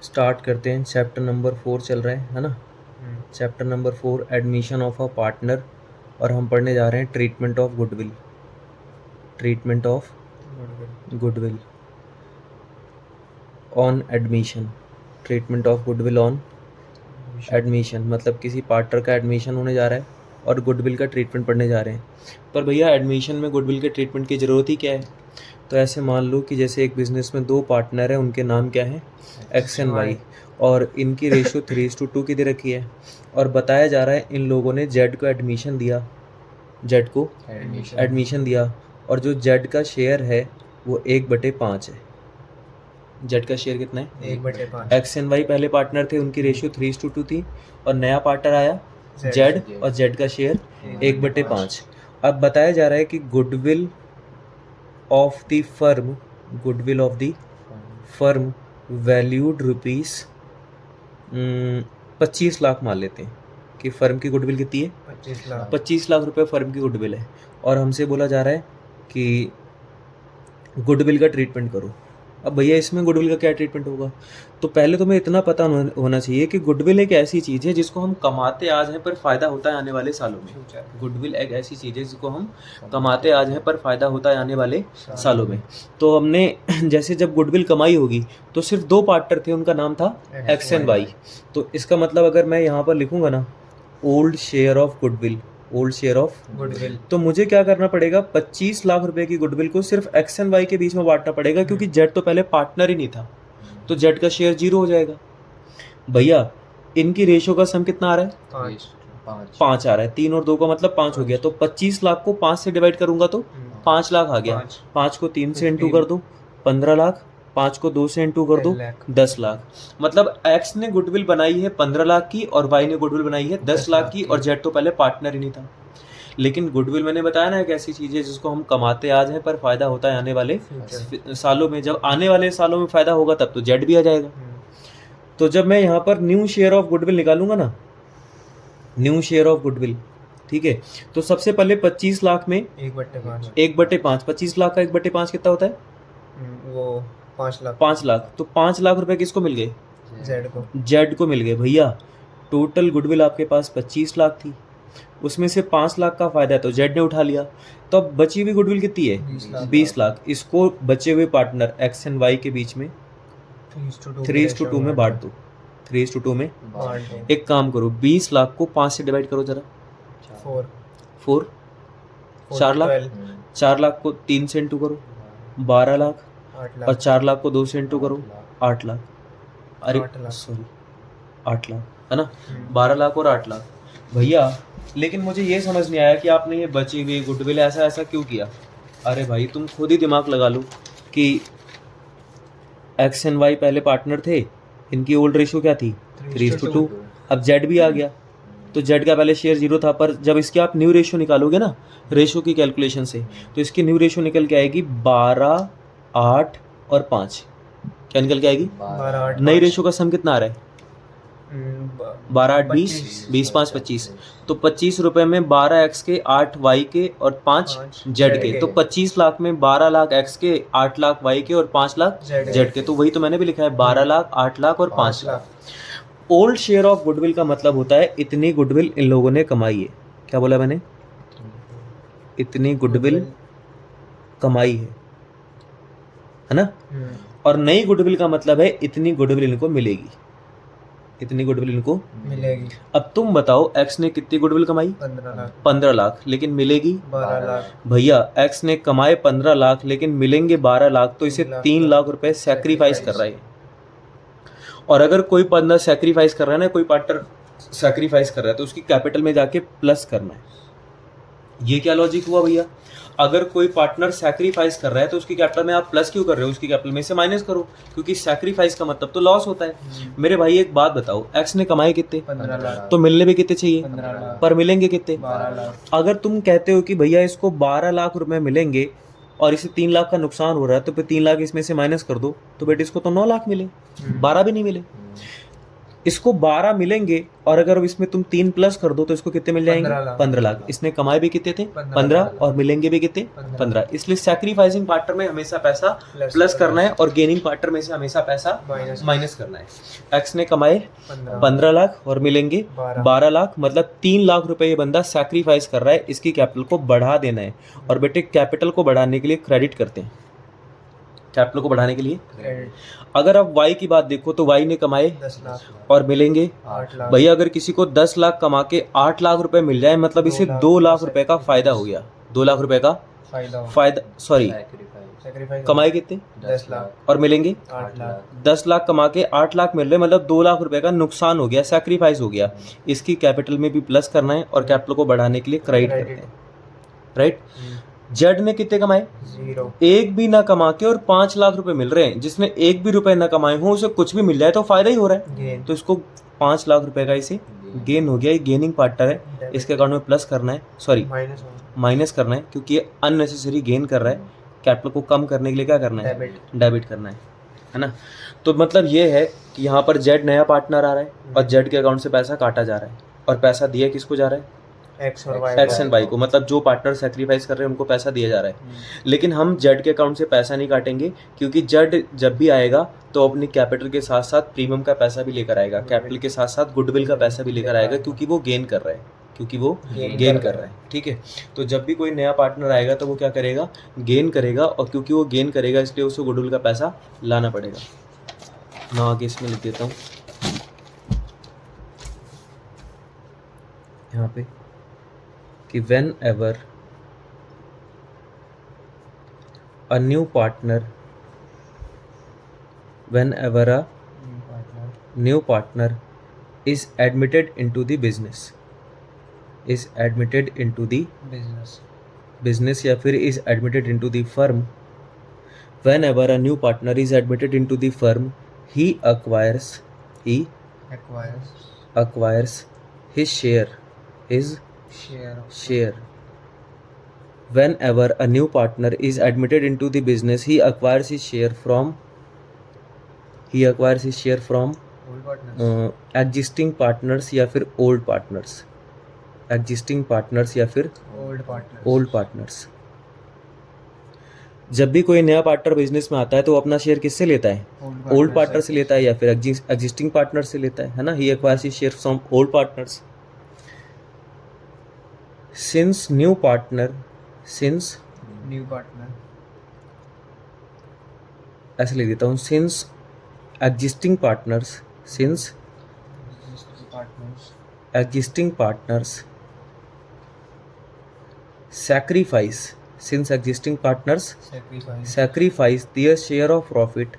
Start करते हैं। Chapter number 4 चल रहा है ना। Chapter number 4 admission of a partner, और हम पढ़ने जा रहे हैं treatment of goodwill. Treatment of goodwill on admission. Treatment of goodwill on admission मतलब किसी पार्टनर का एडमिशन होने जा रहा है और गुडविल का ट्रीटमेंट पढ़ने जा रहे हैं। पर भैया एडमिशन में गुडविल के ट्रीटमेंट की ज़रूरत ही क्या है? तो ऐसे मान लो कि जैसे एक बिज़नेस में दो पार्टनर हैं, उनके नाम क्या है? एक्स एंड वाई, और इनकी रेशियो 3:2 की दे रखी है, और बताया जा रहा है इन लोगों ने जेड को एडमिशन दिया, जेड को एडमिशन दिया, और जो जेड का शेयर है वो 1/5 है। जेड का शेयर कितना है? 1/5। एक्स एंड वाई पहले पार्टनर थे, उनकी रेशियो 3:2 थी, और नया पार्टनर आया जेड, और जेड का शेयर 1/5। अब बताया जा रहा है कि goodwill of the firm, goodwill of the firm valued rupees 25 lakh मान लेते हैं कि फर्म की गुडविल कितनी है? 25 लाख रुपए फर्म की गुडविल है, और हमसे बोला जा रहा है कि गुडविल का ट्रीटमेंट करो। अब भैया इसमें गुडविल का क्या ट्रीटमेंट होगा? तो पहले तुम्हें इतना पता होना चाहिए कि गुडविल एक ऐसी चीज़ है जिसको हम कमाते आज हैं पर फ़ायदा होता है आने वाले सालों में। गुडविल एक ऐसी चीज़ है जिसको हम कमाते आज हैं पर फ़ायदा होता है आने वाले सालों में। तो हमने जैसे जब गुडविल कमाई होगी तो सिर्फ दो पार्टनर थे, उनका नाम था एक्स एंड वाई। तो इसका मतलब अगर मैं यहाँ पर लिखूँगा ना old share of goodwill, old share of goodwill, तो मुझे क्या करना पड़ेगा? 25 लाख रुपए की गुडविल को सिर्फ एक्स एंड वाई के बीच में बांटना पड़ेगा, क्योंकि जेड तो पहले पार्टनर ही नहीं था, तो जेड का शेयर 0 हो जाएगा। भैया इनकी रेशियो का सम कितना आ रहा है? 5 आ रहा है। 3 और 2 का मतलब 5 हो गया। तो 25 लाख को 5 से डिवाइड करूंगा तो 5 लाख आ गया। 5 को 3 से इंटू कर दो 15 लाख, 5 को 2 से इंटू कर दो 10 लाख। मतलब एक्स ने गुडविल बनाई है 15 लाख की और वाई ने गुडविल बनाई है 10 लाख की, और जेड तो पहले पार्टनर ही नहीं था। लेकिन गुडविल मैंने बताया ना एक ऐसी चीज़ है जिसको हम कमाते आज हैं पर फायदा होता है आने वाले सालों में। जब आने वाले सालों में फायदा होगा तब तो जेड भी आ जाएगा। तो जब मैं यहाँ पर न्यू शेयर ऑफ गुडविल निकालूंगा ना, न्यू शेयर ऑफ गुडविल, ठीक है, तो सबसे पहले 25 लाख में 1/5, 25 लाख का 1/5 कितना होता है? वो 5 लाख। 5 लाख। तो 5 लाख रुपए किसको मिल गए? जेड को मिल गए। भैया टोटल गुडविल आपके पास 25 लाख थी, उसमें से 5 लाख का फायदा तो जेड ने उठा लिया, तो अब बची हुई गुडविल कितनी है? 20 लाख। इसको बचे हुए पार्टनर एक्स एंड वाई के बीच में 3:2 में बांट दो। 3:2 में एक काम करो, 20 लाख को 5 से डिवाइड करो जरा। 4 4 लाख। 4 लाख को 3 से इंटू करो 12 लाख, और 4 लाख को 2 से इंटू करो 8 लाख। अरे सॉरी 8 लाख है ना, 12 लाख और 8 लाख। भैया लेकिन मुझे ये समझ नहीं आया कि आपने ये बची हुई गुडविल ऐसा ऐसा क्यों किया? अरे भाई तुम खुद ही दिमाग लगा लो कि एक्स एंड वाई पहले पार्टनर थे, इनकी ओल्ड रेशियो क्या थी? 3:2। अब जेड भी आ गया, तो जेड का पहले शेयर 0 था, पर जब इसकी आप न्यू रेशियो निकालोगे ना रेशियो की कैलकुलेशन से, तो इसकी न्यू रेशियो निकल के आएगी 12, 8 और 5। क्या निकल के आएगी? 12, 8, नई रेशियो का सम कितना आ रहा है? 12, 8, 20, 20, 5, 25। तो 25 रुपए में 12 एक्स के, 8 वाई के और 5 जेड के। तो 25 लाख में 12 लाख एक्स के, 8 लाख वाई के और 5 लाख जेड के। तो वही तो मैंने भी लिखा है 12 लाख, 8 लाख और 5 lakh. Old share of goodwill का मतलब होता है इतनी गुडविल इन लोगों ने कमाई है। क्या बोला मैंने? इतनी गुडविल कमाई है ना। और नई गुडविल का मतलब है इतनी गुडविल इनको मिलेगी, इतनी गुडविल इनको मिलेगी। अब तुम बताओ एक्स ने कितनी गुडविल कमाई? 15 लाख, लेकिन मिलेगी 12 लाख। भैया एक्स ने कमाए 15 लाख लेकिन मिलेंगे 12 लाख, तो इसे 3 लाख रुपए सैक्रिफाइस कर रहा है। और अगर कोई बंदा सैक्रिफाइस कर रहा है ना, कोई पार्टनर सैक्रिफाइस कर रहा है, तो उसकी कैपिटल में जाके प्लस करना है। ये क्या लॉजिक हुआ भैया? अगर कोई पार्टनर सैक्रिफाइस कर रहा है तो उसकी कैपिटल में आप प्लस क्यों कर रहे हो? उसकी कैपिटल में से माइनस करो, क्योंकि सैक्रिफाइस का मतलब तो लॉस होता है। मेरे भाई एक बात बताओ, एक्स ने कमाए कितने? 15 लाख। तो मिलने भी कितने चाहिए? 15 लाख। पर मिलेंगे कितने? 12 लाख। अगर तुम कहते हो कि भैया इसको 12 लाख रुपए मिलेंगे और इसे 3 लाख का नुकसान हो रहा है, तो फिर 3 लाख इसमें से माइनस कर दो, तो बेटे इसको तो 9 लाख मिले, 12 भी नहीं मिले। इसको 12 मिलेंगे और अगर इसमें तुम 3 प्लस कर दो तो इसको कितने मिल जाएंगे? 15 लाख। 15 लाख। इसने कमाए भी कितने थे? 15 15 और मिलेंगे भी कितने? 15। 15। इसलिए सैक्रिफाइसिंग पार्टनर में हमेशा पैसा प्लस करना है और गेनिंग पार्टनर में से हमेशा पैसा माइनस करना है। एक्स ने कमाए 15 लाख और मिलेंगे 12 लाख, मतलब 3 लाख रुपए ये बंदा सैक्रिफाइस कर रहा है, इसकी कैपिटल को बढ़ा देना है। और बेटे कैपिटल को बढ़ाने के लिए क्रेडिट करते हैं, कैपिटल को बढ़ाने के लिए। अगर आप वाई की बात देखो तो वाई ने कमाए 10 लाख और मिलेंगे 8 लाख। भैया, अगर किसी को 10 लाख कमा के 8 लाख रुपए मिल जाए मतलब इसे 2 लाख रुपए का फायदा हो गया। 2 लाख रुपए का फायदा, सॉरी Sacrifice कमाए कितने? 10 लाख और मिलेंगे 8 लाख। 10 लाख कमा के 8 लाख मिल रहे, मतलब 2 लाख रुपए का नुकसान हो गया, सैक्रिफाइस हो गया। इसकी कैपिटल में भी प्लस करना है और कैपिटल को बढ़ाने के लिए क्रेडिट करते हैं, राइट। जेड ने कितने कमाए? 0 एक भी ना कमा के और 5 लाख रुपए मिल रहे हैं। जिसने एक भी रुपए ना कमाए हो उसे कुछ भी मिल जाए तो फायदा ही हो रहा है। गेन तो इसको 5 लाख रुपए का इसे गेन हो गया, ये गेनिंग पार्टनर है। इसके अकाउंट में प्लस करना है, सॉरी माइनस करना है, क्योंकि ये अननेसेसरी गेन कर रहा है। कैपिटल को कम करने के लिए क्या करना है? डेबिट करना है ना। तो मतलब ये है कि यहाँ पर जेड नया पार्टनर आ रहा है और जेड के अकाउंट से पैसा काटा जा रहा है और पैसा दिया किसको जा रहा है? एक्स और वाई एक्स एंड वाई को, मतलब जो पार्टनर सेक्रीफाइस कर रहे हैं उनको पैसा दिया जा रहा है। लेकिन हम जेड के अकाउंट से पैसा नहीं काटेंगे, क्योंकि जेड जब भी आएगा तो अपनी कैपिटल के साथ साथ प्रीमियम का पैसा भी लेकर आएगा, कैपिटल के साथ साथ गुडविल का पैसा भी लेकर आएगा, क्योंकि वो गेन कर रहा है, क्योंकि वो गेन कर रहा है। ठीक है, तो जब भी कोई नया पार्टनर आएगा तो वो क्या करेगा? गेन करेगा, और क्योंकि वो गेन करेगा इसलिए उसे गुडविल का पैसा लाना पड़ेगा। मैं आगे इसमें लिख देता हूँ यहाँ पे कि whenever a new partner is admitted into the business या फिर is admitted into the firm, whenever a new partner is admitted into the firm, he acquires his share. Whenever a new partner is admitted into the business, he acquires his share from existing partners या फिर old partners, old partners। जब भी कोई नया partner business में आता है तो वो अपना शेयर किससे लेता है? ओल्ड पार्टनर से लेता है या फिर एग्जिस्टिंग पार्टनर से लेता है ना। He acquires his share from old partners. Since new partner ऐसे लिख देता हूँ, since existing partners sacrifice their share of profit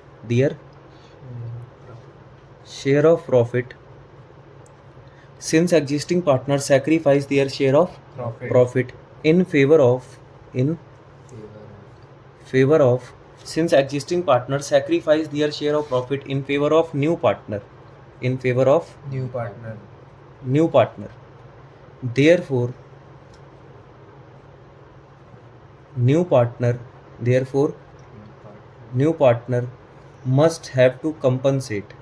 since existing partners sacrifice their share of profit in favor of since existing partners sacrifice their share of profit in favor of new partner therefore new partner must have to compensate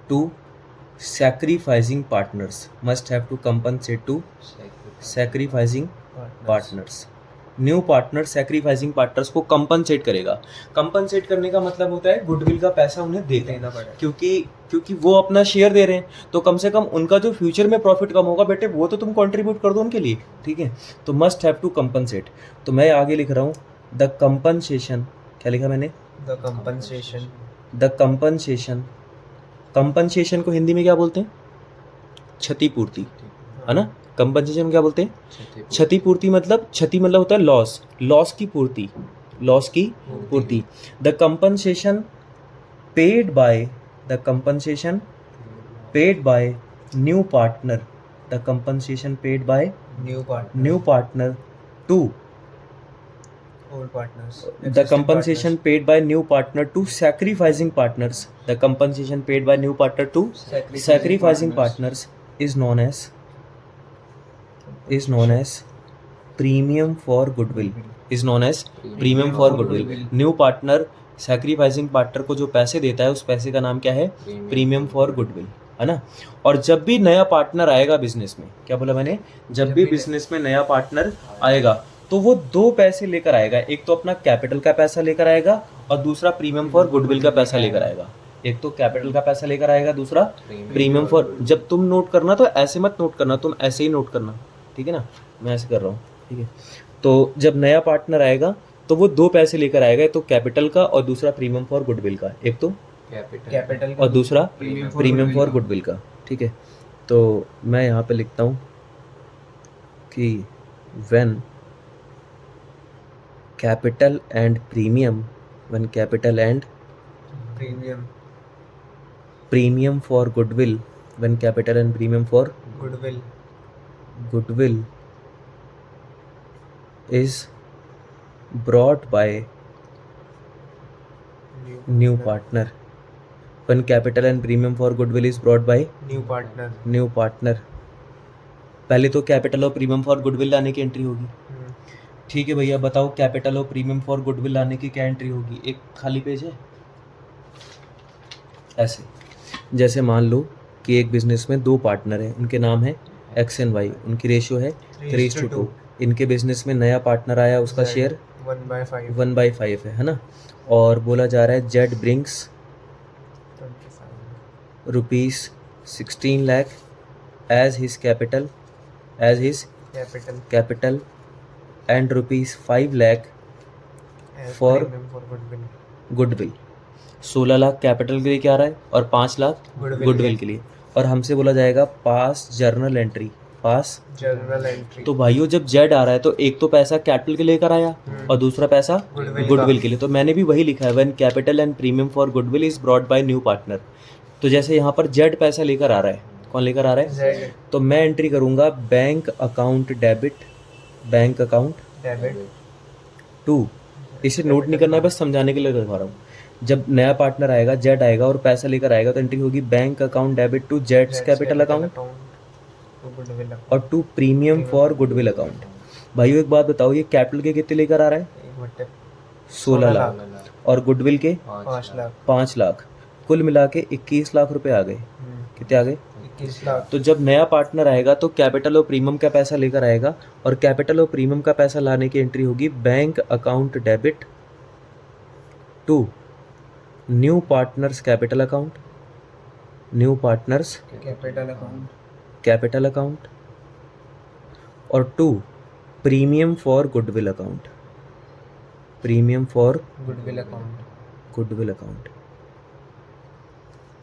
to sacrificing partners new partner sacrificing partners को compensate करेगा। Compensate करने का मतलब होता है goodwill का पैसा उन्हें देना पड़ेगा, क्योंकि वो अपना शेयर दे रहे हैं तो कम से कम उनका जो फ्यूचर में प्रॉफिट कम होगा बेटे वो तो तुम कंट्रीब्यूट कर दो उनके लिए। ठीक है, तो मस्ट हैव टू कंपनसेट। तो मैं आगे लिख रहा हूँ द कंपनसेशन। क्या लिखा मैंने? The compensation. कंपनसेशन को हिंदी में क्या बोलते हैं? क्षतिपूर्ति, है ना। कंपनसेशन क्या बोलते हैं? क्षतिपूर्ति। मतलब क्षति मतलब होता है लॉस की पूर्ति। The compensation paid by new partner to the compensation paid by new partner to sacrificing partners is known as premium for goodwill is known as premium for goodwill. New partner sacrificing partner को जो पैसे देता है उस पैसे का नाम क्या है? प्रीमियम फॉर गुडविल, है ना। और जब भी नया पार्टनर आएगा बिजनेस में, क्या बोला मैंने? जब भी बिजनेस में नया पार्टनर आएगा तो वो दो पैसे लेकर आएगा, एक तो अपना कैपिटल का पैसा लेकर आएगा और दूसरा प्रीमियम फॉर गुडविल का पैसा लेकर आएगा। एक तो कैपिटल का पैसा लेकर आएगा, दूसरा प्रीमियम फॉर। जब तुम नोट करना तो ऐसे मत नोट करना, तुम ऐसे ही नोट करना, ठीक है ना। मैं ऐसे कर रहा हूँ, ठीक है। तो जब नया पार्टनर आएगा तो वो दो पैसे लेकर आएगा, एक तो कैपिटल का और दूसरा प्रीमियम फॉर गुडविल का, एक तो कैपिटल और दूसरा प्रीमियम फॉर गुडविल का, ठीक है। तो मैं यहाँ पे लिखता हूँ कि when capital and premium, when capital and premium for goodwill, when capital and premium for goodwill is brought by new partner, when capital and premium for goodwill is brought by new partner पहले तो capital और premium for goodwill लाने की entry होगी, ठीक है भैया। बताओ कैपिटल और प्रीमियम फॉर गुडविल लाने की क्या एंट्री होगी? एक खाली पेज है ऐसे। जैसे मान लो कि एक बिजनेस में दो पार्टनर हैं, उनके नाम है एक्स एंड वाई, उनकी रेशियो है 3:2। इनके बिजनेस में नया पार्टनर आया, उसका शेयर 1/5 है ना। और बोला जा रहा है Z brings ₹16 lakh as his capital and ₹5 lakh for goodwill. 16 lakh capital के लिए क्या आ रहा है और 5 लाख गुडविल के लिए। और हमसे बोला जाएगा पास जर्नल एंट्री। तो भाइयों जब जेड आ रहा है तो एक तो पैसा कैपिटल के लेकर आया और दूसरा पैसा गुडविल के लिए। तो मैंने भी वही लिखा है, when capital and premium for goodwill is brought by new partner. तो जैसे यहाँ पर जेड पैसा लेकर आ रहा है, कौन लेकर आ रहा है? तो मैं एंट्री करूंगा बैंक अकाउंट डेबिट टू। इसे नोट नहीं करना है, बस समझाने के लिए लिखवा रहा हूँ। जब नया पार्टनर आएगा, जेड आएगा और पैसा लेकर आएगा तो एंट्री होगी बैंक अकाउंट डेबिट टू जेड्स कैपिटल अकाउंट और to premium for goodwill account. भाइयों एक बात बताओ, ये कैपिटल के कितने लेकर आ रहा है? 16 लाख और गुडविल के 5 लाख, कुल मिला के 21 लाख रुपए आ गए। कितने आ गए? 21 लाख। तो जब नया पार्टनर आएगा तो कैपिटल और प्रीमियम का पैसा लेकर आएगा और कैपिटल और प्रीमियम का पैसा लाने की एंट्री होगी bank account debit to new partners capital account, new partners capital account और to premium for goodwill account, premium for goodwill account,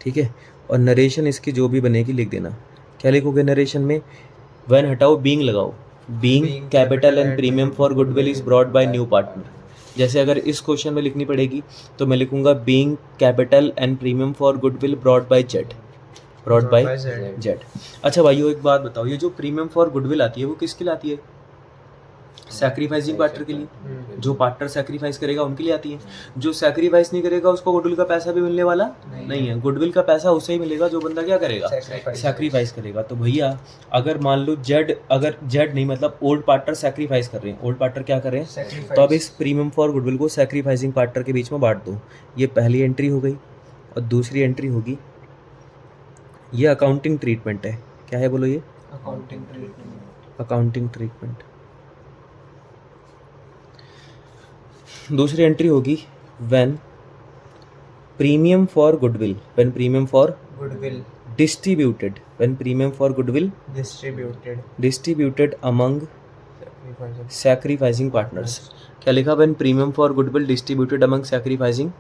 ठीक है। और नरेशन इसकी जो भी बनेगी लिख देना। क्या लिखोगे नरेशन में? व्हेन हटाओ बीइंग लगाओ, being capital and premium for goodwill is brought by new partner. जैसे अगर इस क्वेश्चन में लिखनी पड़ेगी तो मैं लिखूंगा being capital and premium for goodwill brought bye Z, brought by Z. अच्छा भाइयों एक बात बताओ, ये जो प्रीमियम फॉर गुडविल आती है वो किसके लिए आती है? सैक्रिफाइसिंग पार्टनर के लिए। जो पार्टनर सैक्रिफाइस करेगा उनके लिए आती है। जो सैक्रिफाइस नहीं करेगा उसको गुडविल का पैसा भी मिलने वाला नहीं है। गुडविल का पैसा उसे ही मिलेगा जो बंदा क्या करेगा? सैक्रिफाइस करेगा। तो भैया अगर मान लो अगर जेड नहीं मतलब ओल्ड पार्टनर सैक्रिफाइस कर रहे हैं, ओल्ड पार्टनर क्या कर रहे हैं, तो अब इस प्रीमियम फॉर गुडविल को सैक्रिफाइसिंग पार्टनर के बीच में बांट दो। ये पहली एंट्री हो गई और दूसरी एंट्री होगी, ये अकाउंटिंग ट्रीटमेंट है। क्या है बोलो? ये अकाउंटिंग ट्रीटमेंट। दूसरी एंट्री होगी when premium for goodwill, when premium for distributed, when premium for goodwill distributed among sacrificing partners. क्या लिखा? When premium for goodwill distributed among sacrificing.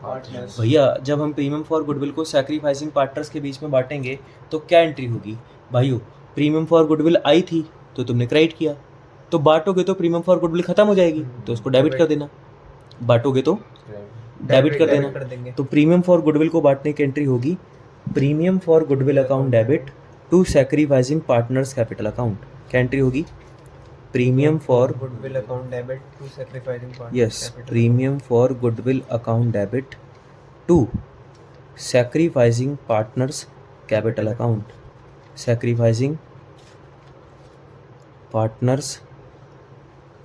भैया जब हम प्रीमियम फॉर गुडविल को सैक्रिफाइसिंग पार्टनर्स के बीच में बांटेंगे तो क्या एंट्री होगी? भाइयों प्रीमियम फॉर गुडविल आई थी तो तुमने क्रेडिट किया, तो बांटोगे तो प्रीमियम फॉर गुडविल खत्म हो जाएगी तो उसको डेबिट कर देना। बांटोगे तो डेबिट कर देना। तो प्रीमियम फॉर गुडविल को बांटने की एंट्री होगी premium for goodwill account debit to sacrificing partners capital account. क्या एंट्री होगी? Premium for goodwill account debit to sacrificing partners. Yes, premium for goodwill account debit to sacrificing partners capital account, sacrificing partners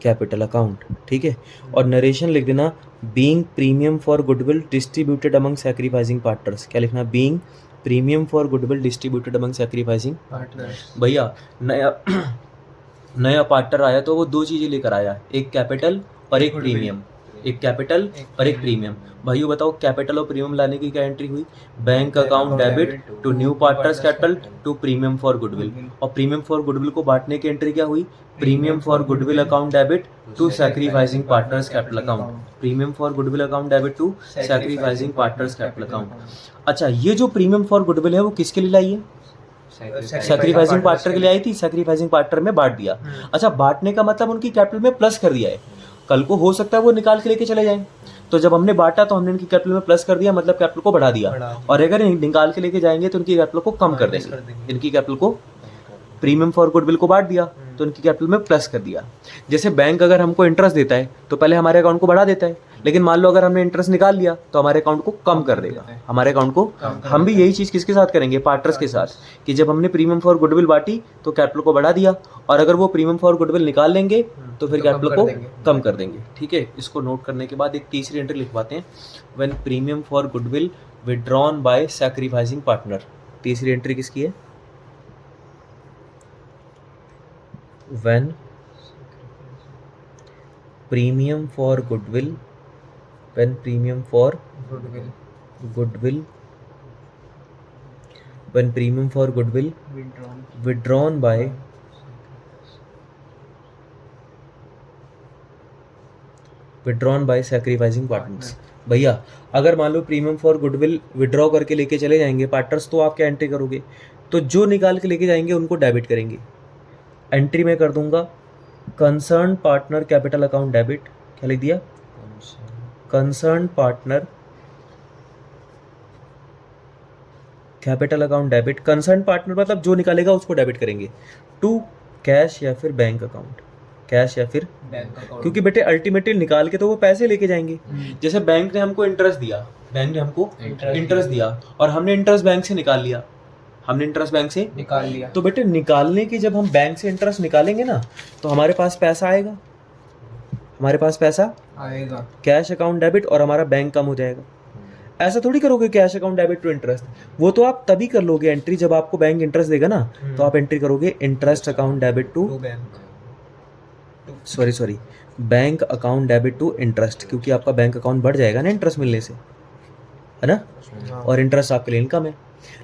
capital account, ठीक है। और narration लिख देना being premium for goodwill distributed among sacrificing partners. क्या लिखना? Being premium for goodwill distributed among sacrificing partners. भैया नया नया पार्टनर आया तो वो दो चीज़ें लेकर आया, एक कैपिटल और एक Goodwill। प्रीमियम। एक कैपिटल और एक प्रीमियम। भाइयों बताओ कैपिटल और प्रीमियम लाने की क्या एंट्री हुई? Bank account debit to new partners capital to premium for goodwill. और प्रीमियम फॉर गुडविल को बांटने की एंट्री क्या हुई? Premium for goodwill account debit to sacrificing partners capital account. Premium for goodwill account debit to sacrificing partners capital account. अच्छा, ये जो premium for goodwill है वो किसके लिए लाई है? सैक्रिफाइसिंग पार्टनर के लिए आई थी, सैक्रिफाइसिंग पार्टनर में बांट दिया। अच्छा, बांटने का मतलब उनकी कैपिटल में प्लस कर दिया है। कल को हो सकता है वो निकाल के लेके चले जाएं, तो जब हमने बांटा तो हमने इनकी कैपिटल में प्लस कर दिया, मतलब कैपिटल को बढ़ा दिया। और अगर निकाल के लेके जाएंगे तो इनकी कैपिटल को कम कर देंगे। इनकी कैपिटल को प्रीमियम फॉर गुडविल को बांट दिया तो इनकी कैपिटल में प्लस कर दिया। जैसे बैंक अगर हमको इंटरेस्ट देता है तो पहले हमारे अकाउंट को बढ़ा देता है, लेकिन मान लो अगर हमने इंटरेस्ट निकाल लिया तो हमारे अकाउंट को कम कर देगा। हमारे अकाउंट को हम भी यही चीज़ किसके साथ करेंगे? पार्टनर्स के साथ, कि जब हमने प्रीमियम फॉर गुडविल बांटी तो कैपिटल को बढ़ा दिया, और अगर वो प्रीमियम फॉर गुडविल निकाल लेंगे तो फिर कैपिटल को कम कर देंगे। ठीक है, इसको नोट करने के बाद एक तीसरी एंट्री लिखवाते हैं, when premium for goodwill withdrawn by sacrificing partner. तीसरी एंट्री किसकी है? when premium for goodwill when premium for goodwill when premium for goodwill withdrawn by sacrificing partners। भैया अगर मान लो प्रीमियम फॉर गुडविल विड्रॉ करके लेके चले जाएंगे पार्टनर्स, तो आप क्या एंट्री करोगे? तो जो निकाल के लेके जाएंगे उनको डेबिट करेंगे। एंट्री में कर दूंगा concern partner capital account debit. क्या लिख दिया? Concern partner capital account debit. Concern partner मतलब जो निकालेगा उसको डेबिट करेंगे टू कैश या फिर बैंक अकाउंट। कैश या फिर बैंक अकाउंट, क्योंकि बेटे अल्टीमेटली निकाल के तो वो पैसे लेके जाएंगे। जैसे बैंक ने हमको इंटरेस्ट दिया, बैंक ने हमको इंटरेस्ट दिया और हमने इंटरेस्ट बैंक से निकाल लिया, हमने इंटरेस्ट बैंक से निकाल लिया, तो बेटे निकालने की जब हम बैंक से इंटरेस्ट निकालेंगे ना तो हमारे पास पैसा आएगा, हमारे पास पैसा आएगा कैश अकाउंट डेबिट, और हमारा बैंक कम हो जाएगा। ऐसा थोड़ी करोगे cash account debit to interest, वो तो आप तभी कर लोगे एंट्री जब आपको बैंक इंटरेस्ट देगा ना, तो आप एंट्री करोगे interest account debit to sorry bank account debit to interest, क्योंकि आपका बैंक अकाउंट बढ़ जाएगा ना इंटरेस्ट मिलने से, है ना, और इंटरेस्ट आपके लिए इनकम है।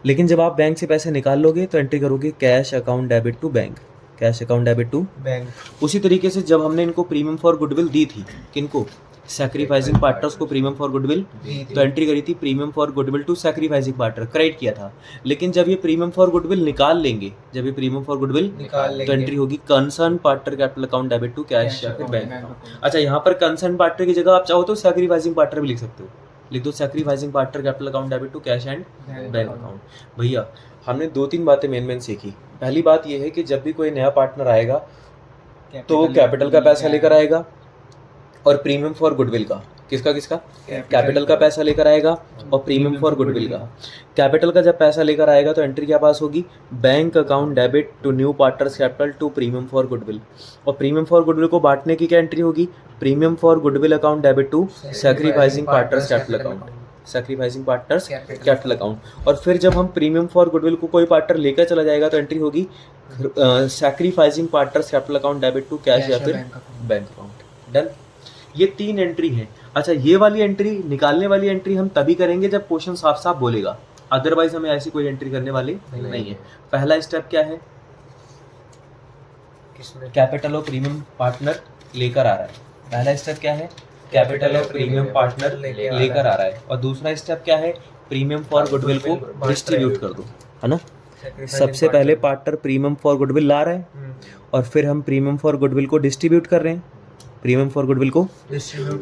लेकिन जब आप बैंक से पैसे निकाल लोगे तो एंट्री करोगे cash account debit to bank, cash account debit to bank. उसी तरीके से जब हमने इनको प्रीमियम फॉर गुडविल दी थी, किनको? सैक्रिफाइसिंग पार्टनर्स को प्रीमियम फॉर गुडविल, तो एंट्री करी थी premium for goodwill to sacrificing partner, credit किया था। लेकिन जब ये प्रीमियम फॉर गुडविल निकाल लेंगे, जब ये प्रीमियम फॉर गुडविल तो एंट्री होगी concern partner capital account debit to cash या फिर बैंक। अच्छा, यहाँ पर कंसर्न पार्टनर की जगह आप चाहो तो सैक्रिफाइसिंग पार्टनर भी लिख सकते हो, लिख दो sacrificing partner capital account debit to cash and bank account. भैया हमने 2-3 बातें मेन सीखी। पहली बात यह है कि जब भी कोई नया पार्टनर आएगा तो वो कैपिटल का पैसा लेकर आएगा, और प्रीमियम फॉर गुडविल का किसका कैपिटल का पैसा लेकर आएगा, और प्रीमियम फॉर गुडविल का कैपिटल का जब पैसा लेकर आएगा तो एंट्री क्या पास होगी? Bank account debit to new partners capital to premium for goodwill. और प्रीमियम फॉर गुडविल को बांटने की क्या एंट्री होगी? Premium for goodwill account debit to sacrificing partners capital account, sacrificing partners capital account. और फिर जब हम प्रीमियम फॉर गुडविल को कोई पार्टनर लेकर चला जाएगा तो एंट्री होगी sacrificing partners capital account debit to cash या फिर बैंक अकाउंट। डन, ये 3 एंट्री है। अच्छा, ये वाली एंट्री, निकालने वाली एंट्री हम तभी करेंगे जब क्वेश्चन साफ साफ बोलेगा, अदरवाइज हमें ऐसी कोई एंट्री करने वाली नहीं है। पहला स्टेप क्या है? कैपिटल और प्रीमियम पार्टनर लेकर आ रहा है। पहला स्टेप क्या है? कैपिटल और प्रीमियम पार्टनर लेकर आ रहा है। और दूसरा स्टेप क्या है? प्रीमियम फॉर गुडविल को डिस्ट्रीब्यूट कर दो, है ना। सबसे पहले पार्टनर प्रीमियम फॉर गुडविल ला रहा है और फिर हम प्रीमियम फॉर गुडविल को डिस्ट्रीब्यूट कर रहे हैं, प्रीमियम फॉर गुडविल को,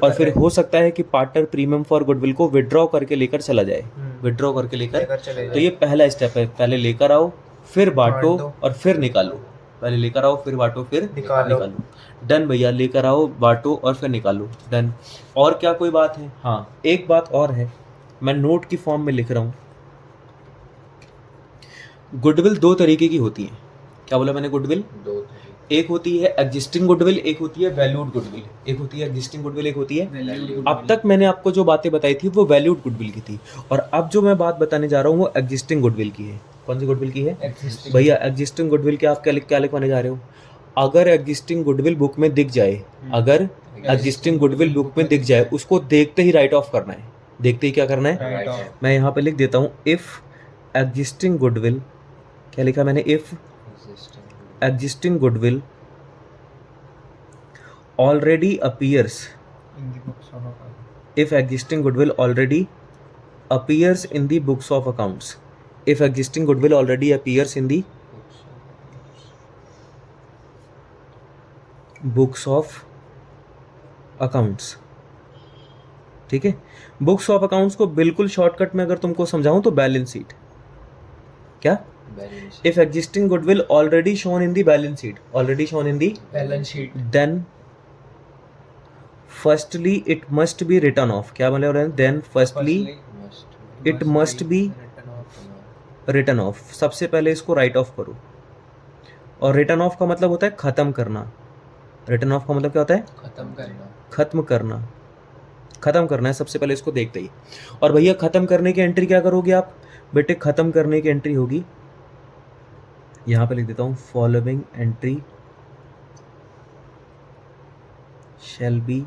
और फिर हो सकता है कि पार्टनर प्रीमियम फॉर गुडविल को विड्रॉ करके लेकर चला जाए, विड्रॉ करके लेकर। तो ये पहला स्टेप है, पहले लेकर आओ फिर बांटो और फिर निकालो, पहले लेकर आओ फिर बांटो फिर निकालो। डन भैया, लेकर आओ बांटो और फिर निकालो, डन। और क्या कोई बात है? हाँ, एक बात और है, मैं नोट की फॉर्म में लिख रहा हूँ। गुडविल 2 तरीके की होती है। क्या बोला मैंने? गुडविल एक होती है एग्जिस्टिंग गुडविल, एक होती है वैल्यूड गुडविल। एक होती है एग्जिस्टिंग गुडविल, एक होती है, अब तक मैंने आपको जो बातें बताई थी वो वैल्यूड गुडविल की थी, और अब जो मैं बात बताने जा रहा हूँ वो एग्जिस्टिंग गुडविल की है। कौन सी गुडविल की है? Existing. भैया एग्जिस्टिंग गुडविल के आप क्या लिखवाने जा रहे हो? अगर एग्जिस्टिंग गुडविल बुक में दिख जाए, अगर एग्जिस्टिंग गुडविल बुक में दिख जाए, उसको देखते ही राइट ऑफ करना है। देखते ही क्या करना है? Write off. मैं यहाँ पे लिख देता हूँ, इफ एग्जिस्टिंग गुडविल, क्या लिखा मैंने? If existing goodwill already appears, In the books of account. if existing goodwill already appears in the books of accounts, if existing goodwill already appears in the books of accounts, ठीक है। Books of accounts को बिल्कुल shortcut में अगर तुमको समझाऊं तो balance sheet. क्या? If existing goodwill already shown in the balance sheet, already shown in the Balance sheet. Then firstly it must be written off. क्या बोले रहे हैं? Then firstly it must be written off. Written off. सबसे पहले इसको right off करो, और return of का मतलब होता है खत्म करना। रिटर्न ऑफ का मतलब क्या होता है? खत्म करना. खत्म करना, खत्म करना है सबसे पहले इसको देखते ही। और भैया खत्म करने की एंट्री क्या करोगे आप? बेटे खत्म करने की एंट्री होगी, यहाँ पे लिख देता हूँ, following entry shall be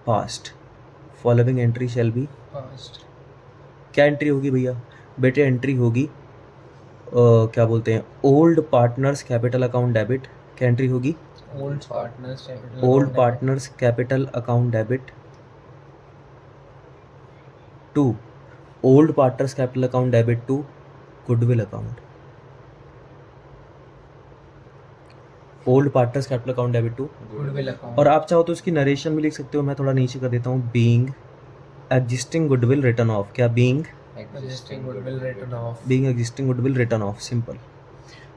passed. Following entry shall be Past. क्या एंट्री होगी भैया? बेटे एंट्री होगी क्या बोलते हैं, old partners capital account debit. क्या एंट्री होगी? Old partners capital. Old account partners capital account debit to old partners capital account debit to goodwill account. Old partners capital account debit to, debit. Goodwill account. और आप चाहो तो उसकी narration भी लिख सकते हो, मैं थोड़ा नीचे कर देता हूँ, being existing goodwill written off. क्या? Being Existing goodwill written off. Being existing goodwill written off, simple.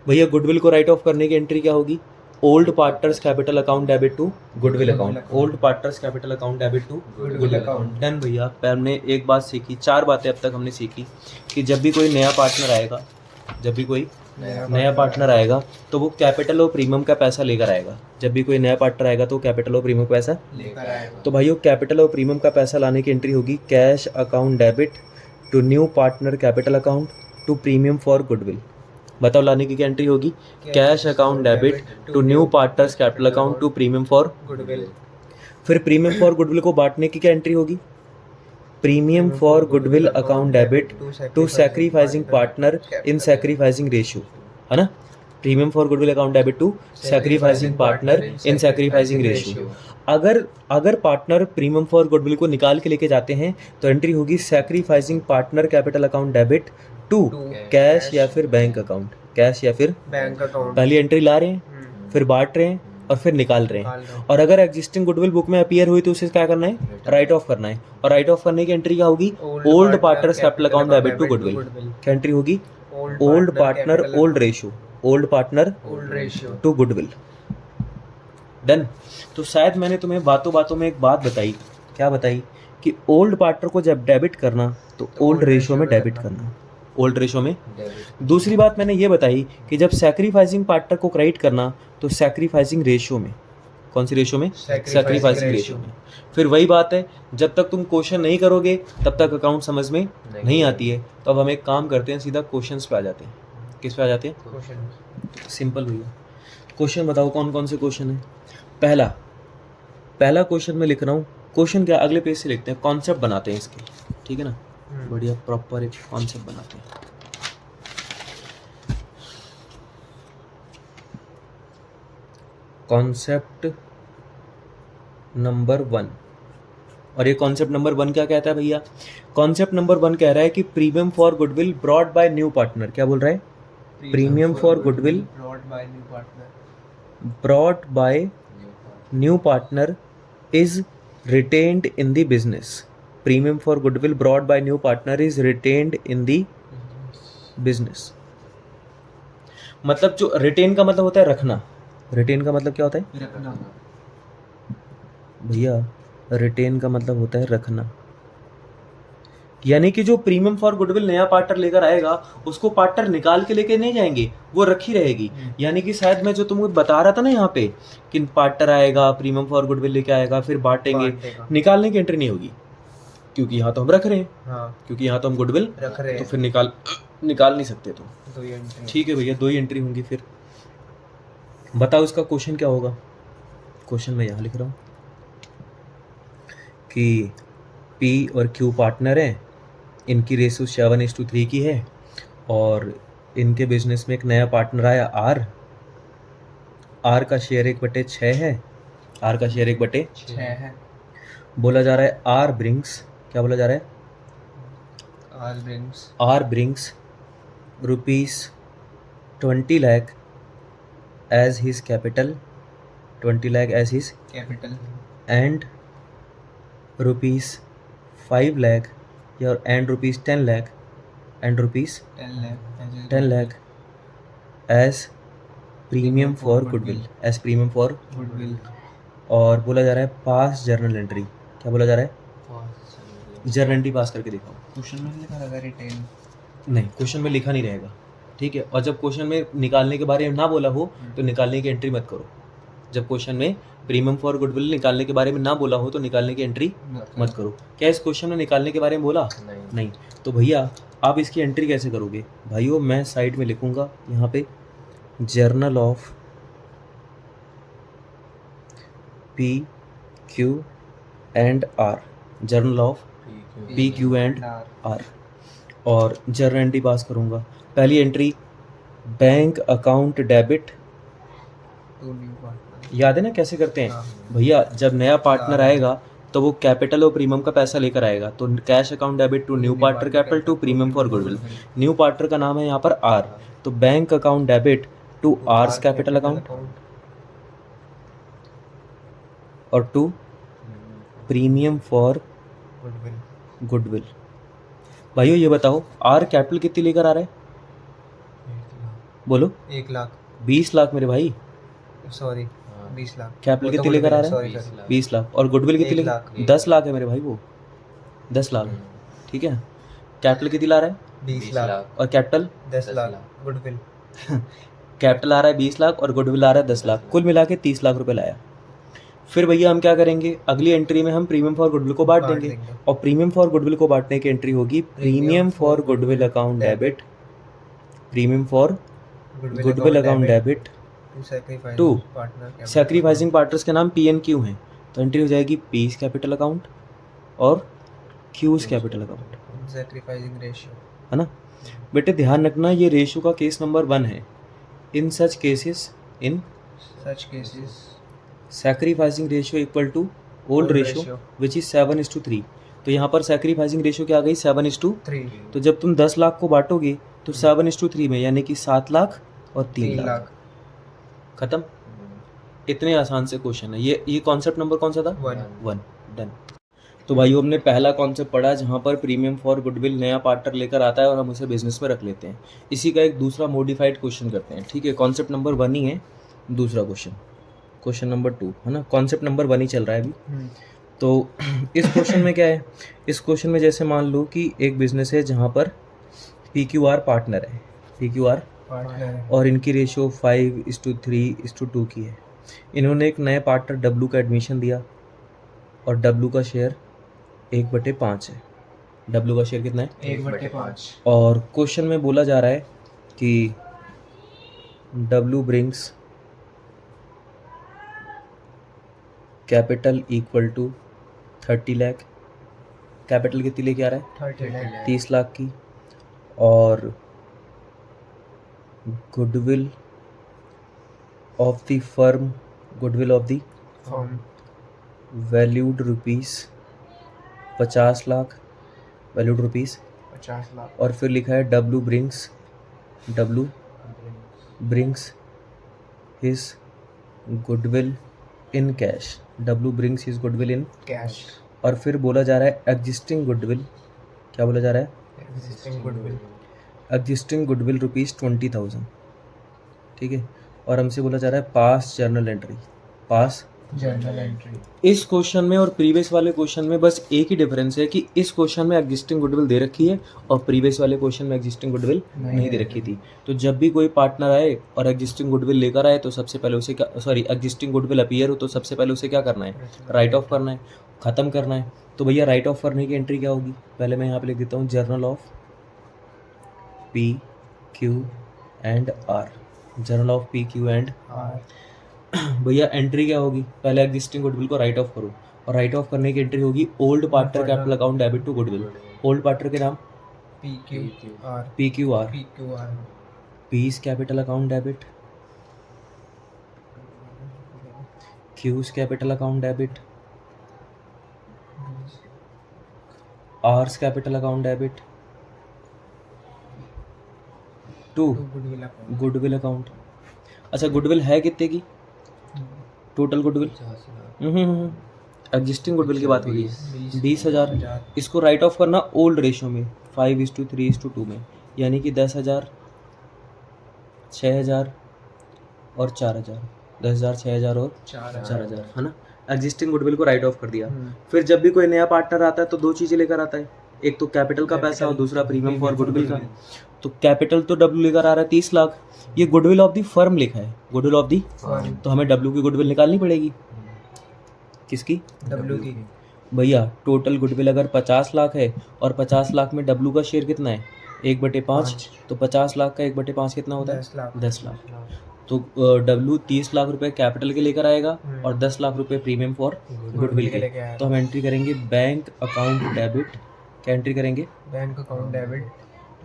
भैया गुडविल को राइट ऑफ करने की एंट्री क्या होगी? Old partners capital account debit to goodwill account. Old partners capital account debit to goodwill account. Done भैया। हमने एक बात सीखी, चार बातें अब तक हमने सीखी कि जब भी कोई नया पार्टनर आएगा, जब भी कोई नया पार्टनर आएगा तो वो कैपिटल और प्रीमियम का पैसा लेकर आएगा। जब भी कोई नया पार्टनर आएगा तो कैपिटल और प्रीमियम का पैसा लेकर आएगा. तो भाइयों कैपिटल और प्रीमियम का पैसा लाने की एंट्री होगी cash account debit to new partner capital account to premium for goodwill. बताओ लाने की क्या एंट्री होगी? Cash account debit to new partners capital account to premium for Goodwill. फिर प्रीमियम फॉर गुडविल को बांटने की क्या एंट्री होगी? Premium for goodwill account debit to sacrificing partner in sacrificing ratio, है ना? Premium for goodwill account debit to sacrificing partner in sacrificing ratio. अगर partner premium for goodwill को निकाल के लेके जाते हैं तो एंट्री होगी sacrificing partner capital account debit to cash या फिर बैंक अकाउंट। कैश या फिर बैंक अकाउंट. पहली एंट्री ला रहे हैं, फिर बांट रहे हैं और फिर निकाल रहे हैं। और अगर एग्जिस्टिंग गुडविल बुक में अपीयर हुई तो उसे क्या करना है? राइट ऑफ करना है। और राइट ऑफ करने की एंट्री क्या होगी? Old partners capital account debit to goodwill. क्या एंट्री होगी? Old partner old ratio, old partner old ratio. To goodwill. Done. तो शायद मैंने तुम्हें बातों बातों में एक बात बताई, क्या बताई? कि ओल्ड पार्टनर को जब डेबिट करना तो ओल्ड रेशियो में डेबिट करना, ओल्ड रेशियो में। दूसरी बात मैंने ये बताई कि जब सैक्रिफाइसिंग पार्टनर को क्रेडिट करना तो सैक्रिफाइसिंग रेशियो में। कौन सी रेशियो में? सैक्रिफाइसिंग रेशियो में। फिर वही बात है, जब तक तुम क्वेश्चन नहीं करोगे तब तक अकाउंट समझ में नहीं आती है। तो अब हम एक काम करते हैं, सीधा क्वेश्चंस पे आ जाते हैं। किस पे आ जाते हैं? क्वेश्चन. सिंपल भैया। क्वेश्चन बताओ कौन कौन से क्वेश्चन है? पहला क्वेश्चन मैं लिख रहा हूँ। क्वेश्चन क्या? अगले पेज से लिखते हैं, कॉन्सेप्ट बनाते हैं इसके, ठीक है ना? बढ़िया प्रॉपर एक कॉन्सेप्ट बनाते हैं। Concept number 1। और ये कॉन्सेप्ट नंबर 1 क्या कहता है भैया? कॉन्सेप्ट नंबर 1 कह रहा है कि premium for goodwill brought by new partner. क्या बोल रहा है? Premium for goodwill brought by new partner. brought by new partner is retained in the business. Premium for goodwill brought by new partner is retained in the business. मतलब जो retain का मतलब होता है रखना। रिटेन का मतलब क्या होता है रखना. भैया? रिटेन का मतलब होता है रखना। यानी कि जो प्रीमियम फॉर गुडविल नया पार्टनर लेकर आएगा उसको पार्टनर निकाल के लेके नहीं जाएंगे, वो रखी रहेगी। यानी कि शायद मैं जो तुमको बता रहा था ना यहाँ पे कि पार्टनर आएगा प्रीमियम फॉर गुडविल लेके आएगा फिर बांटेंगे, बांटेगा। निकालने की एंट्री नहीं होगी, क्योंकि यहाँ तो हम रख रहे हैं, हाँ क्योंकि यहाँ तो हम गुडविल रख रहे तो हैं। फिर निकाल नहीं सकते तो दो ही एंट्री। ठीक है भैया, 2 ही एंट्री होंगी। फिर बताओ इसका क्वेश्चन क्या होगा। क्वेश्चन मैं यहाँ लिख रहा हूँ कि पी और क्यू पार्टनर हैं, इनकी रेशो 7:3 की है और इनके बिजनेस में एक नया पार्टनर आया आर का शेयर 1/6 है, आर का शेयर 1/6 6 है। बोला जा रहा है आर ब्रिंग्स, क्या बोला जा रहा है, R brings ₹20 lakh as his capital, 20 lakh as his capital and ₹5 lakh या and ₹10 lakh and ₹10 lakh as premium for goodwill, as premium for goodwill. और बोला जा रहा है पास जर्नल एंट्री, क्या बोला जा रहा है, जर्नल एंट्री पास करके दिखाओ। क्वेश्चन में लिखा लगा रिटेन। नहीं, क्वेश्चन में लिखा नहीं रहेगा, ठीक है। और जब क्वेश्चन में निकालने के बारे में ना बोला हो तो निकालने की एंट्री मत करो। जब क्वेश्चन में प्रीमियम फॉर गुडविल निकालने के बारे में ना बोला हो तो निकालने की एंट्री मत करो। क्या इस क्वेश्चन में निकालने के बारे में बोला? नहीं। तो भैया आप इसकी एंट्री कैसे करोगे? भाइयों मैं साइड में लिखूंगा यहाँ पे journal of P Q and R, journal of P Q and R, और जर्नल एंट्री पास करूंगा। पहली entry bank account debit, to new partner. याद है ना कैसे करते हैं हाँ। भैया? जब नया पार्टनर आएगा तो वो कैपिटल और प्रीमियम का पैसा लेकर आएगा, तो cash account debit to new partner capital to premium for goodwill. New partner का नाम है यहाँ पर आर, तो bank account debit to R's capital account और to premium for goodwill. Goodwill. भाइयों ये बताओ आर कैपिटल कितनी लेकर आ रहा है? बोलो। 1 लाख। 20 लाख मेरे भाई। सॉरी 20 लाख। कैपिटल कितनी लेकर आ रहा है? सॉरी 20 लाख। और गुडविल कितनी 1 लेकर? लाख। 10 लाख है मेरे भाई वो, 10 लाख, ठीक है। कैपिटल कितनी ला रहा है? 20 लाख। और कैपिटल 10 लाख गुडविल। कैपिटल आ रहा है 20 लाख और गुडविल आ रहा है 10 लाख, कुल मिला के 30 लाख रुपए लाया। फिर भैया हम क्या करेंगे, अगली एंट्री में हम प्रीमियम फॉर गुडविल को बांट देंगे, और प्रीमियम फॉर गुडविल को बांटने की एंट्री होगी premium for goodwill account debit, premium for goodwill account debit to sacrificing partners के नाम पी एंड क्यू हैं, तो एंट्री हो जाएगी पीस कैपिटल अकाउंट और cues capital account, sacrificing ratio, है ना बेटे? ध्यान रखना ये रेशियो का केस नंबर 1 है। In such cases sacrificing ratio equal to old ratio which is 7:3। तो यहाँ पर सैक्रिफाइसिंग रेशियो क्या आ गई? 7:3। तो जब तुम 10 लाख को बांटोगे तो 7:3 में, यानी कि 7 लाख और 3 लाख। खत्म। इतने आसान से क्वेश्चन है ये कॉन्सेप्ट नंबर कौन सा था? 1। डन। तो भाइयों हमने पहला कॉन्सेप्ट पढ़ा जहाँ पर प्रीमियम फॉर गुडविल नया पार्टनर लेकर आता है और हम उसे बिजनेस में रख लेते हैं। इसी का एक दूसरा मॉडिफाइड क्वेश्चन करते हैं, ठीक है? कॉन्सेप्ट नंबर 1 ही है, दूसरा क्वेश्चन नंबर 2 है ना, कॉन्सेप्ट नंबर 1 ही चल रहा है अभी। तो इस क्वेश्चन में क्या है, इस क्वेश्चन में जैसे मान लो कि एक बिजनेस है जहाँ पर PQR पार्टनर है, PQR और इनकी रेशियो 5:3:2 की है। इन्होंने एक नए पार्टनर W का एडमिशन दिया और W का शेयर 1/5 है। W का शेयर कितना है? 1/5। और क्वेश्चन में बोला जा रहा है कि W brings capital equal to 30 lakh. Capital कितनी लेके आ रहा है? 30 लाख। 30 लाख की। और goodwill of the firm, goodwill of the firm valued rupees 50 lakh, valued rupees 50 lakh. और फिर लिखा है W brings his goodwill in cash, W brings his goodwill in cash. और फिर बोला जा रहा है एग्जिस्टिंग गुडविल, क्या बोला जा रहा है? एग्जिस्टिंग गुडविल रुपीस 20,000, ठीक है। और हमसे बोला जा रहा है pass journal entry, pass journal entry. इस क्वेश्चन में और प्रीवियस वाले क्वेश्चन में बस एक ही डिफरेंस है कि इस क्वेश्चन में एग्जिस्टिंग गुडविल दे रखी है और प्रीवियस वाले क्वेश्चन में एग्जिस्टिंग गुडविल नहीं दे रखी थी। तो जब भी कोई पार्टनर आए और एग्जिस्टिंग गुडविल लेकर आए तो सबसे पहले उसे क्या, सॉरी, एग्जिस्टिंग गुडविल अपीयर हो तो सबसे पहले उसे क्या करना है, राइट ऑफ करना है, ख़त्म करना है। तो भैया राइट ऑफ करने की एंट्री क्या होगी, पहले मैं यहाँ पे लिख देता हूँ journal of P Q and R, journal of P Q and R. भैया एंट्री क्या होगी, पहले एग्जिस्टिंग गुडविल को राइट ऑफ करो और राइट ऑफ करने की एंट्री होगी old partner capital account debit to goodwill. Old partner के नाम P Q R. P Q R, P Q R. P's capital account debit, Q's capital account debit, R's capital account debit to goodwill account. Goodwill account. अच्छा goodwill है कितने की, total goodwill existing goodwill की बात हो रही है 20,000। इसको राइट ऑफ करना ओल्ड रेशो में 5:3:2 में, यानी कि 10,000, 6,000 और 4,000, 10,000, 6,000 और 4,000, है ना। एग्जिस्टिंग गुडविल को राइट ऑफ कर दिया। फिर जब भी कोई नया पार्टनर आता है तो दो चीज़ें लेकर आता है, एक तो कैपिटल का पैसा और दूसरा प्रीमियम फॉर गुडविल का। तो कैपिटल तो डब्ल्यू लेकर आ रहा है 30 लाख, ये गुडविल ऑफ दी फर्म लिखा है, गुडविल ऑफ दी, तो हमें डब्ल्यू की गुडविल निकालनी पड़ेगी। किसकी, डब्ल्यू की। भैया टोटल गुडविल अगर 50 लाख है और 50 लाख में डब्ल्यू का शेयर कितना है 1/5, तो 50 लाख का 1/5 कितना होता है 10 लाख। 10 लाख। तो डब्ल्यू 30 लाख रुपए कैपिटल के लेकर आएगा और 10 लाख रुपए प्रीमियम फॉर गुडविल के। तो हम एंट्री करेंगे बैंक अकाउंट डेबिट, क्या एंट्री करेंगे, bank account debit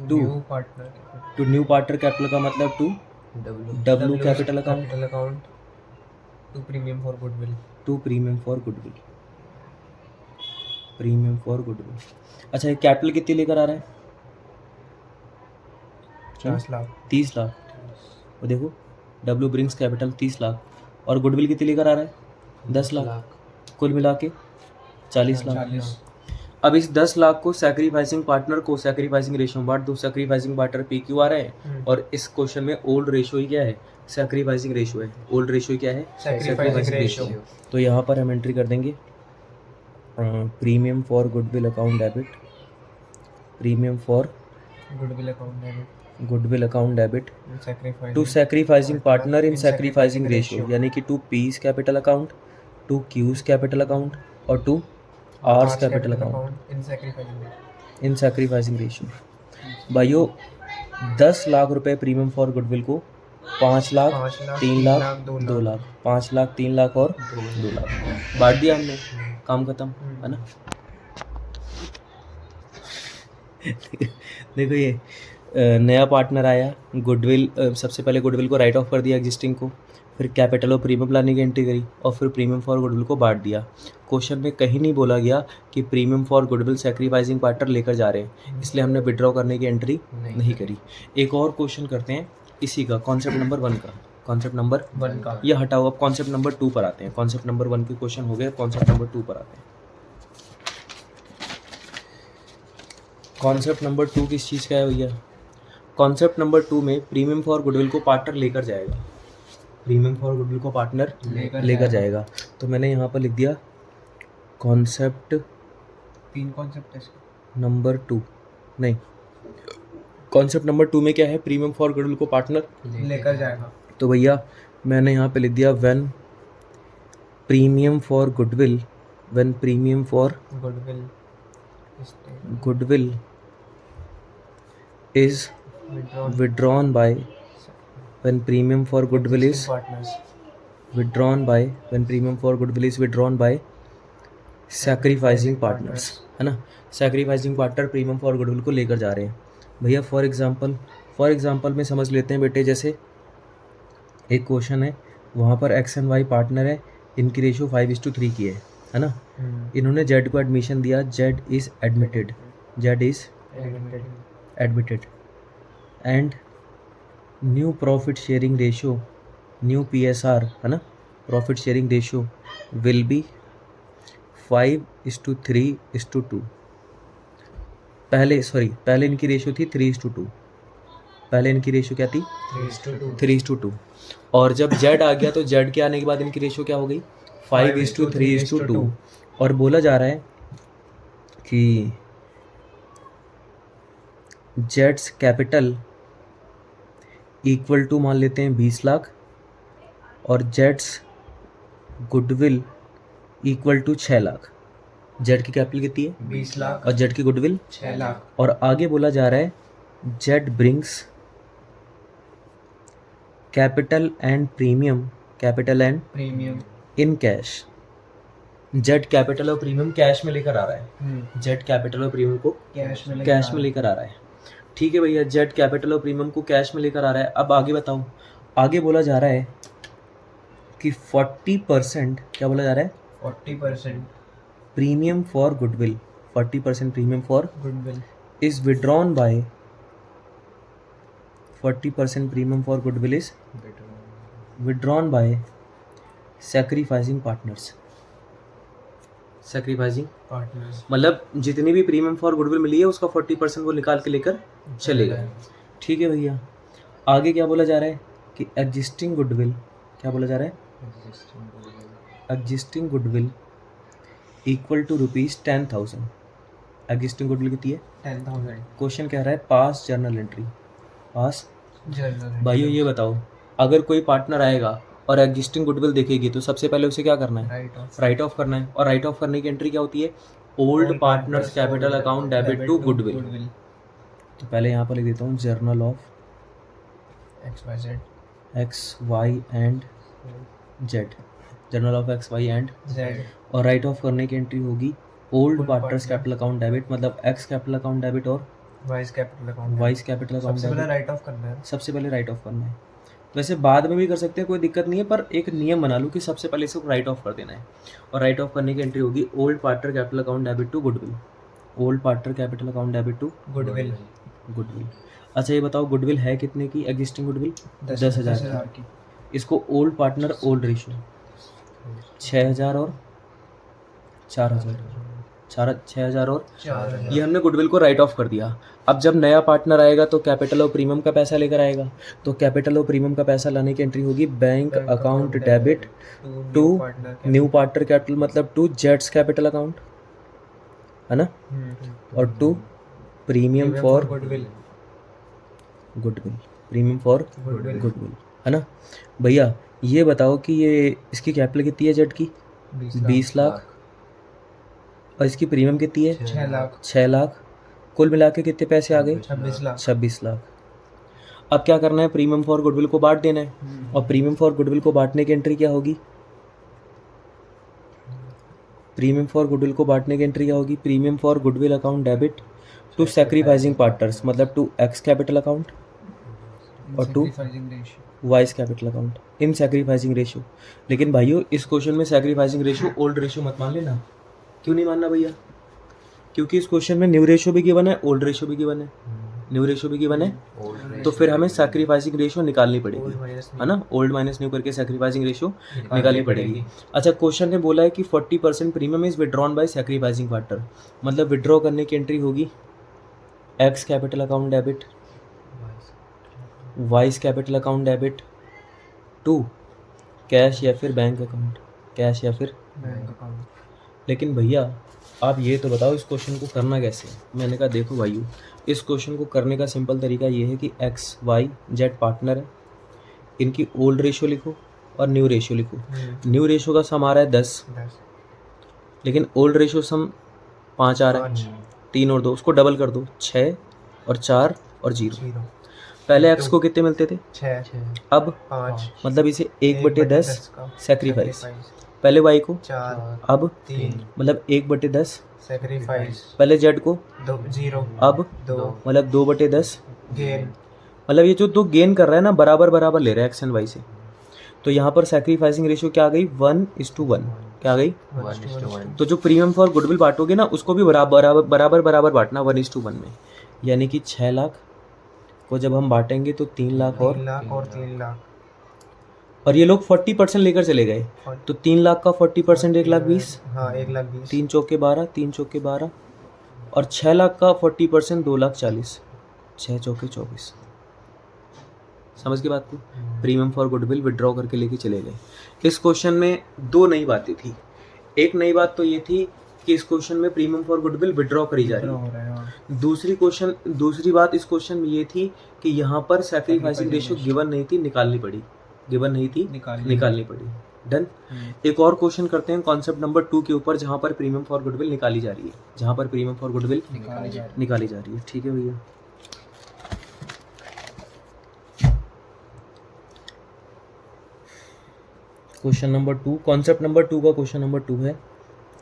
to new partner. To new partner capital का मतलब to W capital account to premium for goodwill. To premium for goodwill, premium for goodwill. अच्छा ये कैपिटल कितनी लेकर आ रहा है 50 लाख। 30 लाख। वो देखो डब्ल्यू ब्रिंग्स कैपिटल 30 लाख और गुडविल कितनी लेकर आ रहा है 10 लाख, कुल मिला के 40 लाख। अब इस 10 लाख को सैक्रिफाइसिंग पार्टनर को सैक्रिफाइसिंग रेशियो में बांट दो। सैक्रिफाइसिंग पार्टनर पी क्यू आ रहा है और इस क्वेश्चन में ओल्ड रेशियो ही क्या है, सैक्रिफाइसिंग रेशियो है। ओल्ड रेशियो क्या है, सैक्रिफाइसिंग रेशियो। तो यहाँ पर हम एंट्री कर देंगे premium for goodwill account debit, premium for goodwill account debit goodwill account debit sacrifice to sacrificing partner in sacrificing ratio, यानी कि to P's capital account, to Q's capital account और to R's capital account in sacrificing ratio. भाइयों 10 लाख रुपए premium for goodwill को 5 लाख, 3 लाख, 2 लाख, 5 लाख, 3 लाख और 2 लाख बांट दिया हमने, काम खत्म, है ना। देखो ये नया पार्टनर आया, गुडविल सबसे पहले गुडविल को राइट ऑफ कर दिया एग्जिस्टिंग को, फिर कैपिटल और प्रीमियम लाने की एंट्री करी और फिर प्रीमियम फॉर गुडविल को बांट दिया। क्वेश्चन में कहीं नहीं बोला गया कि premium for goodwill sacrificing partner लेकर जा रहे हैं, इसलिए हमने विड्रॉ करने की एंट्री नहीं करी। एक और क्वेश्चन करते हैं इसी का, कॉन्सेप्ट नंबर 1 का, कॉन्सेप्ट नंबर 1 का ये हटाओ, अब कॉन्सेप्ट नंबर 2 पर आते हैं। कॉन्सेप्ट नंबर 1 के क्वेश्चन हो गए, कॉन्सेप्ट नंबर 2 पर आते हैं। कॉन्सेप्ट नंबर 2 किस चीज़ का है भैया, कॉन्सेप्ट नंबर 2 में प्रीमियम फॉर गुडविल को पार्टनर लेकर जाएगा, प्रीमियम फॉर गुडविल को पार्टनर लेकर जाएगा। तो मैंने यहाँ पर लिख दिया कॉन्सेप्ट 3 कॉन्सेप्ट है नंबर 2, नहीं कॉन्सेप्ट नंबर 2 में क्या है, प्रीमियम फॉर गुडविल को पार्टनर लेकर जाएगा। तो भैया मैंने यहाँ पे लिख दिया when premium for goodwill, when premium for goodwill is withdrawn by, when premium for goodwill is withdrawn by, when premium for goodwill is withdrawn by sacrificing partners, है ना। sacrificing partner premium for goodwill को लेकर जा रहे हैं भैया। For example में समझ लेते हैं बेटे, जैसे एक क्वेश्चन है वहाँ पर एक्स एंड वाई पार्टनर है, इनकी रेशियो 5:3 की है ना। इन्होंने जेड को एडमिशन दिया, Z is admitted, Z is admitted and new profit sharing ratio, new PSR, है ना, profit sharing ratio will be 5:3:2। पहले इनकी रेशियो थी 3:2, पहले इनकी रेशियो क्या थी 3:2, और जब जेड आ गया तो जेड के आने के बाद इनकी रेशियो क्या हो गई 5:3:2 और बोला जा रहा है कि जेट्स कैपिटल इक्वल टू मान लेते हैं 20 लाख और जेट्स goodwill equal to 6 lakh. Z की कैपिटल कितनी है 20 लाख और जेट की गुडविल 6 लाख और आगे बोला जा रहा है jet brings capital and premium premium in cash. Jet capital और प्रीमियम कैश में लेकर आ रहा है, जेट कैपिटल और प्रीमियम को कैश में कैश में लेकर आ रहा है। ठीक है भैया, जेट कैपिटल और प्रीमियम को कैश में लेकर आ रहा है। अब आगे बताओ, आगे बोला जा रहा है कि 40% क्या बोला जा रहा है 40% premium for goodwill, 40% premium for goodwill is withdrawn by 40% premium for goodwill is withdrawn by sacrificing partners। sacrificing partners मतलब जितनी भी प्रीमियम फॉर गुडविल मिली है उसका 40% वो निकाल के लेकर चले गए। ठीक है भैया, आगे क्या बोला जा रहा है कि एग्जिस्टिंग गुडविल, क्या बोला जा रहा है existing goodwill equal to ₹10,000। Existing goodwill कितनी है 10,000 क्वेश्चन कह रहा है pass journal entry, pass journal भाइयों ये बताओ, अगर कोई पार्टनर आएगा और एग्जिस्टिंग गुडविल देखेगी तो सबसे पहले उसे क्या करना है राइट ऑफ राइट ऑफ करना है। और राइट ऑफ करने की एंट्री क्या होती है old partners capital account debit to goodwill. तो पहले यहाँ पर लिख देता हूँ journal of XYZ X Y and Z, journal of X Y and Z और राइट ऑफ करने की एंट्री होगी ओल्ड Old partners partner. Capital account debit, मतलब एक्स कैपिटल अकाउंट डेबिट और Y's capital account Y's capital account सबसे पहले debit right of करना है सबसे पहले राइट ऑफ करना है। वैसे बाद में भी कर सकते हैं, कोई दिक्कत नहीं है, पर एक नियम बना लूँ कि सबसे पहले इसको राइट ऑफ कर देना है। और राइट ऑफ करने की एंट्री होगी old partner capital account debit to goodwill, old partner capital account debit to goodwill goodwill. अच्छा ये बताओ गुडविल है कितने की एग्जिस्टिंग गुडविल 10,000 की इसको ओल्ड पार्टनर ओल्ड रेशियो 6,000 और 4,000 6,000 और 4,000 ये हमने गुडविल को राइट ऑफ कर दिया। अब जब नया पार्टनर आएगा तो कैपिटल और प्रीमियम का पैसा लेकर आएगा, तो कैपिटल और प्रीमियम का पैसा लाने की एंट्री होगी bank account debit to new partner capital, मतलब टू जेट्स कैपिटल अकाउंट है ना, और to premium for goodwill goodwill, premium for goodwill goodwill है ना। भैया ये बताओ कि ये इसकी कैपिटल कितनी है जेट की 20 लाख और इसकी प्रीमियम कितनी है 6 लाख 6 लाख, कुल मिला के कितने पैसे आ गए 26 लाख 26 लाख। अब क्या करना है प्रीमियम फॉर गुडविल को बांट देना है और प्रीमियम फॉर गुडविल को बांटने की एंट्री क्या होगी प्रीमियम फॉर गुडविल को बांटने की एंट्री क्या होगी premium for goodwill account debit to sacrificing partners, मतलब टू एक्स कैपिटल अकाउंट और to Sacrificing ratio. Y's capital account in sacrificing ratio. लेकिन भाइयों इस क्वेश्चन में सैक्रिफाइसिंग रेशियो ओल्ड रेशियो मत मान लेना। क्यों नहीं मानना भैया, क्योंकि इस क्वेश्चन में न्यू रेशियो भी गिवन है ओल्ड रेशियो भी गिवन है, न्यू रेशियो भी गिवन है, तो फिर हमें सैक्रिफाइसिंग रेशियो निकालनी पड़ेगी Old minus है ना, ओल्ड माइनस न्यू करके सैक्रिफाइसिंग रेशियो निकालनी पड़ेगी। अच्छा क्वेश्चन ने बोला है कि 40% premium is withdrawn by sacrificing partner, मतलब विड्रॉ करने की एंट्री होगी X capital account debit Y's capital account debit to cash या फिर बैंक अकाउंट, कैश या फिर बैंक अकाउंट। लेकिन भैया आप ये तो बताओ इस क्वेश्चन को करना कैसे। मैंने कहा देखो भाइयों इस क्वेश्चन को करने का सिंपल तरीका ये है कि एक्स वाई जेड पार्टनर है, इनकी ओल्ड रेशियो लिखो और न्यू रेशियो लिखो। न्यू रेशियो का सम आ रहा है 10, लेकिन ओल्ड रेशियो सम 5 आ रहा है, 3 और 2 उसको डबल कर दो 6 और 4 और 0। पहले एक्स को कितने मिलते थे 6 अब 5 मतलब इसे 1/10 सैक्रिफाइस, पहले वाई को 4 अब 3 मतलब 1/10, सैक्रिफाइस पहले जेड को 0 अब 2 मतलब 2/10, गेन मतलब ये जो 2 गेन कर रहा है ना बराबर बराबर ले रहा है एक्स एंड वाई से। तो यहाँ पर सैक्रिफाइसिंग रेशियो क्या आ गई 1:1, क्या आ गई। 1:1 तो जो प्रीमियम फॉर गुडविल बांटोगे ना उसको भी बराबर बराबर बराबर बांटना 1:1 में, यानी कि 6 लाख को जब हम बांटेंगे तो 3 लाख और 3 लाख और 3 लाख और ये लोग 40% लेकर चले गए, तो 3 लाख का 40% 1,20,000, हाँ 1,20,000 3 चौके 12, 3 चौके 12 और 6 लाख का 40% 2,40,000, 6 चौके 24, समझ के बात को, प्रीमियम फॉर गुडविल विड्रॉ करके लेके चले गए। इस क्वेश्चन में दो नई बातें थी। एक नई बात तो ये थी कि इस क्वेश्चन में प्रीमियम फॉर गुडविल विड्रॉ करी जा रही हो रहा है, हाँ। है। दूसरी बात इस क्वेश्चन में ये थी कि यहाँ पर सैक्रिफाइसिंग रेशियो गिवन नहीं थी, निकालनी पड़ी, गिवन नहीं थी, निकालनी पड़ी। डन। एक और क्वेश्चन करते हैं कॉन्सेप्ट नंबर 2 के ऊपर, जहाँ पर प्रीमियम फॉर गुडविल निकाली जा रही है, जहाँ पर प्रीमियम फॉर गुडविल निकाली जा रही है। ठीक है भैया, क्वेश्चन नंबर 2, कॉन्सेप्ट नंबर 2 का क्वेश्चन नंबर 2 है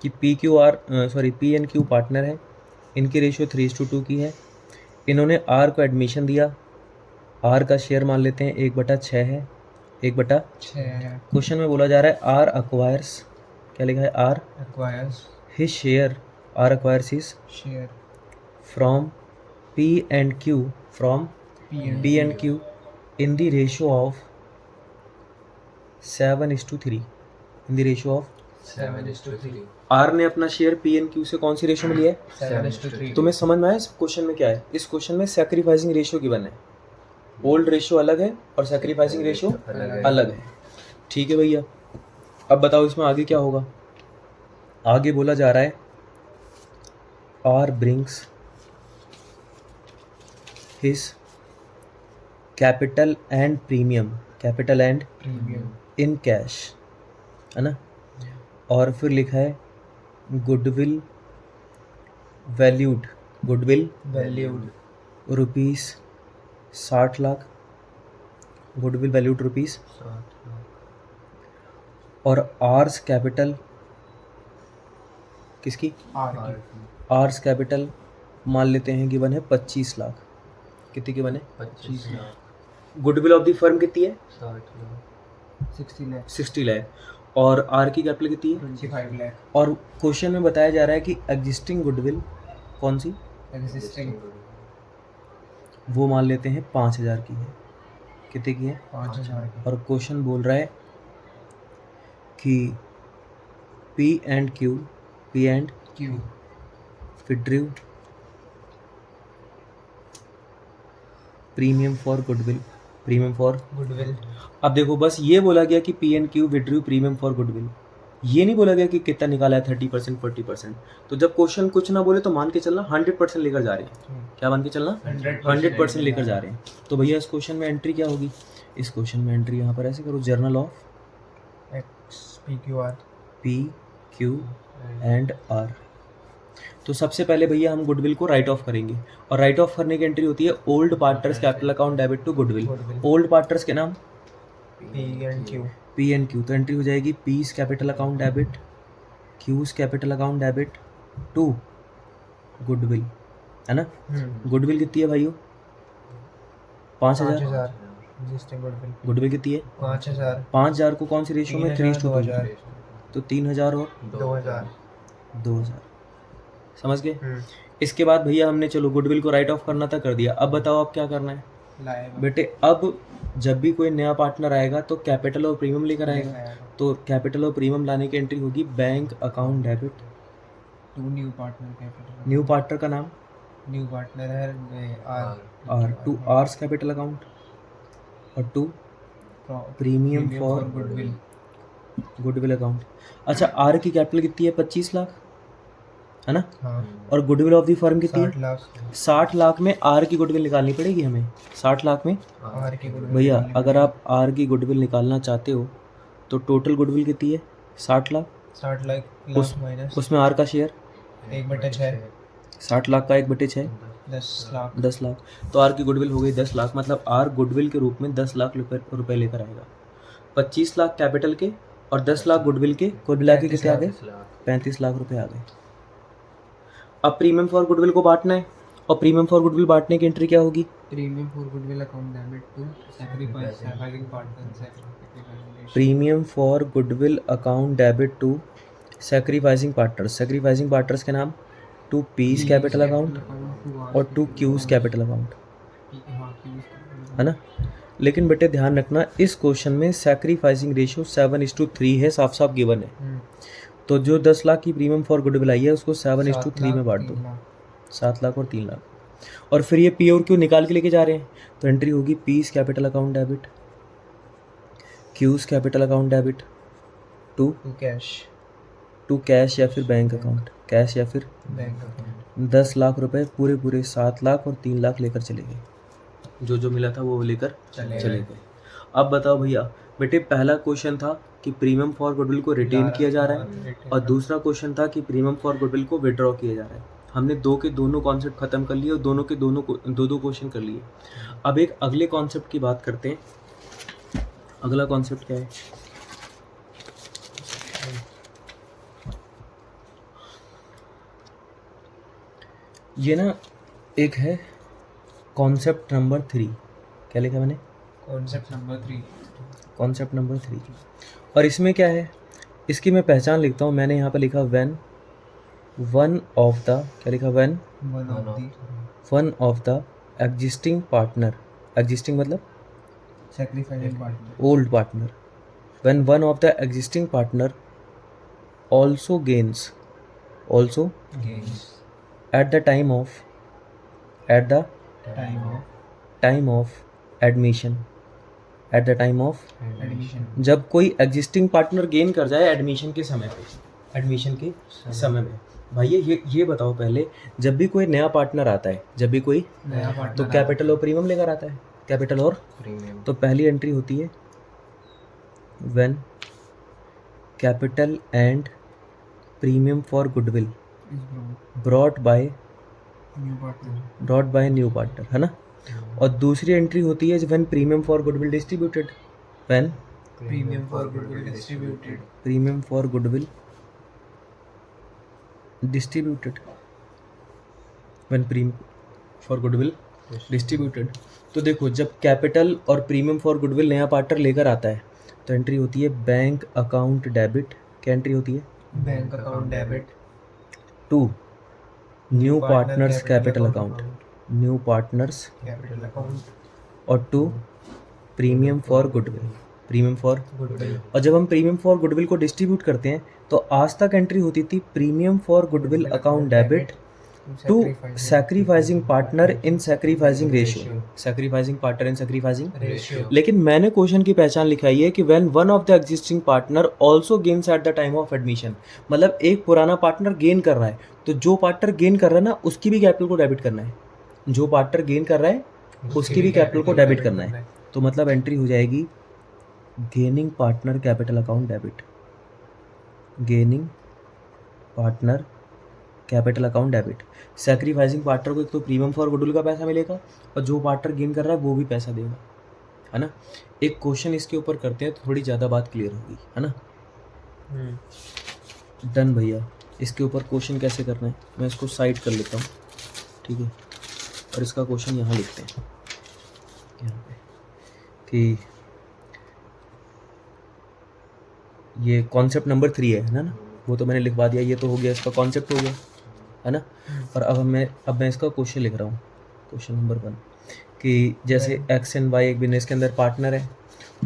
कि पी एंड क्यू पार्टनर है, इनकी रेशियो 3:2 की है। इन्होंने आर को एडमिशन दिया, आर का शेयर मान लेते हैं 1/6 है, 1/6। क्वेश्चन में बोला जा रहा है आर अक्वायर्स, क्या लिखा है, R acquires his share, R acquires his share from P and Q, from P and Q in the ratio of 7:3, in the ratio of 7:3। R ने अपना शेयर पी एंड क्यू से कौन सी ratio में लिया है, 7:3। तुम्हें समझ में आया इस क्वेश्चन में क्या है? इस क्वेश्चन में सैक्रिफाइसिंग रेशियो गिवन है, ओल्ड रेशियो अलग है और सैक्रिफाइसिंग रेशियो अलग है। ठीक है भैया, अब बताओ इसमें आगे क्या होगा। आगे बोला जा रहा है R brings his capital and premium in cash, है ना, और फिर लिखा है goodwill valued rupees 60 lakh, goodwill valued rupees, और आर्स कैपिटल, किसकी, आर्स कैपिटल मान लेते हैं गिवन है 25 लाख। कितनी गिवन है, 25 lakh. Goodwill of the firm कितनी है, 60 लाख। और आर की कैपिटल कितनी है, 25 लाख। और क्वेश्चन में बताया जा रहा है कि एग्जिस्टिंग गुडविल कौन सी, एग्जिस्टिंग वो मान लेते हैं 5000 की है। कितने की है, 5000 की। और क्वेश्चन बोल रहा है कि P and Q withdrew premium for goodwill, अब देखो बस ये बोला गया कि P and Q withdrew premium for goodwill, ये नहीं बोला गया कि कितना निकाला है, 30% 40%। तो जब क्वेश्चन कुछ ना बोले तो मान के चलना 100% लेकर जा रहे हैं। क्या मान के चलना, 100% लेकर जा रहे हैं। तो भैया इस क्वेश्चन में एंट्री क्या होगी, इस क्वेश्चन में एंट्री यहाँ पर ऐसे करो, journal of P Q and R. तो सबसे पहले भैया हम गुडविल को राइट ऑफ करेंगे, और राइट ऑफ करने की एंट्री होती है old partners capital account debit to goodwill. Old partners के नाम पी एंड क्यू, तो एंट्री हो जाएगी P's capital account debit, Q's capital account debit to goodwill, है ना। गुडविल कितनी है भाइयों, 5000। गुडविल कितनी है, 5000 को कौन सी रेशियो में, 3:2, तो 3000 और 2000, समझ गए। इसके बाद भैया हमने चलो गुडविल को राइट ऑफ करना था, कर दिया। अब बताओ अब क्या करना है बेटे। अब जब भी कोई नया पार्टनर आएगा तो कैपिटल और प्रीमियम लेकर आएगा, तो कैपिटल और प्रीमियम लाने की एंट्री होगी bank account debit to new partner capital. New partner का नाम, न्यू पार्टनर है R, to R's capital account और to premium for goodwill account. अच्छा, आर की कैपिटल कितनी है, 25 लाख, है ना। और गुडविल ऑफ द फर्म कितनी है, 60 लाख में आर की गुडविल निकालनी पड़ेगी हमें। 60 लाख में आर की गुडविल भैया अगर आप आर की गुडविल निकालना चाहते हो तो टोटल गुडविल कितनी है, 60 लाख। 60 लाख माइनस उसमें आर का शेयर 1/6, 60 लाख का 1/6 10 लाख। तो आर की गुडविल हो गई 10 लाख, मतलब आर गुडविल के रूप में 10 लाख रुपए लेकर आएगा। 25 लाख कैपिटल के और 10 लाख गुडविल के, कुल मिला के कितने आ गए, 35 लाख रुपए आ गए। अब प्रीमियम फॉर गुडविल को बांटना है, और प्रीमियम फॉर गुडविल बांटने की एंट्री क्या होगी, premium for goodwill account debit to sacrificing partner, premium for goodwill account debit to sacrificing partners के नाम, टू पीस कैपिटल अकाउंट और टू क्यूज कैपिटल अकाउंट, है ना। लेकिन बेटे ध्यान रखना इस क्वेश्चन में सैक्रिफाइसिंग रेशियो 7:3 है, साफ साफ गिवन है। तो जो 10 लाख की प्रीमियम फॉर गुडविल आई है उसको 7:3 में बांट दो, 7 लाख और 3 लाख। और फिर ये पी और क्यू निकाल के लेके जा रहे हैं, तो एंट्री होगी P's capital account debit, Q's capital account debit to to cash या फिर बैंक अकाउंट, कैश या फिर बैंक अकाउंट। 10 लाख रुपए पूरे 7 लाख और 3 लाख लेकर चले गए, जो मिला था वो लेकर चले गए। अब बताओ भैया, बेटे पहला क्वेश्चन था कि प्रीमियम फॉर गुडविल को रिटेन किया जा रहा है, और दूसरा क्वेश्चन था कि प्रीमियम फॉर गुडविल को विड्रॉ किया जा रहा है। हमने दो के दोनों कॉन्सेप्ट खत्म कर लिए और दोनों के दोनों दो क्वेश्चन कर लिए। अब एक अगले कॉन्सेप्ट की बात करते हैं। अगला कॉन्सेप्ट क्या है? ये ना एक है कॉन्सेप्ट नंबर 3। क्या लिखा मैंने? Concept number 3। Concept number 3। और इसमें क्या है, इसकी मैं पहचान लिखता हूँ। मैंने यहाँ पर लिखा व्हेन वन ऑफ द, क्या लिखा? When one of the existing partner, existing मतलब sacrificing partner, old partner, when one of the existing partner also gains at the time of admission, at the time of admission. जब कोई existing partner gain कर जाए admission के समय पे। भाई ये बताओ पहले, जब भी कोई नया पार्टनर आता है, जब भी कोई नया पार्टनर तो कैपिटल और प्रीमियम लेकर आता है, कैपिटल और प्रीमियम। तो पहली एंट्री होती है when capital and premium for goodwill brought by new partner, है ना। और दूसरी एंट्री होती है when premium for goodwill distributed, when premium for goodwill distributed, premium for goodwill distributed, when premium for goodwill distributed. तो देखो, जब कैपिटल और प्रीमियम फॉर गुडविल नया पार्टनर लेकर आता है तो एंट्री होती है बैंक अकाउंट डेबिट। क्या एंट्री होती है? Bank account debit to new partners capital account, new partners capital account और to premium for goodwill, premium for. Goodwill. और जब हम प्रीमियम फॉर गुडविल को डिस्ट्रीब्यूट करते हैं तो आज तक एंट्री होती थी premium for goodwill account debit to sacrificing partner in sacrificing ratio, sacrificing partner in sacrificing. Ratio. लेकिन मैंने क्वेश्चन की पहचान लिखाई है कि when one of the existing partner also gains at the time of admission, मतलब एक पुराना पार्टनर गेन कर रहा है, तो जो पार्टनर गेन कर रहा है ना उसकी भी कैपिटल को डेबिट करना है, जो पार्टनर गेन कर रहा है उसकी भी कैपिटल को डेबिट करना है। तो मतलब एंट्री हो जाएगी gaining partner capital account debit, gaining partner capital account debit. Sacrificing partner को एक तो प्रीमियम फॉर गुडविल का पैसा मिलेगा और जो पार्टनर गेन कर रहा है वो भी पैसा देगा, है ना। एक क्वेश्चन इसके ऊपर करते हैं तो थोड़ी ज़्यादा बात क्लियर होगी, है ना। डन भैया। इसके ऊपर क्वेश्चन कैसे करना है, मैं इसको साइड कर लेता हूँ, ठीक है। और इसका क्वेश्चन यहाँ लिखते हैं, यहाँ पे कि ये कॉन्सेप्ट नंबर 3 है ना, वो तो मैंने लिखवा दिया, ये तो हो गया, इसका कॉन्सेप्ट हो गया, है ना। और अब मैं इसका क्वेश्चन लिख रहा हूँ, क्वेश्चन नंबर 1 कि जैसे एक्स एंड वाई एक बिजनेस के अंदर पार्टनर है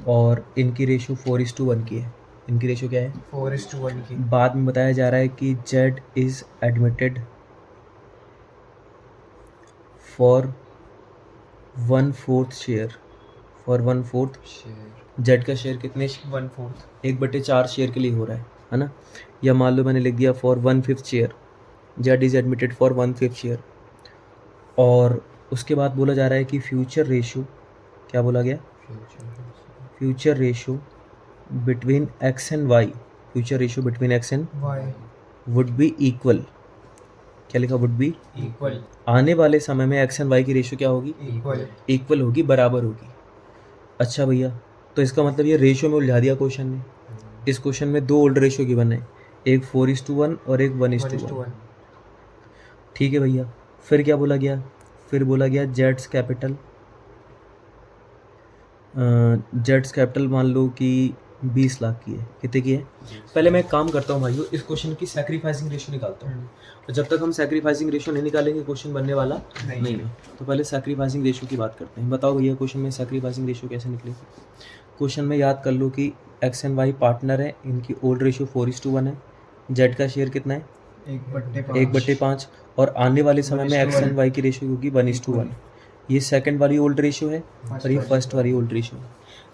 और इनकी रेशियो 4:1 की है। इनकी रेशियो क्या है? 4:1 की। बाद में बताया जा रहा है कि Z is admitted for 1/4 share, for 1/4 share. Z का शेयर कितने? 1/4, 1/4 शेयर के लिए हो रहा है ना। या मान लो मैंने लिख दिया for 1/5 share, Z is admitted for 1/5 share. और उसके बाद बोला जा रहा है कि फ्यूचर रेशियो, क्या बोला गया? Future ratio between X and Y, future ratio between X and Y would be equal. क्या लिखा? Would be equal. आने वाले समय में एक्स एंड वाई की रेशियो क्या होगी? इक्वल। इक्वल होगी, बराबर होगी। अच्छा भैया, तो इसका मतलब ये रेशियो में उलझा दिया क्वेश्चन ने। इस क्वेश्चन में 2 ओल्ड रेशियो गिवन है, एक 4:1 और एक 1:1। ठीक है भैया। फिर क्या बोला गया? फिर बोला गया जेड्स कैपिटल, मान लो कि 20 लाख की है। कितने की है? पहले मैं एक काम करता हूँ भाइयों, इस क्वेश्चन की सैक्रिफाइसिंग रेशियो निकालता हूँ। तो जब तक हम सैक्रिफाइसिंग रेशियो नहीं निकालेंगे क्वेश्चन बनने वाला नहीं है। तो पहले सैक्रिफाइसिंग रेशियो की बात करते हैं। बताओ भैया क्वेश्चन में सैक्रिफाइसिंग रेशियो कैसे निकलेगी? क्वेश्चन में याद कर लो कि एक्स एंड वाई पार्टनर है, इनकी ओल्ड रेशियो 4:1 है, जेड का शेयर कितना है? 1/5 और आने वाले समय में एक्स एंड वाई की रेशियो होगी 1:1। ये सेकंड वाली ओल्ड रेशियो है और ये फर्स्ट वाली ओल्ड रेशियो है।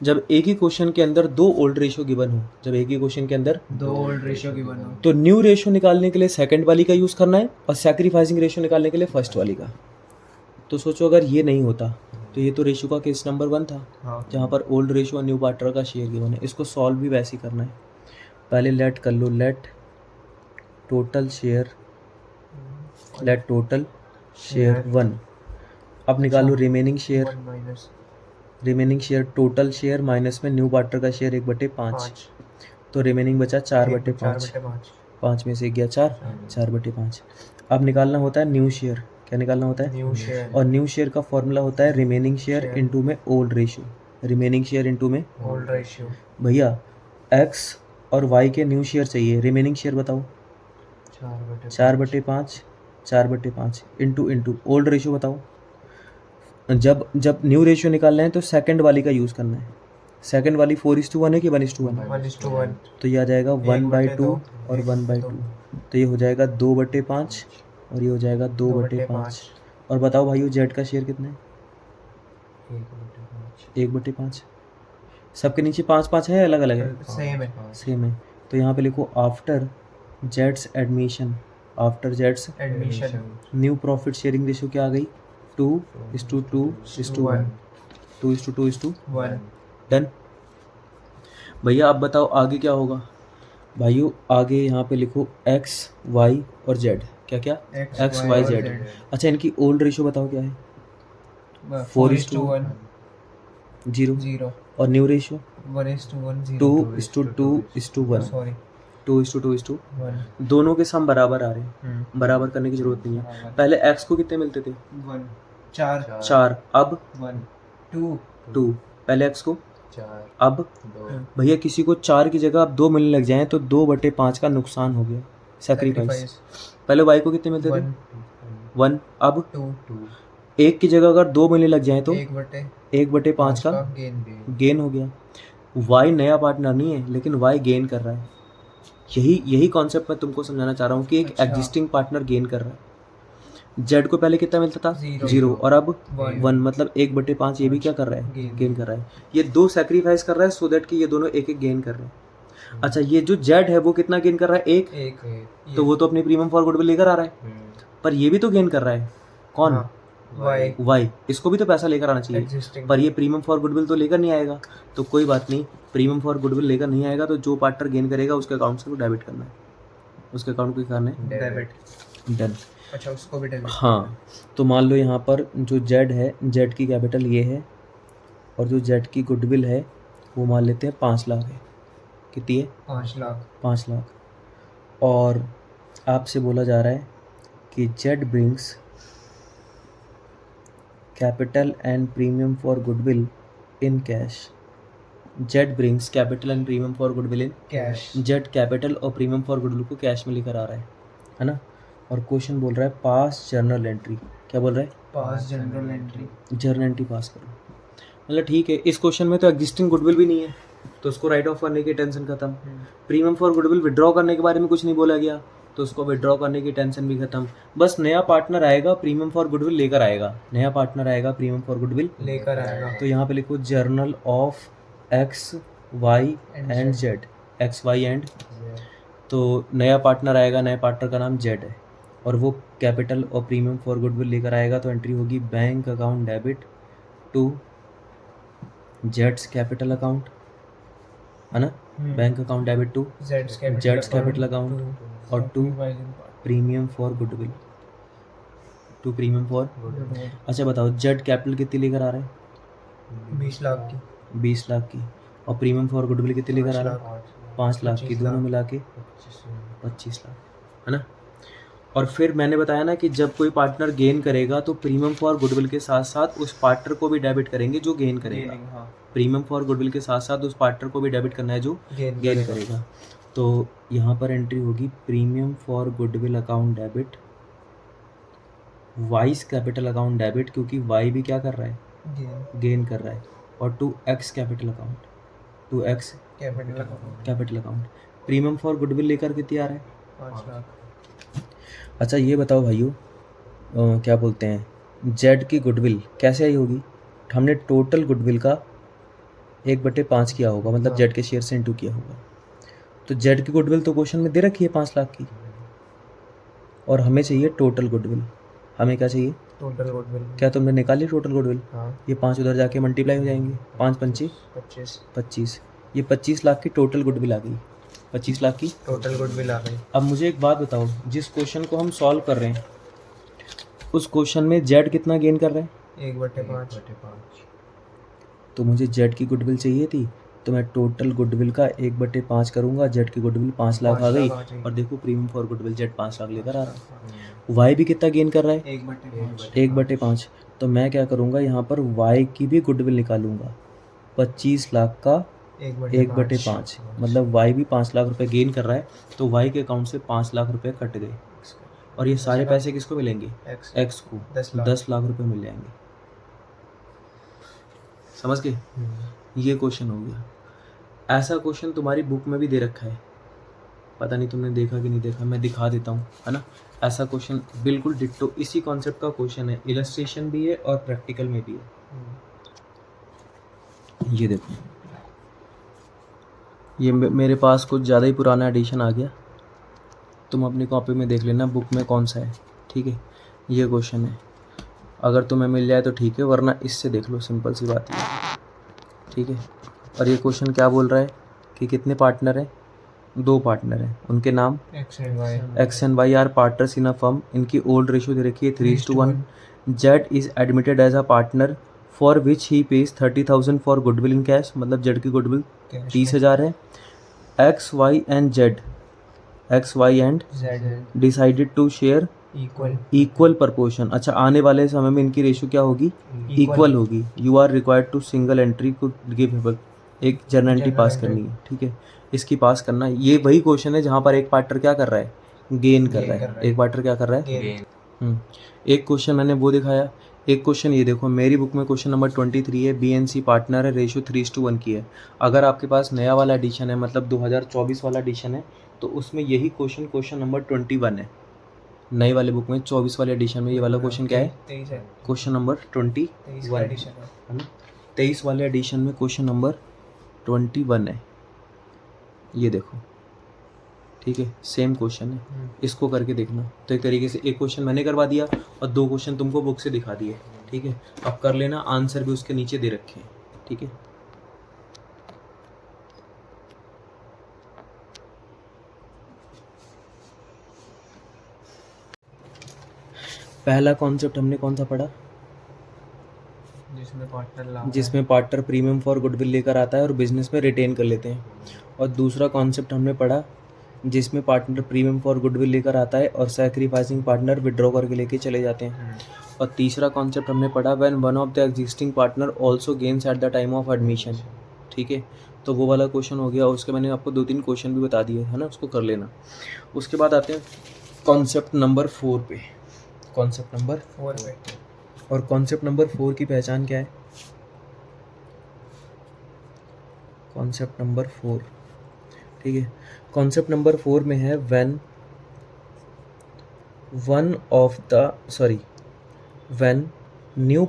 जब एक ही क्वेश्चन के अंदर दो ओल्ड रेशियो गिवन हो, जब एक ही क्वेश्चन के अंदर दो ओल्ड रेशियो गिवन हो तो न्यू रेशियो निकालने के लिए सेकंड वाली का यूज़ करना है और सैक्रिफाइसिंग रेशियो निकालने के लिए फर्स्ट वाली का। तो सोचो अगर ये नहीं होता तो ये तो रेशियो का केस नंबर 1 था, जहाँ पर ओल्ड रेशियो और न्यू पार्टनर का शेयर गिवन है। इसको सॉल्व भी वैसे ही करना है। पहले लेट कर लो, लेट टोटल शेयर 1। अब निकालो remaining share total share minus में न्यू पार्टनर का शेयर 1/5। तो रिमेनिंग बचा 4/5। 5 में से गया 4/5। अब निकालना होता है न्यू शेयर। क्या निकालना होता है? न्यू शेयर और न्यू शेयर का फॉर्मूला होता है रिमेनिंग शेयर इनटू में old ratio. Remaining share into में ओल्ड रेशियो भैया एक्स और वाई के न्यू शेयर चाहिए। रिमेनिंग शेयर बताओ 4/5 इनटू ओल्ड रेशियो बताओ। जब न्यू रेशियो निकालना है तो सेकंड वाली का यूज़ करना है। सेकंड वाली 4:1 है कि 1:1? 1:1 तो ये आ जाएगा 1/2 और 1/2। तो ये हो जाएगा 2/5 और ये हो जाएगा 2/5। और बताओ भाइयों जेड का शेयर कितना है? 1/5। सबके नीचे 5-5 है, अलग अलग है? सेम है। तो यहाँ पे लिखो after Jades admission new profit sharing ratio क्या आ गई? 2:2:1। 2:2:1 डन। भैया आप बताओ आगे क्या होगा? भाइयों आगे यहाँ पे लिखो एक्स वाई और जेड। क्या एक्स वाई जेड। अच्छा इनकी ओल्ड रेशियो बताओ क्या है? 4:1 0 और न्यू रेशियो 2:2:1। 2:2:1 दोनों के सम बराबर आ रहे हैं, बराबर करने की जरूरत नहीं है। पहले एक्स को कितने मिलते थे? 4। अब 2। पहले एक्स को अब भैया किसी को 4 की जगह अब 2 मिलने लग जाएं तो 2/5 का नुकसान हो गया, सैक्रिफाइस। पहले वाई को कितने मिलते थे? 1। अब 1 की जगह अगर 2 मिलने लग जाएं तो 1/5 का गेन हो गया। वाई नया पार्टनर नहीं है लेकिन वाई गेन कर रहा है। यही कॉन्सेप्ट मैं तुमको समझाना चाह रहा हूँ कि एक एग्जिस्टिंग पार्टनर गेन कर रहा है। जेड को पहले कितना मिलता था? 0 और अब 1 मतलब 1/5 ये भी क्या कर रहा है? गेन कर रहा है। ये 2 सैक्रिफाइस कर रहा है सो दैट कि ये दोनों एक गेन कर रहे हैं। अच्छा ये जो जेड है वो कितना गेन कर रहा है? 1। तो वो तो अपनी प्रीमियम फॉर गुडविल लेकर आ रहा है, पर ये भी तो गेन कर रहा है। कौन? वाई। इसको भी तो पैसा लेकर आना चाहिए, पर ये प्रीमियम फॉर गुडविल तो लेकर नहीं आएगा। तो कोई बात नहीं, प्रीमियम फॉर गुडविल लेकर नहीं आएगा तो जो पार्टनर गेन करेगा उसके अकाउंट से वो डेबिट करना है, उसके अकाउंट को करना है डेबिट। डन। अच्छा उसको भी डेबिट। हाँ तो मान लो यहाँ पर जो जेड है, जेड की कैपिटल ये है और जो जेड की गुडविल है वो मान लेते हैं 5 लाख है। कितनी है? 5 लाख। और आपसे बोला जा रहा है कि Z brings capital and premium for goodwill in cash. Z brings capital and premium for goodwill in cash. Z capital और प्रीमियम फॉर गुडविल को कैश में लेकर आ रहा है ना। और क्वेश्चन बोल रहा है पास जर्नल एंट्री। क्या बोल रहा है? पास जर्नल एंट्री पास करो। मतलब ठीक है, इस क्वेश्चन में तो एग्जिस्टिंग गुडविल भी नहीं है तो उसको राइट ऑफ करने की टेंशन खत्म। प्रीमियम फॉर गुडविल विड्रॉ करने के बारे में कुछ नहीं बोला गया तो उसको विड्रॉ करने की टेंशन भी खत्म। बस नया पार्टनर आएगा प्रीमियम फॉर गुडविल लेकर आएगा, नया पार्टनर आएगा प्रीमियम फॉर गुडविल लेकर आएगा। तो यहाँ पे लिखो journal of X Y and Z. X Y and तो नया पार्टनर आएगा, नया पार्टनर का नाम जेड है और वो कैपिटल और प्रीमियम फॉर गुडविल लेकर आएगा। तो एंट्री होगी बैंक अकाउंट डेबिट टू जेड्स कैपिटल अकाउंट, है ना। बैंक अकाउंट डेबिट टू जेड्स कैपिटल अकाउंट और to premium for goodwill, to premium for. अच्छा बताओ जेड कैपिटल कितनी लेकर आ रहा है? 20 लाख की। 20 लाख की। और प्रीमियम फॉर गुडविल कितनी लेकर आ रहा है? 5 लाख की। दोनों मिला के 25 लाख, है ना। और फिर मैंने बताया ना कि जब कोई पार्टनर गेन करेगा तो प्रीमियम फॉर गुडविल के साथ साथ उस पार्टनर को भी डेबिट करेंगे जो गेन करेगा। प्रीमियम फॉर गुडविल के साथ साथ उस पार्टनर को भी डेबिट करना है जो गेन करेगा। तो यहाँ पर एंट्री होगी premium for goodwill account debit Y's capital account debit, क्योंकि वाई भी क्या कर रहा है? गेन कर रहा है। और to X capital account, to X capital account. Premium for goodwill लेकर कितनी आ रहा है? 5 लाख। अच्छा ये बताओ भाइयों, क्या बोलते हैं, जेड की गुडविल कैसे आई होगी? हमने टोटल गुडविल का 1/5 किया होगा, मतलब हाँ। जेड के शेयर से इंटू किया होगा। तो जेड की गुडविल तो क्वेश्चन में दे रखी है 5 लाख की, और हमें चाहिए टोटल गुडविल। हमें क्या चाहिए? Total goodwill. क्या तुमने निकाली टोटल गुडविल? हाँ। ये 5 उधर जाके मल्टीप्लाई हो जाएंगे, 5 पंची 25 25, ये 25 लाख की टोटल गुडविल आ गई। 25 लाख की टोटल गुडविल आ गई। अब मुझे एक बात बताओ, जिस क्वेश्चन को हम सॉल्व कर रहे हैं उस क्वेश्चन में जेड कितना गेन कर रहा है? 1/5। तो मुझे जेड की गुडविल चाहिए थी, तो मैं टोटल गुडविल का 1/5 करूंगा, जेड की गुडविल 5 लाख आ गई, और देखो premium for goodwill Z 5 lakh लेकर आ रहा है। वाई भी कितना गेन कर रहा है? 1/5। 1/5। तो मैं क्या करूंगा, यहाँ पर वाई की भी गुडविल निकालूंगा, 25 लाख का 1/5, मतलब वाई भी 5 लाख रुपए गेन कर रहा है, तो वाई के अकाउंट से 5 लाख रुपए कट गए, और ये सारे पैसे किसको मिलेंगे? एक्स को 10 लाख रुपए मिल जाएंगे। समझ गए? ये क्वेश्चन हो गया। ऐसा क्वेश्चन तुम्हारी बुक में भी दे रखा है, पता नहीं तुमने देखा कि नहीं देखा, मैं दिखा देता हूँ, है ना। ऐसा क्वेश्चन बिल्कुल डिट्टो इसी कॉन्सेप्ट का क्वेश्चन है, इलस्ट्रेशन भी है और प्रैक्टिकल में भी है। ये देखो, ये मेरे पास कुछ ज़्यादा ही पुराना एडिशन आ गया, तुम अपनी कॉपी में देख लेना बुक में कौन सा है, ठीक है। ये क्वेश्चन है, अगर तुम्हें मिल जाए तो ठीक है, वरना इससे देख लो, सिंपल सी बात है, ठीक है। और ये क्वेश्चन क्या बोल रहा है कि कितने पार्टनर हैं? 2 पार्टनर हैं, उनके नाम X and Y are partners in a firm, इनकी ओल्ड रेशियो दे रखी है 3:1। Z is admitted as a partner for which he pays 30,000 for goodwill in cash, मतलब जेड की गुडविल 30,000 है। X Y and decided to share equal proportion. अच्छा, आने वाले समय में इनकी रेशियो क्या होगी? इक्वल होगी। You are required to single entry को गिव, एक जर्नलिटी पास करनी है, ठीक है, इसकी पास करना है। ये वही क्वेश्चन है जहाँ पर एक पार्टनर क्या कर रहा है? गेन कर रहा है। एक पार्टनर क्या कर रहा है? एक क्वेश्चन मैंने वो दिखाया, एक क्वेश्चन ये देखो, मेरी बुक में क्वेश्चन नंबर 23 है, बी एन सी पार्टनर है, रेशियो 3:1 की है। अगर आपके पास नया वाला एडिशन है, मतलब 2024 वाला एडिशन है, तो उसमें यही क्वेश्चन नंबर 21 है। नई वाले बुक में 24 वाले एडिशन में ये वाला क्वेश्चन क्या है? क्वेश्चन नंबर 21 है ना। 23 वाले एडिशन में क्वेश्चन नंबर 21 है, ये देखो, ठीक है, सेम क्वेश्चन है, इसको करके देखना। तो एक तरीके से एक क्वेश्चन मैंने करवा दिया और 2 क्वेश्चन तुमको बुक से दिखा दिए, ठीक है। अब कर लेना, आंसर भी उसके नीचे दे रखे हैं, ठीक है। पहला कॉन्सेप्ट हमने कौन सा पढ़ा? जिसमें पार्टनर प्रीमियम फॉर गुडविल लेकर आता है और बिजनेस में रिटेन कर लेते हैं। और दूसरा कॉन्सेप्ट हमने पढ़ा जिसमें पार्टनर प्रीमियम फॉर गुडविल लेकर आता है और सैक्रिफाइसिंग पार्टनर विड्रॉ करके लेके चले जाते हैं। और तीसरा कॉन्सेप्ट हमने पढ़ा when one of the existing partner also gains at the time of admission, ठीक है। तो वो वाला क्वेश्चन हो गया, उसके मैंने आपको 2-3 क्वेश्चन भी बता दिए, है ना, उसको कर लेना। उसके बाद आते हैं कॉन्सेप्ट नंबर 4 पे। कॉन्सेप्ट नंबर 4 पे, और कॉन्सेप्ट नंबर 4 की पहचान क्या है? कॉन्सेप्ट नंबर 4, ठीक है, कॉन्सेप्ट नंबर 4 में है when new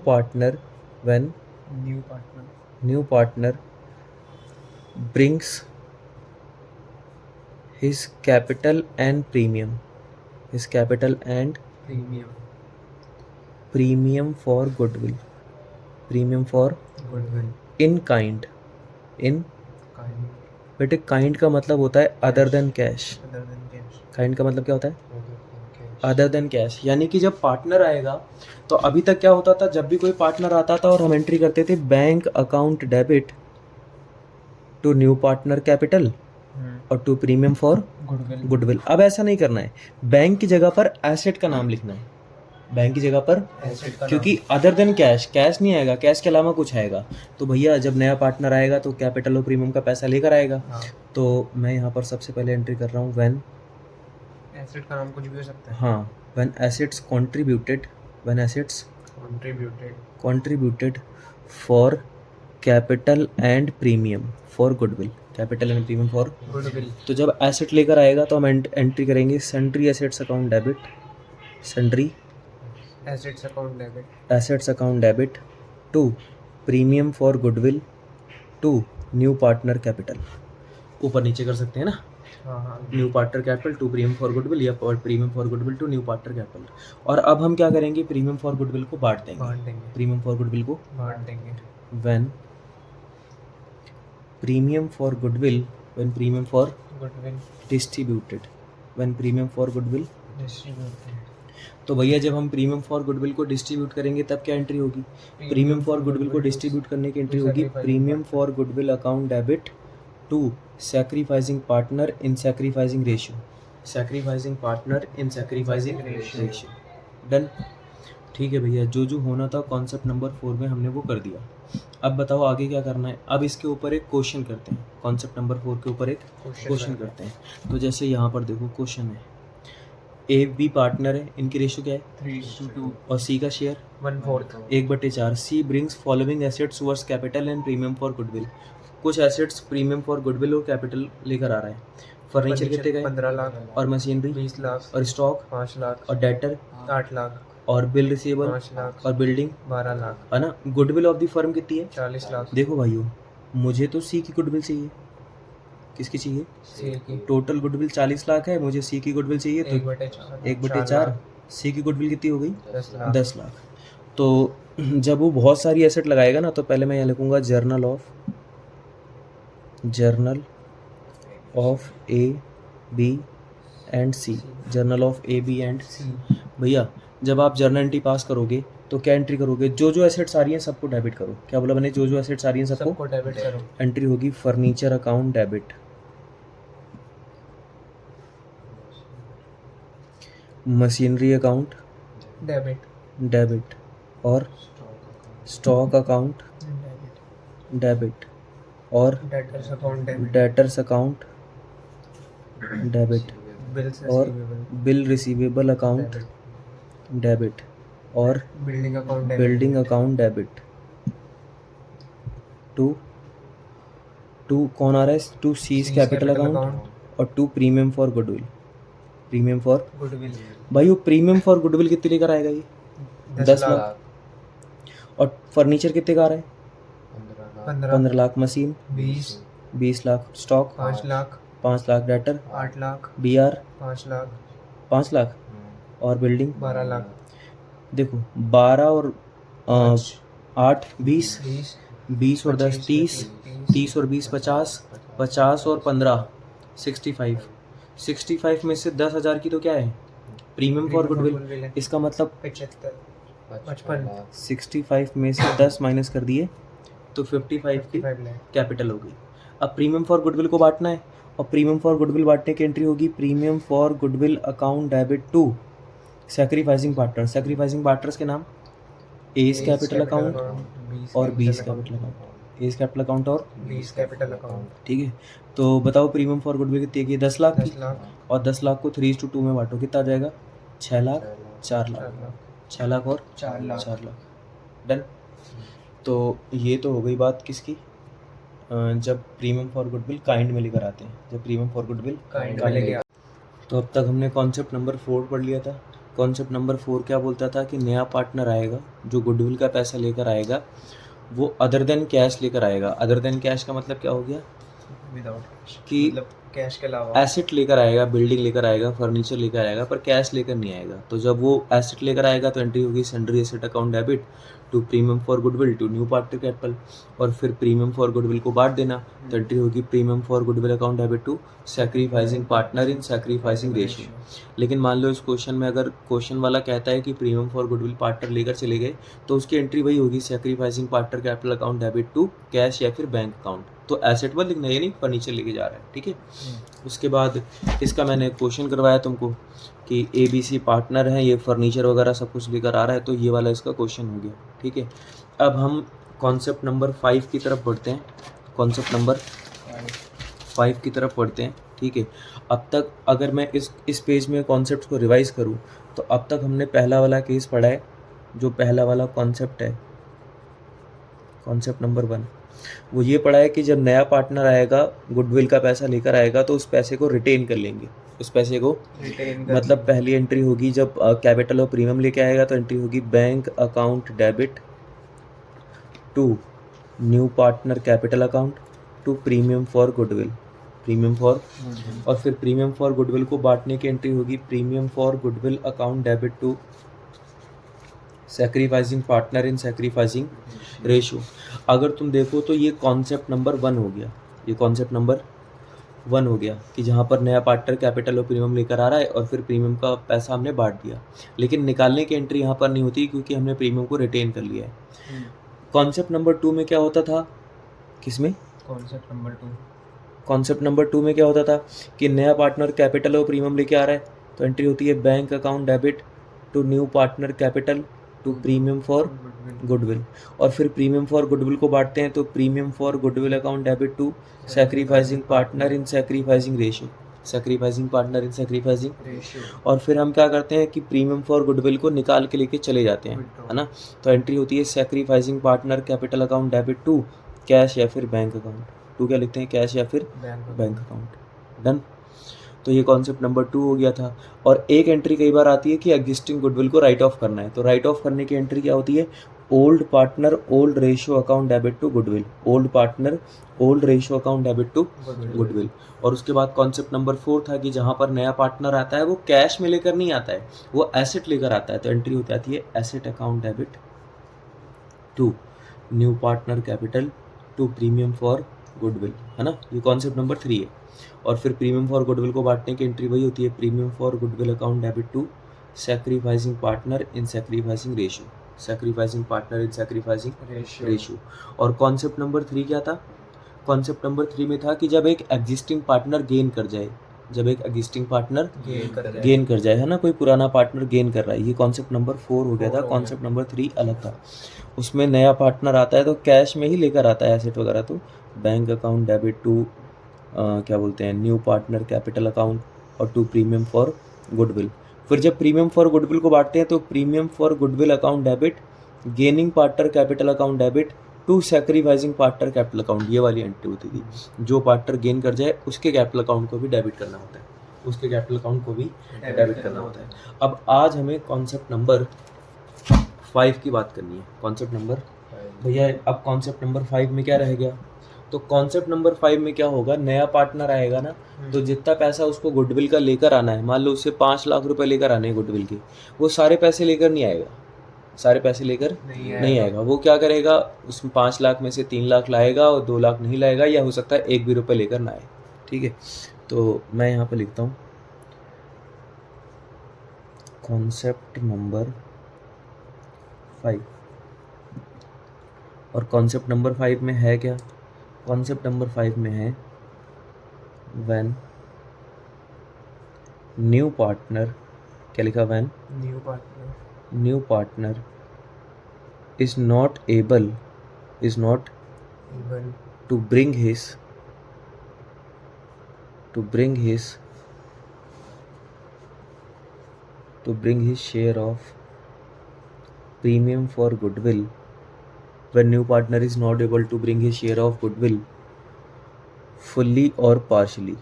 partner brings his capital and premium for goodwill in kind, बेटे काइंड का मतलब होता है अदर देन कैश। काइंड का मतलब क्या होता है? Other than cash. यानी कि जब पार्टनर आएगा, तो अभी तक क्या होता था, जब भी कोई पार्टनर आता था और हम एंट्री करते थे bank account debit to new partner capital और टू प्रीमियम फॉर गुडविल। अब ऐसा नहीं करना है, बैंक की जगह पर एसेट का नाम लिखना है, बैंक की जगह पर, क्योंकि अदर देन कैश नहीं आएगा, कैश के अलावा कुछ आएगा। तो भैया जब नया पार्टनर आएगा तो कैपिटल और प्रीमियम का पैसा लेकर आएगा। तो मैं यहाँ पर सबसे पहले एंट्री कर रहा हूँ व्हेन एसेट का नाम कुछ भी हो सकता है। हाँ, when assets contributed for capital and premium for goodwill, capital and premium for goodwill. तो जब एसेट लेकर आएगा तो हम एंट्री करेंगे sundry assets account debit sundry assets account debit, assets account debit to premium for goodwill to new partner capital. ऊपर नीचे कर सकते हैं ना, हाँ हाँ new partner capital to premium for goodwill या premium for goodwill to new partner capital. और अब हम क्या करेंगे, प्रीमियम फॉर गुडविल को बांट देंगे। बांट देंगे, प्रीमियम फॉर गुडविल को बांट देंगे। When premium for goodwill when premium for goodwill distributed when premium for goodwill. Distributed, तो भैया जब हम प्रीमियम फॉर गुडविल को डिस्ट्रीब्यूट करेंगे तब क्या एंट्री होगी, प्रीमियम फॉर गुडविल को डिस्ट्रीब्यूट करने की एंट्री होगी premium for goodwill account debit to sacrificing partner in sacrificing ratio, sacrificing partner in sacrificing ratio. Done. ठीक है भैया, जो जो होना था कॉन्सेप्ट नंबर 4 में हमने वो कर दिया। अब बताओ आगे क्या करना है। अब इसके ऊपर एक क्वेश्चन करते हैं, कॉन्सेप्ट नंबर 4 के ऊपर एक क्वेश्चन करते हैं। तो जैसे यहाँ पर देखो क्वेश्चन है, ए बी पार्टनर है, इनकी रेशियो क्या है 3:2, और सी का share 1/4, 1/4। C brings following assets towards capital and premium for goodwill. कुछ एसेट्स प्रीमियम फॉर गुडविल और कैपिटल लेकर आ रहा है। फर्नीचर कितने का है 15 लाख, और मशीनरी 20 लाख, और स्टॉक 5 लाख, और डेटर 8 लाख, और बिल रिसीवेबल 5 लाख, और बिल्डिंग 12 लाख, है ना। गुडविल ऑफ द फर्म कितनी है 40 लाख। देखो भाइयों, मुझे तो सी की गुडविल चाहिए। किसकी चाहिए, सी की टोटल गुडविल 40 लाख है, मुझे सी की गुडविल चाहिए तो 1/4, 1/4। सी की गुडविल कितनी हो गई 10 लाख। 10 लाख। तो जब वो बहुत सारी एसेट लगाएगा ना, तो पहले मैं यहाँ लिखूंगा journal of A B and C, journal of A B and C. भैया जब आप जर्नल एंट्री पास करोगे तो क्या एंट्री करोगे, जो जो एसेट्स आ रही हैं सबको डेबिट करो। क्या बोला मैंने, जो जो एसेट्स आ रही हैं सबको सबको डेबिट करो। एंट्री होगी furniture account debit, machinery account debit और स्टॉक अकाउंट डेबिट और debtors account debit, debtors account debit bills और receivable bill receivable account debit और building account debit, building account debit to कौन आ रहा है, टू सीज कैपिटल अकाउंट और to premium for goodwill, premium for goodwill भाई वो प्रीमियम फॉर गुडविल कितने लेकर आएगा ये 10 लाख। और फर्नीचर कितने का आ रहा है 15 lakh, machine 20 lakh, stock 5 lakh, 5 lakh, debtor 8 lakh, B R 5 lakh, 5 lakh और बिल्डिंग 12 लाख। देखो 12 और 8 20, 20 और 10 30, 30 और 20 50, 50 और 15 65 में से 10,000 की तो क्या है प्रीमियम फॉर गुडविल। इसका मतलब 55 65 में से 10 माइनस कर दिए तो 55 की कैपिटल हो गई। अब प्रीमियम फॉर गुडविल को बांटना है, और प्रीमियम फॉर गुडविल बांटने की एंट्री होगी premium for goodwill account debit to sacrificing partner. Sacrificing partners के नाम एज कैपिटल अकाउंट और B's capital account, A's capital account और 20 कैपिटल अकाउंट। ठीक है। तो बताओ प्रीमियम फॉर गुडविल कितनी है, 10 लाख की, 10 लाख और 10 लाख को 3:2 में बांटो कितना आ जाएगा 6 लाख 4 लाख, 6 लाख और 4 लाख। 4 लाख। डन। तो ये तो हो गई बात किसकी, जब प्रीमियम फॉर गुडविल काइंड में लेकर आते हैं, जब प्रीमियम फॉर गुडविल काइंड में लेके तो अब तक हमने कॉन्सेप्ट नंबर 4 पढ़ लिया था। कॉन्सेप्ट नंबर 4 क्या बोलता था कि नया पार्टनर आएगा जो गुडविल का पैसा लेकर आएगा वो अदर देन कैश लेकर आएगा। अदर देन कैश का मतलब क्या हो गया विदाउट कि मतलब कैश के अलावा एसेट लेकर आएगा, बिल्डिंग लेकर आएगा, फर्नीचर लेकर आएगा, पर कैश लेकर नहीं आएगा। तो जब वो एसेट लेकर आएगा तो एंट्री होगी sundry asset account debit to premium for goodwill to new partner capital, और फिर प्रीमियम फॉर गुडविल को बांट देना तो एंट्री होगी premium for goodwill account debit to sacrificing partner in sacrificing ratio. लेकिन मान लो इस क्वेश्चन में अगर क्वेश्चन वाला कहता है कि प्रीमियम फॉर गुडविल पार्टनर लेकर चले गए तो उसकी एंट्री वही होगी sacrificing partner capital account debit to cash या फिर बैंक अकाउंट। तो एसेट पर लिखना है, यानी फर्नीचर लेके जा रहा है। ठीक है। उसके बाद इसका मैंने क्वेश्चन करवाया तुमको कि ABC पार्टनर है, ये फर्नीचर वगैरह सब कुछ लेकर आ रहा है, तो ये वाला इसका क्वेश्चन हो गया। ठीक है। अब हम कॉन्सेप्ट नंबर 5 की तरफ बढ़ते हैं, कॉन्सेप्ट नंबर 5 की तरफ बढ़ते हैं। ठीक है। अब तक अगर मैं इस पेज में कॉन्सेप्ट को रिवाइज करूँ तो अब तक हमने पहला वाला केस पढ़ा है, जो पहला वाला कॉन्सेप्ट है, कॉन्सेप्ट नंबर 1, वो ये पढ़ा है कि जब नया पार्टनर आएगा गुडविल का पैसा लेकर आएगा तो उस पैसे को रिटेन कर लेंगे, उस पैसे को मतलब पहली एंट्री होगी जब कैपिटल और प्रीमियम लेके आएगा तो एंट्री होगी bank account debit to new partner capital account to premium for goodwill, premium for, और फिर प्रीमियम फॉर गुडविल को बांटने की एंट्री होगी premium for goodwill account debit to sacrificing partner in sacrificing ratio. अगर तुम देखो तो ये कॉन्सेप्ट नंबर 1 हो गया, ये कॉन्सेप्ट नंबर 1 हो गया कि जहाँ पर नया पार्टनर कैपिटल और प्रीमियम लेकर आ रहा है और फिर प्रीमियम का पैसा हमने बांट दिया, लेकिन निकालने की एंट्री यहाँ पर नहीं होती क्योंकि हमने प्रीमियम को रिटेन कर लिया है। कॉन्सेप्ट नंबर 2 में क्या होता था, किसमें, कॉन्सेप्ट नंबर 2 में क्या होता था कि नया पार्टनर कैपिटल और प्रीमियम लेके आ रहा है तो एंट्री होती है bank account debit to new partner capital to premium for goodwill, और फिर प्रीमियम फॉर गुडविल को बांटते हैं तो premium for goodwill account debit to sacrificing partner in sacrificing ratio, sacrificing partner in sacrificing, और फिर हम क्या करते हैं कि प्रीमियम फॉर गुडविल को निकाल के लेके चले जाते हैं, है ना। तो एंट्री होती है sacrificing partner capital account debit to cash या फिर बैंक अकाउंट, टू क्या लिखते हैं, कैश या फिर बैंक अकाउंट। डन। तो ये कॉन्सेप्ट नंबर 2 हो गया था। और एक एंट्री कई बार आती है कि एग्जिस्टिंग गुडविल को राइट ऑफ करना है, तो राइट ऑफ करने की एंट्री क्या होती है, old partner old ratio account debit to goodwill, old partner old ratio account debit to goodwill. और उसके बाद कॉन्सेप्ट नंबर 4 था कि जहाँ पर नया पार्टनर आता है वो कैश में लेकर नहीं आता है, वो एसेट लेकर आता है, तो एंट्री हो जाती है asset account debit to new partner capital to premium for goodwill, है ना। ये कॉन्सेप्ट नंबर 3 है। और फिर प्रीमियम फॉर गुडविल को बांटने की एंट्री वही होती है premium for goodwill account debit to sacrificing partner in sacrificing ratio, sacrificing partner in sacrificing ratio. और कॉन्सेप्ट नंबर 3 क्या था, कॉन्सेप्ट नंबर 3 में था कि जब एक एग्जिस्टिंग पार्टनर गेन कर जाए, जब एक एग्जिस्टिंग पार्टनर गेन कर जाए, है ना, कोई पुराना पार्टनर गेन कर रहा है, ये कॉन्सेप्ट नंबर 4 हो गया था। कॉन्सेप्ट नंबर 3 अलग था, उसमें नया पार्टनर आता है तो कैश में ही लेकर आता है एसेट वगैरह, तो बैंक अकाउंट डेबिट टू क्या बोलते हैं न्यू पार्टनर कैपिटल अकाउंट और टू प्रीमियम फॉर गुडविल। फिर जब प्रीमियम फॉर गुडविल को बांटते हैं तो premium for goodwill account debit gaining partner capital account debit to sacrificing partner capital account, ये वाली एंट्री होती थी। जो पार्टनर गेन कर जाए उसके कैपिटल अकाउंट को भी डेबिट करना होता है, उसके कैपिटल अकाउंट को भी डेबिट करना होता है। अब आज हमें कॉन्सेप्ट नंबर 5 की बात करनी है। कॉन्सेप्ट नंबर भैया, अब कॉन्सेप्ट नंबर 5 में क्या रह गया, तो कॉन्सेप्ट नंबर 5 में क्या होगा, नया पार्टनर आएगा ना, तो जितना पैसा उसको गुडविल का लेकर आना है, मान लो उससे 5 लाख रुपए लेकर आने हैं गुडविल के, वो सारे पैसे लेकर नहीं आएगा, सारे पैसे लेकर नहीं आएगा। वो क्या करेगा, उसमें 5 लाख में से 3 लाख लाएगा और 2 लाख नहीं लाएगा, या हो सकता है 1 भी रुपये लेकर ना आए, ठीक है। तो मैं यहाँ पर लिखता हूँ कॉन्सेप्ट नंबर 5, और कॉन्सेप्ट नंबर 5 में है क्या, कॉन्सेप्ट नंबर 5 में है व्हेन न्यू पार्टनर, क्या लिखा, when new partner is not able to bring his share of premium for goodwill, when new partner is not able to bring his share of goodwill fully or partially,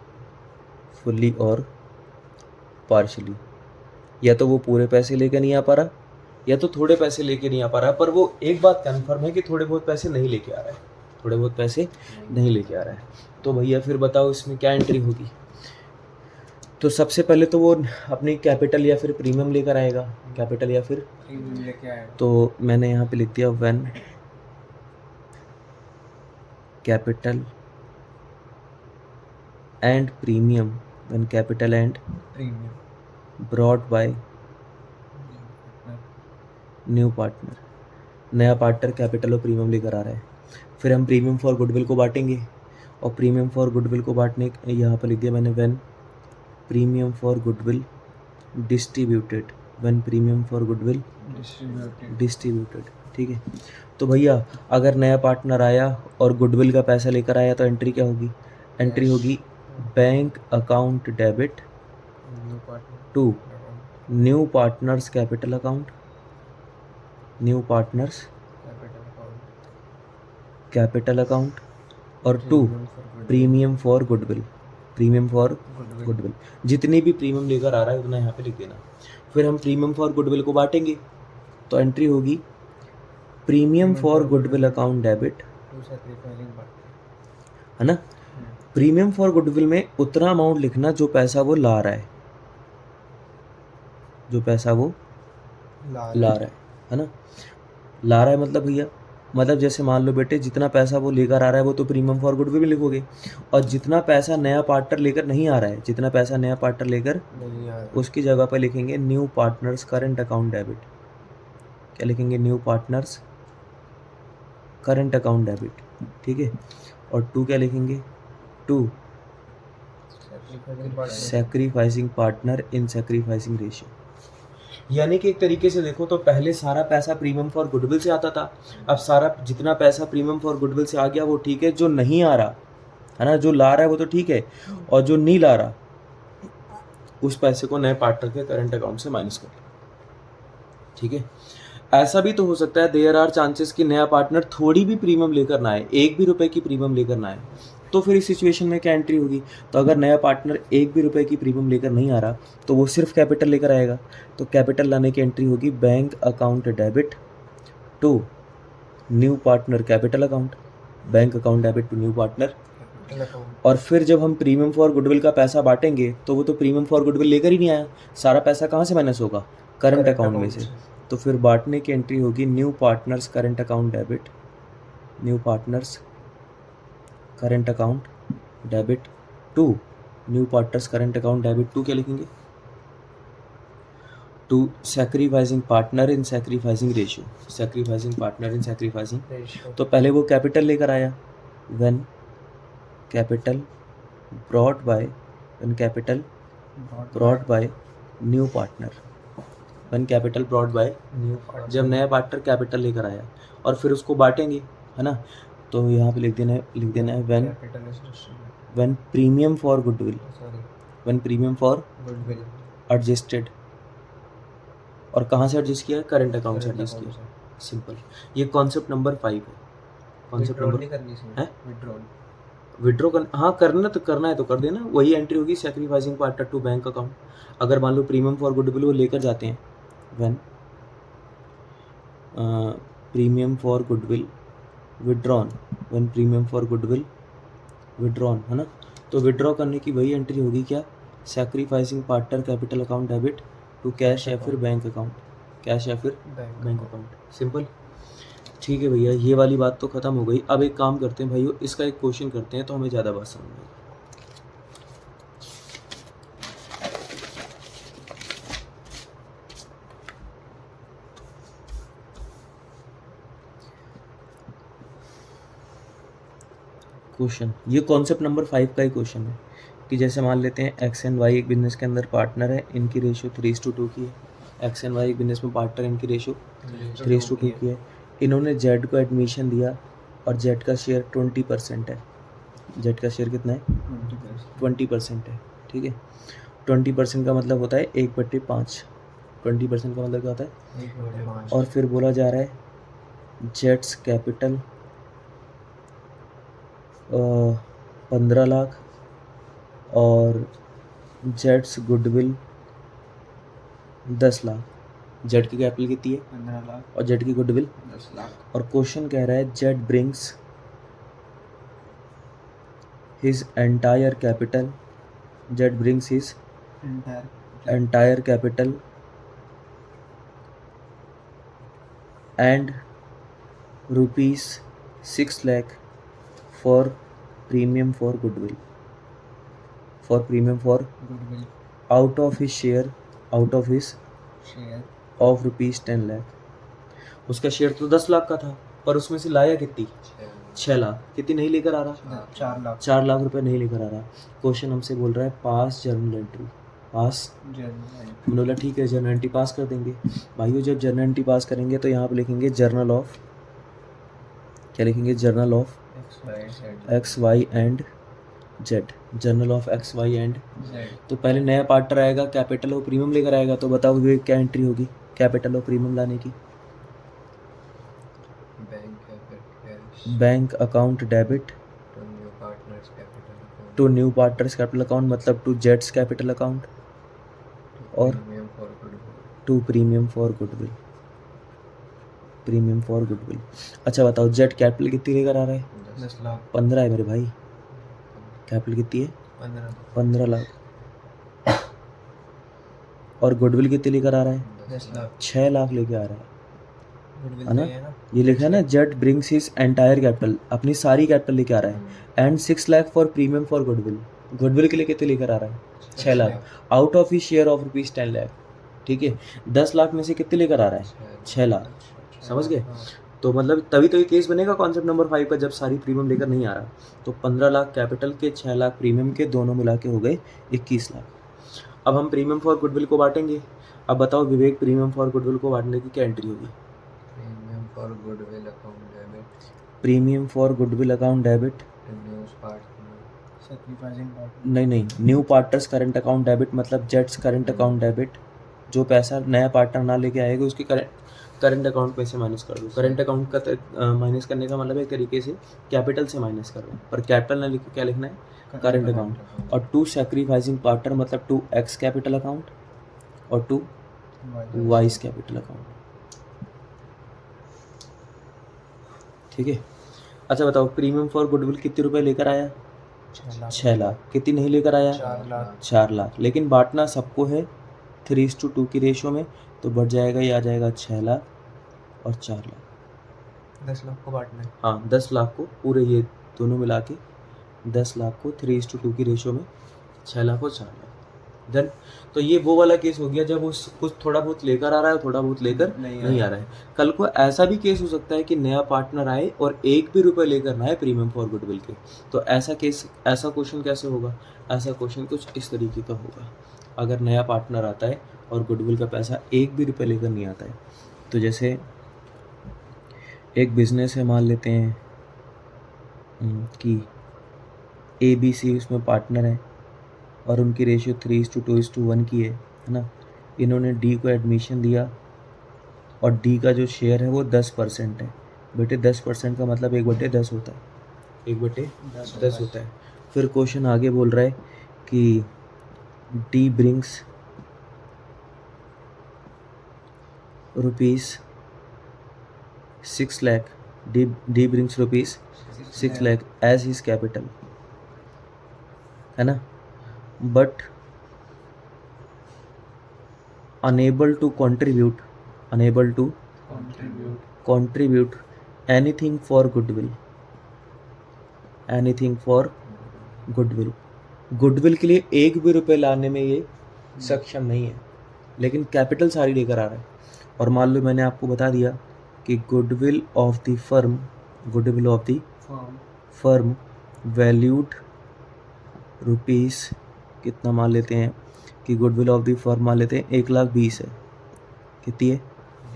या तो वो पूरे पैसे लेकर नहीं आ पा रहा या तो थोड़े पैसे लेके नहीं आ पा रहा, पर वो एक बात कंफर्म है कि थोड़े बहुत पैसे नहीं लेके आ रहा है, थोड़े बहुत पैसे नहीं लेके आ रहा है। तो भैया फिर बताओ इसमें क्या एंट्री होगी। तो सबसे पहले तो वो अपनी कैपिटल या फिर प्रीमियम लेकर आएगा, कैपिटल या फिर प्रीमियम लेके आएगा। तो मैंने यहाँ पे लिख दिया when capital and premium, when capital and brought by new partner, नया पार्टनर कैपिटल और प्रीमियम लेकर आ रहा है। फिर हम प्रीमियम फॉर गुडविल को बांटेंगे, और प्रीमियम फॉर गुडविल को बांटने यहाँ पर लिख दिया मैंने when premium for goodwill distributed, when premium for goodwill distributed, ठीक है। तो भैया अगर नया पार्टनर आया और गुडविल का पैसा लेकर आया तो एंट्री क्या होगी, एंट्री होगी bank account debit to new partners capital account, new partners capital account, और 2 premium for goodwill, premium for goodwill. जितनी भी प्रीमियम लेकर आ रहा है उतना यहाँ पे लिख देना। फिर हम प्रीमियम फॉर गुडविल को बांटेंगे, तो एंट्री होगी premium for goodwill account debit, to sacrificing partner. है ना। प्रीमियम फॉर गुडविल में उतना अमाउंट लिखना जो पैसा वो ला रहा है, जो पैसा वो ला रहा है ना। ला रहा है मतलब भैया, मतलब जैसे मान लो बेटे जितना पैसा वो लेकर आ रहा है वो तो प्रीमियम फॉर गुडविल में लिखोगे, और जितना पैसा नया पार्टनर लेकर नहीं आ रहा है, जितना पैसा नया पार्टनर लेकर नहीं आ रहा। उसकी जगह पर लिखेंगे new partners current account debit. क्या लिखेंगे? New partners current account debit, ठीक है। और 2 क्या लिखेंगे? 2 sacrificing partner in sacrificing ratio. यानी कि एक तरीके से देखो तो पहले सारा पैसा प्रीमियम फॉर गुडविल से आता था, अब सारा जितना पैसा प्रीमियम फॉर गुडविल से आ गया वो ठीक है, जो नहीं आ रहा है ना, जो ला रहा है वो तो ठीक है, और जो नहीं ला रहा उस पैसे को नए पार्टनर के करंट अकाउंट से माइनस कर, ठीक है। ऐसा भी तो हो सकता है, देयर आर चांसेस कि नया पार्टनर थोड़ी भी प्रीमियम लेकर ना आए, 1 भी रुपए की प्रीमियम लेकर ना आए, तो फिर इस सिचुएशन में क्या एंट्री होगी? तो अगर नया पार्टनर 1 भी रुपए की प्रीमियम लेकर नहीं आ रहा तो वो सिर्फ कैपिटल लेकर आएगा, तो कैपिटल लाने की एंट्री होगी bank account debit to new partner capital account, bank account debit to new partner. और फिर जब हम प्रीमियम फॉर गुडविल का पैसा बांटेंगे तो वो तो प्रीमियम फॉर गुडविल लेकर ही नहीं आया, सारा पैसा कहाँ से माइनस होगा? करंट अकाउंट में से। तो फिर बांटने की एंट्री होगी new partners current account debit, new partners current account debit to new partners current account debit to क्या लिखेंगे? To sacrificing partner in sacrificing ratio, sacrificing partner in sacrificing. तो पहले वो कैपिटल लेकर आया, when capital brought by, when capital brought by new partner, when capital brought by new, जब नया partner capital लेकर आया, और फिर उसको बांटेंगे, है ना। तो यहाँ पे लिख देना है when premium for goodwill, when premium for goodwill adjusted, और कहाँ से एडजस्ट किया है? करंट अकाउंट से एडजस्ट किया, सिंपल। ये कॉन्सेप्ट नंबर 5 है। कॉन्सेप्ट नंबर है विड्रॉ कर, हाँ करना तो करना है तो कर देना, वही एंट्री होगी sacrificing partner to bank account. अगर मान लो प्रीमियम फॉर गुडविल वो लेकर जाते हैं, when premium for goodwill withdrawn, when premium for goodwill withdrawn, है ना। तो विड्रॉ करने की वही एंट्री होगी क्या? Sacrificing partner capital account debit to cash या फिर बैंक अकाउंट, कैश या फिर बैंक अकाउंट, सिंपल। ठीक है भैया, ये वाली बात तो ख़त्म हो गई। अब एक काम करते हैं भाइयों, इसका एक क्वेश्चन करते हैं तो हमें ज़्यादा बात समझ में आएगी। क्वेश्चन, ये कॉन्सेप्ट नंबर 5 का ही क्वेश्चन है कि जैसे मान लेते हैं एक्स एंड वाई एक बिजनेस के अंदर पार्टनर है, इनकी रेशियो 3:2 की है। एक्स एंड वाई एक बिजनेस में पार्टनर, इनकी रेशियो 3:2 की है। इन्होंने जेड को एडमिशन दिया और जेड का शेयर 20% है। जेड का शेयर कितना है? 20% है, ठीक है। 20% का मतलब होता है 1/5। 20% का मतलब क्या होता है? और फिर बोला जा रहा है जेड्स कैपिटल 15 लाख और जेड्स गुडविल 10 लाख। जेड की कैपिटल कितनी है? 15 लाख और जेड की गुडविल 10 लाख। और क्वेश्चन कह रहा है Z brings his entire capital, Z brings his entire capital and ₹6 lakh for premium for goodwill, for premium for goodwill out of his share, out of his share of ₹10 lakh. उसका share तो 10 लाख का था, पर उसमें से लाया कितनी? 6 लाख। कितनी नहीं लेकर आ रहा? 4 लाख। 4 लाख रुपए नहीं लेकर आ रहा। क्वेश्चन हमसे बोल रहा है पास जर्नल एंट्री, पास हमने बोला ठीक है जर्नल एंट्री पास कर देंगे। भाइयों जब जर्नल एंट्री पास करेंगे तो यहाँ पे लिखेंगे जर्नल ऑफ, क्या लिखेंगे? Journal of X Y and Z, journal of X Y and. तो पहले नया पार्टनर आएगा, कैपिटल और प्रीमियम लेकर आएगा, तो बताओ ये क्या एंट्री होगी कैपिटल और प्रीमियम लाने की? Bank account debit to new partners capital account मतलब टू जेट्स कैपिटल अकाउंट और to premium for goodwill. Premium for goodwill. अच्छा बताओ जेट कैपिटल कितनी लेकर आ रहा है? 10 लाख 15 है मेरे भाई। कैपिटल कितनी है? 15 लाख। और गुडविल कितनी लेकर आ रहा है? 10 लाख 6 लाख लेके आ रहा है गुडविल है ना? तो ये है ना। ये लिखा है ना jet brings his entire capital, अपनी सारी कैपिटल लेके आ रहा है। And 6 lakh for premium for goodwill. Goodwill के लिए कितने लेकर आ रहा है? 6 lakh out of he share of rupees 10 lakh. ठीक है, 10 लाख में से कितने लेकर आ रहा है? 6 लाख। समझ गए? हाँ। तो मतलब तभी तो ये केस बनेगा कॉन्सेप्ट नंबर 5 का, जब सारी प्रीमियम लेकर नहीं आ रहा। तो 15 लाख कैपिटल के 6 लाख प्रीमियम के दोनों मिला के हो गए 21 लाख। अब हम प्रीमियम फॉर गुडविल को बांटेंगे। अब बताओ विवेक, प्रीमियम फॉर गुडविल को बांटने की क्या एंट्री होगी? Premium for goodwill account debit premium for goodwill account debit news partner sacrificing part नहीं, new partners current account debit मतलब जेट्स करंट अकाउंट डेबिट। जो पैसा नया पार्टनर ना लेके आएगा उसकी करंट अकाउंट में से माइनस कर दो। करंट अकाउंट का माइनस करने का मतलब एक तरीके से कैपिटल से माइनस कर रहे हैं, पर कैपिटल ना लिख के क्या लिखना है? Current account. और टू सैक्रिफाइसिंग पार्टनर मतलब टू एक्स कैपिटल अकाउंट और टू वाइस कैपिटल अकाउंट। ठीक है। अच्छा बताओ प्रीमियम फॉर गुडविल कितने रुपए लेकर आया? 6 लाख। कितनी नहीं लेकर आया? 4 लाख 4 लाख। लेकिन बांटना सबको है 3:2 की रेशो में, तो बढ़ जाएगा, ये आ जाएगा 6 लाख और 4 लाख। 10 लाख को बांटना है। हाँ 10 लाख को पूरे ये दोनों मिला के 10 लाख को 3:2 की रेशो में 6 लाख और 4 लाख। देन तो ये वो वाला केस हो गया जब वो कुछ थोड़ा बहुत लेकर आ रहा है, थोड़ा बहुत लेकर नहीं आ रहा है। कल को ऐसा भी केस हो सकता है कि नया पार्टनर आए और 1 भी रुपये लेकर ना आए प्रीमियम फॉर गुडविल के। तो ऐसा क्वेश्चन कैसे होगा? ऐसा क्वेश्चन कुछ इस तरीके का होगा। अगर नया पार्टनर आता है और गुडविल का पैसा 1 भी रुपये लेकर नहीं आता है, तो जैसे एक बिजनेस है, मान लेते हैं कि ABC उसमें पार्टनर है और उनकी रेशियो 3:2:1 की है ना। इन्होंने D को एडमिशन दिया और D का जो शेयर है वो 10% है। बेटे 10% का मतलब 1/10 होता है, 1/10 होता है। फिर क्वेश्चन आगे बोल रहा है कि D brings rupees 6 lakh. D brings rupees 6 lakh as his capital, है ना, but unable to contribute anything for goodwill goodwill के लिए 1 भी रुपये लाने में ये सक्षम नहीं है, लेकिन कैपिटल सारी लेकर आ रहा है। और मान लो मैंने आपको बता दिया कि goodwill of the firm valued rupees कितना मान लेते हैं कि गुडविल ऑफ द फर्म मान लेते हैं 1,20,000 है। कितनी है?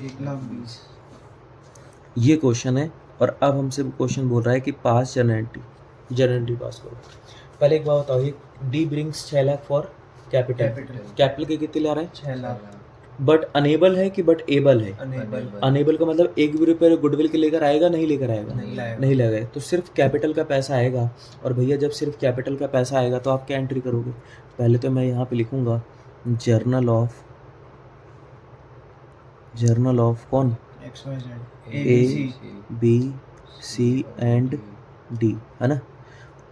1,20,000। ये क्वेश्चन है। और अब हमसे क्वेश्चन बोल रहा है कि पास जनरल पास करो। पहले एक बात बताओ, ये D brings 6 lakh for capital के कितने ला रहा है? 6 लाख। बट अनेबल है कि बट एबल है? अनेबल। अनेबल का मतलब 1 भी रुपये गुडविल के लेकर आएगा? नहीं लेकर आएगा, नहीं लगेगा। तो सिर्फ कैपिटल का पैसा आएगा। और भैया जब सिर्फ कैपिटल का पैसा आएगा तो आप क्या एंट्री करोगे? पहले तो मैं यहाँ पे लिखूंगा जर्नल ऑफ कौन? A, B, C and D, है ना।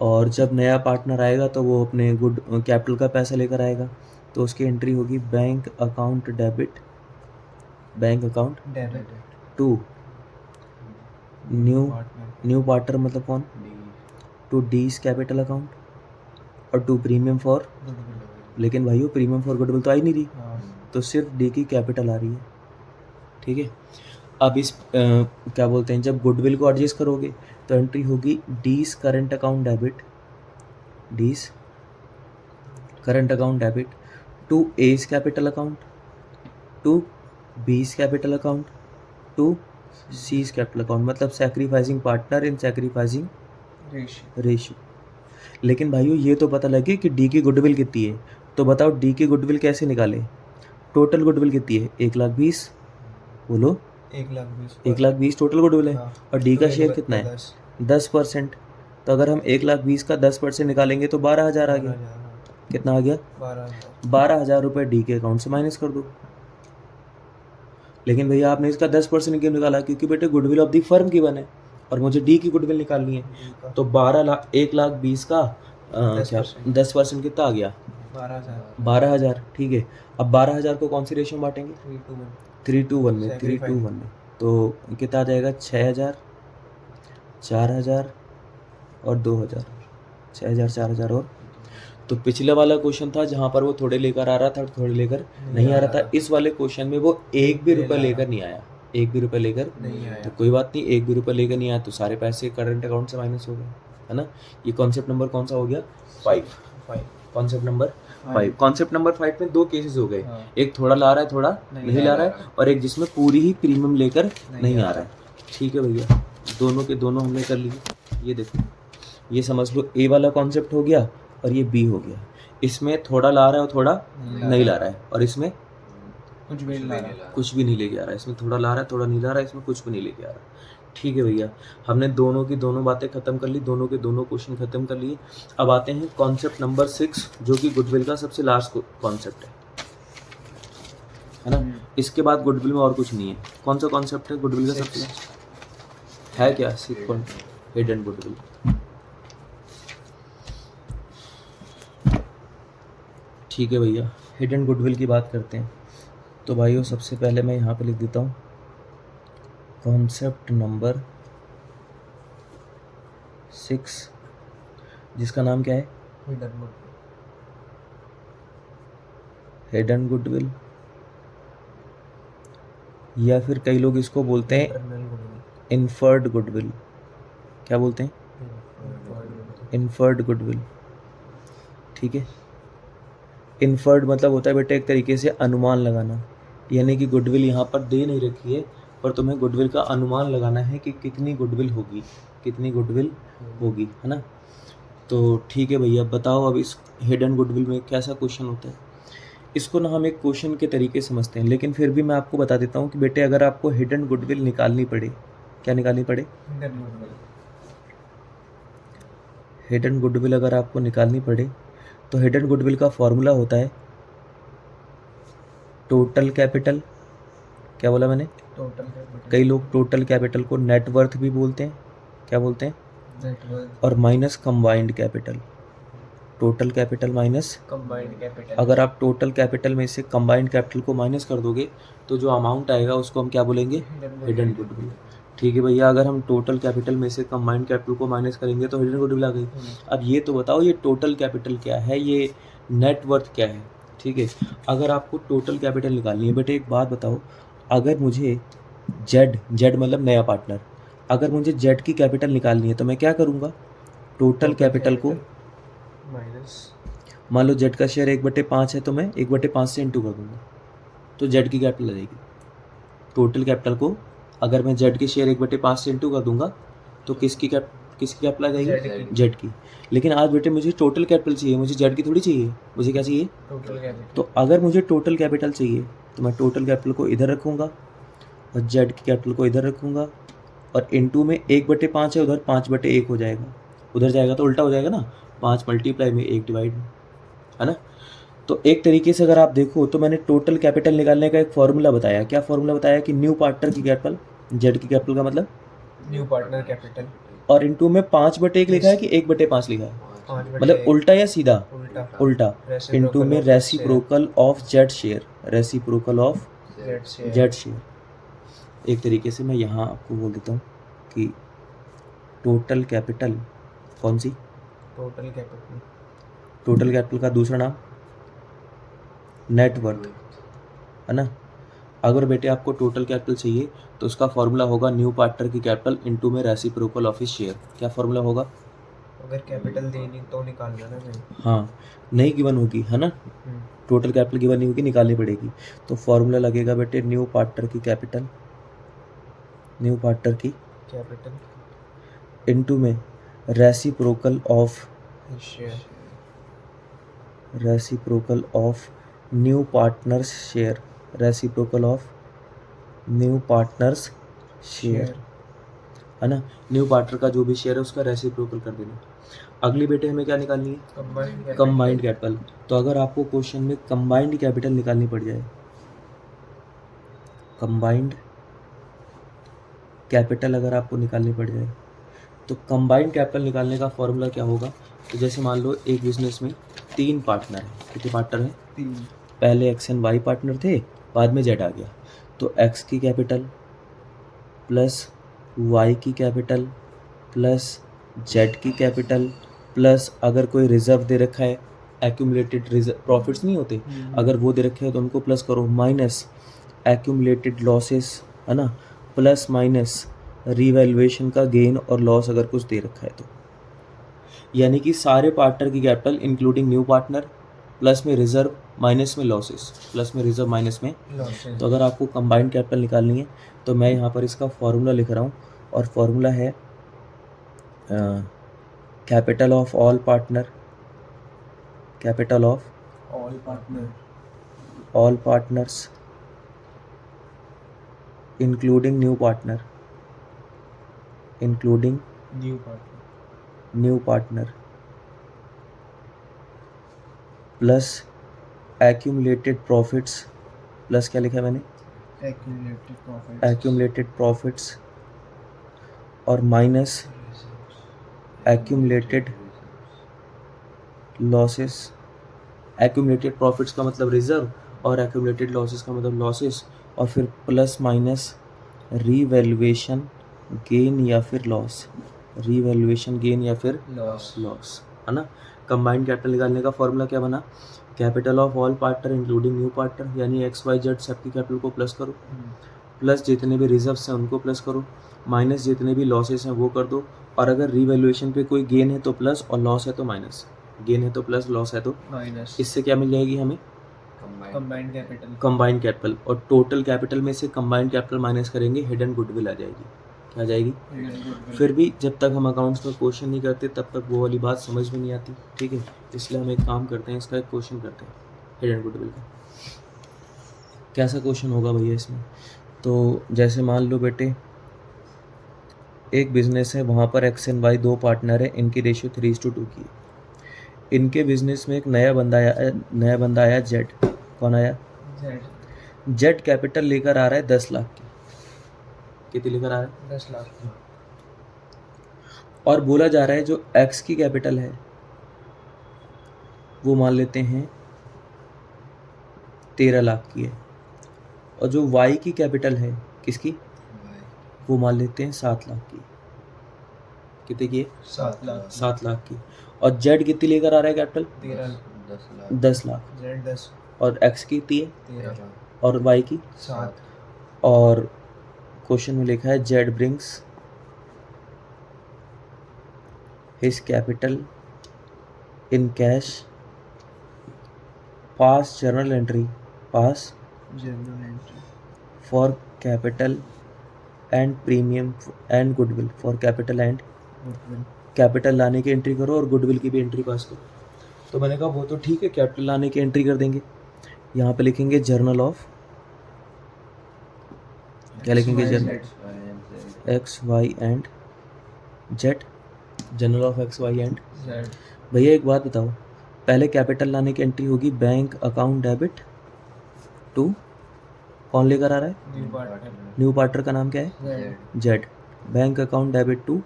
और जब नया पार्टनर आएगा तो वो अपने कैपिटल का पैसा लेकर आएगा, तो उसकी एंट्री होगी bank account debit to new partner मतलब कौन? टू डीज कैपिटल अकाउंट और टू प्रीमियम फॉर। लेकिन भाई वो प्रीमियम फॉर गुडविल तो आई नहीं रही, तो सिर्फ डी की कैपिटल आ रही है। ठीक है। अब इस क्या बोलते हैं, जब गुडविल को एडजस्ट करोगे तो एंट्री होगी D's current account debit to A's capital account to B's capital account to C's capital account, मतलब sacrificing partner in sacrificing ratio. लेकिन भाइयों ये तो पता लगे कि डी की गुडविल कितनी है, तो बताओ डी की गुडविल कैसे निकाले? टोटल गुडविल कितनी है? 1,20,000। बोलो 1,20,000। 1,20,000 टोटल गुडविल है। हाँ। और डी का शेयर कितना है? 10%। तो अगर हम 1,20,000 का 10% निकालेंगे तो 12,000 आ गया। कितना आ गया? 12,000 रुपये डी के अकाउंट से माइनस कर दो। लेकिन भैया आपने इसका 10% क्यों निकाला? क्योंकि बेटे गुडविल ऑफ दी फर्म की बने और मुझे डी की गुडविल निकालनी है। तो 1,20,000 का क्या 10% कितना आ गया? 12,000। ठीक है, अब 12,000 को कौन सी रेशियो में बांटेंगे? 3:1 में। 3:1 में तो कितना आ जाएगा? 6,000, 4,000 और 2,000। 6,000, 4,000 और तो पिछले वाला क्वेश्चन था जहाँ पर वो थोड़े लेकर आ रहा था, थोड़े लेकर नहीं आ रहा था। इस वाले क्वेश्चन में वो एक भी रुपये लेकर नहीं आया, एक भी रुपये लेकर नहीं आया। तो कोई बात नहीं, एक भी रुपये लेकर नहीं आया तो सारे पैसे करंट अकाउंट से माइनस हो गए, है ना। ये कॉन्सेप्ट नंबर कौन सा हो गया? 5। Concept number 5। कॉन्सेप्ट नंबर 5 में 2 केसेस हो गए, एक थोड़ा ला रहा है, थोड़ा नहीं ला रहा है, और एक जिसमें पूरी ही प्रीमियम लेकर नहीं आ रहा है। ठीक है भैया, दोनों के दोनों हमने कर लिए। ये देखो, ये समझ लो ए वाला कॉन्सेप्ट हो गया और ये बी हो गया। इसमें थोड़ा ला रहा है और थोड़ा नहीं ला रहा है, और इसमें कुछ भी नहीं लेके आ रहा है। इसमें थोड़ा ला रहा है, थोड़ा नहीं ला रहा है, इसमें कुछ भी नहीं लेके आ रहा है। ठीक है भैया, हमने दोनों की दोनों बातें खत्म कर ली, दोनों के दोनों क्वेश्चन खत्म कर लिए। अब आते हैं कॉन्सेप्ट नंबर 6 जो कि गुडविल का सबसे लास्ट कॉन्सेप्ट है ना। इसके बाद गुडविल में और कुछ नहीं है। कौन सा कॉन्सेप्ट है गुडविल का सबसे लास्ट? है क्या? Hidden goodwill. ठीक है भैया, हिडन गुडविल की बात करते हैं। तो भाइयों सबसे पहले मैं यहाँ पे लिख देता हूँ कॉन्सेप्ट नंबर 6 जिसका नाम क्या है? हिडन गुडविल, या फिर कई लोग इसको बोलते हैं इन्फर्ड गुडविल। क्या बोलते हैं? Inferred goodwill. ठीक है, इन्फर्ड मतलब होता है बेटे एक तरीके से अनुमान लगाना, यानी कि गुडविल यहाँ पर दे नहीं रखी है पर तुम्हें गुडविल का अनुमान लगाना है कि कितनी गुडविल होगी, कितनी गुडविल होगी, है ना। तो ठीक है भैया, बताओ अब इस हिडन गुडविल में कैसा क्वेश्चन होता है। इसको ना हम एक क्वेश्चन के तरीके समझते हैं, लेकिन फिर भी मैं आपको बता देता हूँ कि बेटे अगर आपको हिडन गुडविल निकालनी पड़े, क्या निकालनी पड़े? हिडन गुडविल अगर आपको निकालनी पड़े तो हिडन गुडविल का फॉर्मूला होता है टोटल कैपिटल। क्या बोला मैंने? Total capital. कई लोग टोटल कैपिटल को नेटवर्थ भी बोलते हैं। क्या बोलते हैं? नेटवर्थ। और minus combined capital. Total capital minus combined capital. अगर आप टोटल कैपिटल में से कंबाइंड कैपिटल को माइनस कर दोगे तो जो अमाउंट आएगा उसको हम क्या बोलेंगे? Hidden goodwill. ठीक है भैया, अगर हम टोटल कैपिटल में से कंबाइंड कैपिटल को माइनस करेंगे तो हिडन गुडविल आ गई। अब ये तो बताओ ये टोटल कैपिटल क्या है, ये नेटवर्थ क्या है? ठीक है, अगर आपको टोटल कैपिटल निकालनी है बेटे एक बात बताओ, अगर मुझे जेड मतलब नया पार्टनर, अगर मुझे जेड की कैपिटल निकालनी है तो मैं क्या करूँगा? टोटल कैपिटल को माइनस, मान लो जेड का शेयर 1/5 है तो मैं 1/5 से इंटू कर दूँगा तो जेड की कैपिटल आ जाएगी। टोटल कैपिटल को अगर मैं जेड के शेयर 1/5 से इंटू कर दूंगा तो किसकी कैपिटल आ जाएगी? जेड की। लेकिन आज बेटे मुझे टोटल कैपिटल चाहिए, मुझे जेड की थोड़ी चाहिए, मुझे क्या चाहिए? Total capital. तो अगर मुझे टोटल कैपिटल चाहिए तो मैं टोटल कैपिटल को इधर रखूँगा और जेड की कैपिटल को इधर रखूँगा, और इंटू में 1/5 है उधर 5/1 हो जाएगा, उधर जाएगा तो उल्टा हो जाएगा ना, 5 मल्टीप्लाई में 1 डिवाइड में, है ना। तो एक तरीके से अगर आप देखो तो मैंने टोटल कैपिटल निकालने का एक फॉर्मूला बताया। क्या फॉर्मूला बताया? कि न्यू पार्टनर की कैपिटल, जेड की कैपिटल का मतलब न्यू पार्टनर कैपिटल, और इनटू में 5/1 लिखा है कि 1/5 लिखा है, मतलब उल्टा या सीधा? उल्टा। इनटू में reciprocal of Z share, reciprocal of Z share. एक तरीके से मैं यहाँ आपको बोल देता हूँ कि टोटल कैपिटल कौन सी? Total capital. टोटल कैपिटल का दूसरा नाम नेटवर्थ, है ना। अगर बेटे आपको टोटल कैपिटल चाहिए तो उसका फॉर्मूला होगा न्यू पार्टनर की कैपिटल इनटू में रेसिप्रोकल ऑफ हिज शेयर। क्या फॉर्मूला होगा? अगर कैपिटल देनी तो निकालना ना नहीं। हाँ, नहीं गिवन होगी, है ना। टोटल कैपिटल गिवन नहीं होगी, निकालनी पड़ेगी। तो फॉर्मूला लगेगा बेटे न्यू पार्टनर की कैपिटल, न्यू पार्टनर की कैपिटल इनटू में reciprocal of share, reciprocal of new partners share, reciprocal of new partners share. है ना। न्यू पार्टनर का जो भी शेयर है उसका रेसिप्रोकल कर देना। अगली बेटे हमें क्या निकालनी है, कंबाइंड कैपिटल। तो अगर आपको क्वेश्चन में कंबाइंड कैपिटल निकालनी पड़ जाए, कंबाइंड कैपिटल अगर आपको निकालनी पड़ जाए, तो कंबाइंड कैपिटल निकालने का फॉर्मूला क्या होगा। तो जैसे मान लो एक बिजनेस में 3 पार्टनर हैं, कितने पार्टनर हैं, 3। पहले एक्स एंड वाई पार्टनर थे, बाद में जेड आ गया। तो एक्स की कैपिटल प्लस वाई की कैपिटल प्लस जेड की कैपिटल प्लस अगर कोई रिजर्व दे रखा है, एक्यूमुलेटेड रिजर्व प्रॉफिट्स नहीं होते, अगर वो दे रखे हैं तो उनको प्लस करो, माइनस एक्यूमुलेटेड लॉसेस, है ना, प्लस माइनस रीवैल्यूएशन का गेन और लॉस अगर कुछ दे रखा है तो। यानी कि सारे पार्टनर की capital including new partner, plus में रिजर्व, माइनस में लॉसेस, प्लस में रिजर्व, माइनस में। तो अगर आपको कंबाइंड कैपिटल निकालनी है तो मैं यहाँ पर इसका फॉर्मूला लिख रहा हूँ, और फॉर्मूला है capital of all partner, capital of all partners including new partner, including new partner plus accumulated profits, plus क्या लिखा है मैंने, एक्यूमुलेटेड प्रॉफिट्स, और minus accumulated losses. Accumulated profits का मतलब रिजर्व और एक्यूमुलेटेड लॉसेस का मतलब लॉसेस, और फिर प्लस माइनस रीवैल्यूएशन गेन या फिर लॉस, रीवैल्यूएशन गेन या फिर लॉस, है ना। कंबाइंड कैपिटल निकालने का फॉर्मूला क्या बना, capital of all partner including new partner, यानी एक्स वाई जेड सबकी कैपिटल को प्लस करो, प्लस जितने भी रिजर्व्स हैं उनको प्लस करो, माइनस जितने भी लॉसेस हैं वो कर दो, और अगर रीवैल्यूएशन पे कोई गेन है तो प्लस और लॉस है तो माइनस, गेन है तो प्लस, लॉस है तो माइनस। इससे क्या मिल जाएगी हमें, कंबाइंड कैपिटल। और टोटल कैपिटल में से कंबाइंड कैपिटल माइनस करेंगे, हिडन गुडविल आ जाएगी। क्या आ जाएगी, फिर भी जब तक हम अकाउंट्स में क्वेश्चन नहीं करते तब तक वो वाली बात समझ में नहीं आती, ठीक है। इसलिए हम एक काम करते हैं, इसका एक क्वेश्चन करते हैं हिडन गुडविल का। कैसा क्वेश्चन होगा भैया इसमें, तो जैसे मान लो बेटे एक बिजनेस है, वहाँ पर एक्स एंड वाई 2 पार्टनर है, इनकी रेशियो 3:2 की है। इनके बिजनेस में एक नया बंदा आया जेड। कौन आया, जेड कैपिटल लेकर आ रहा है 10 लाख की। कितनी लेकर आ रहा है, 10 लाख की। और बोला जा रहा है जो एक्स की कैपिटल है वो मान लेते हैं 13 लाख की है, और जो वाई की कैपिटल है किसकी, वो मान लेते हैं 7 लाख की। कितने की है, 7 लाख की। और जेड कितनी लेकर आ रहा है कैपिटल, 10 लाख। जेड 10 और एक्स की कितनी है, 13 और वाई की 7। और क्वेश्चन में लिखा है Z brings his capital in cash pass journal entry for capital and premium and goodwill, for capital and capital लाने की एंट्री करो और गुडविल की भी एंट्री पास करो। तो मैंने कहा वो तो ठीक है, कैपिटल लाने की एंट्री कर देंगे। यहाँ पे लिखेंगे जर्नल ऑफ, क्या लिखेंगे, journal X Y and Z, journal of X Y and. भैया एक बात बताओ, पहले कैपिटल लाने की एंट्री होगी बैंक अकाउंट डेबिट टू, कौन लेकर आ रहा है, न्यू पार्टनर का नाम क्या है, Z. Bank account debit to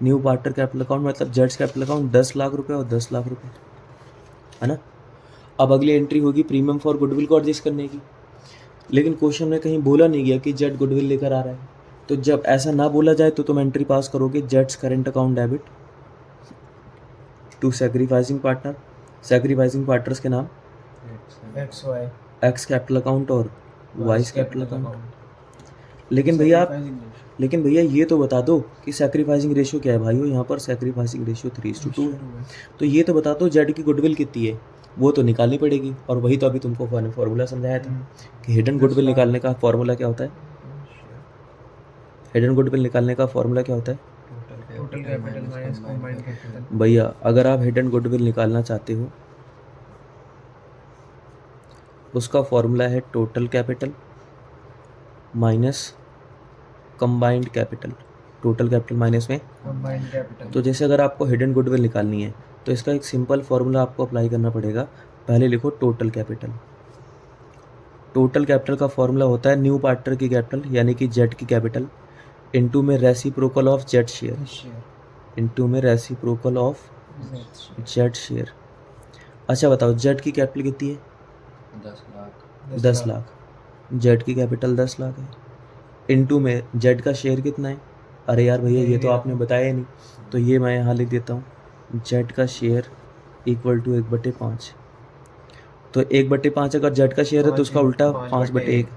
new partner capital account, मतलब जेड्स कैपिटल अकाउंट 10 लाख रुपए और 10 लाख रुपए, है ना। अब अगली एंट्री होगी प्रीमियम फॉर गुडविल को एडजस्ट करने की। लेकिन क्वेश्चन में कहीं बोला नहीं गया कि जेड गुडविल लेकर आ रहा है, तो जब ऐसा ना बोला जाए तो तुम एंट्री पास करोगे जेड्स current account debit to sacrificing partner, sacrificing partners के नाम एक्स कैपिटल अकाउंट और वाई कैपिटल अकाउंट। लेकिन भैया ये तो बता दो कि सैक्रिफाइसिंग रेशियो क्या है भाइयों, यहाँ पर सैक्रिफाइसिंग रेशियो 3:2 है। तो ये तो बता दो जेड की गुडविल कितनी है, वो तो निकालनी पड़ेगी। और वही तो अभी तुमको फॉर्मूला समझाया था कि हिडन गुडविल निकालने का फॉर्मूला क्या होता है, हिडन गुडविल निकालने का फॉर्मूला क्या होता है total capital minus combined capital. भैया। अगर आप हिडन गुडविल निकालना चाहते हो उसका फॉर्मूला है total capital minus combined capital. Total capital minus में, कंबाइंड कैपिटल। तो जैसे अगर आपको हिडन गुडविल निकालनी है तो इसका एक सिंपल फॉर्मूला आपको अप्लाई करना पड़ेगा। पहले लिखो टोटल कैपिटल। टोटल कैपिटल का फॉर्मूला होता है न्यू पार्टनर की कैपिटल यानी कि जेड की कैपिटल इनटू में reciprocal of Z share, share into में reciprocal of Z Z share. अच्छा बताओ जेड की कैपिटल कितनी है? 10 लाख 10 लाख। जेड की कैपिटल 10 लाख है, इनटू में जेड का शेयर कितना है? अरे यार भैया ये तो आपने बताया ही नहीं, तो ये मैं यहाँ लिख देता हूँ जेड का शेयर इक्वल टू 1/5। तो 1/5 अगर जेड का शेयर है तो उसका उल्टा 5/1,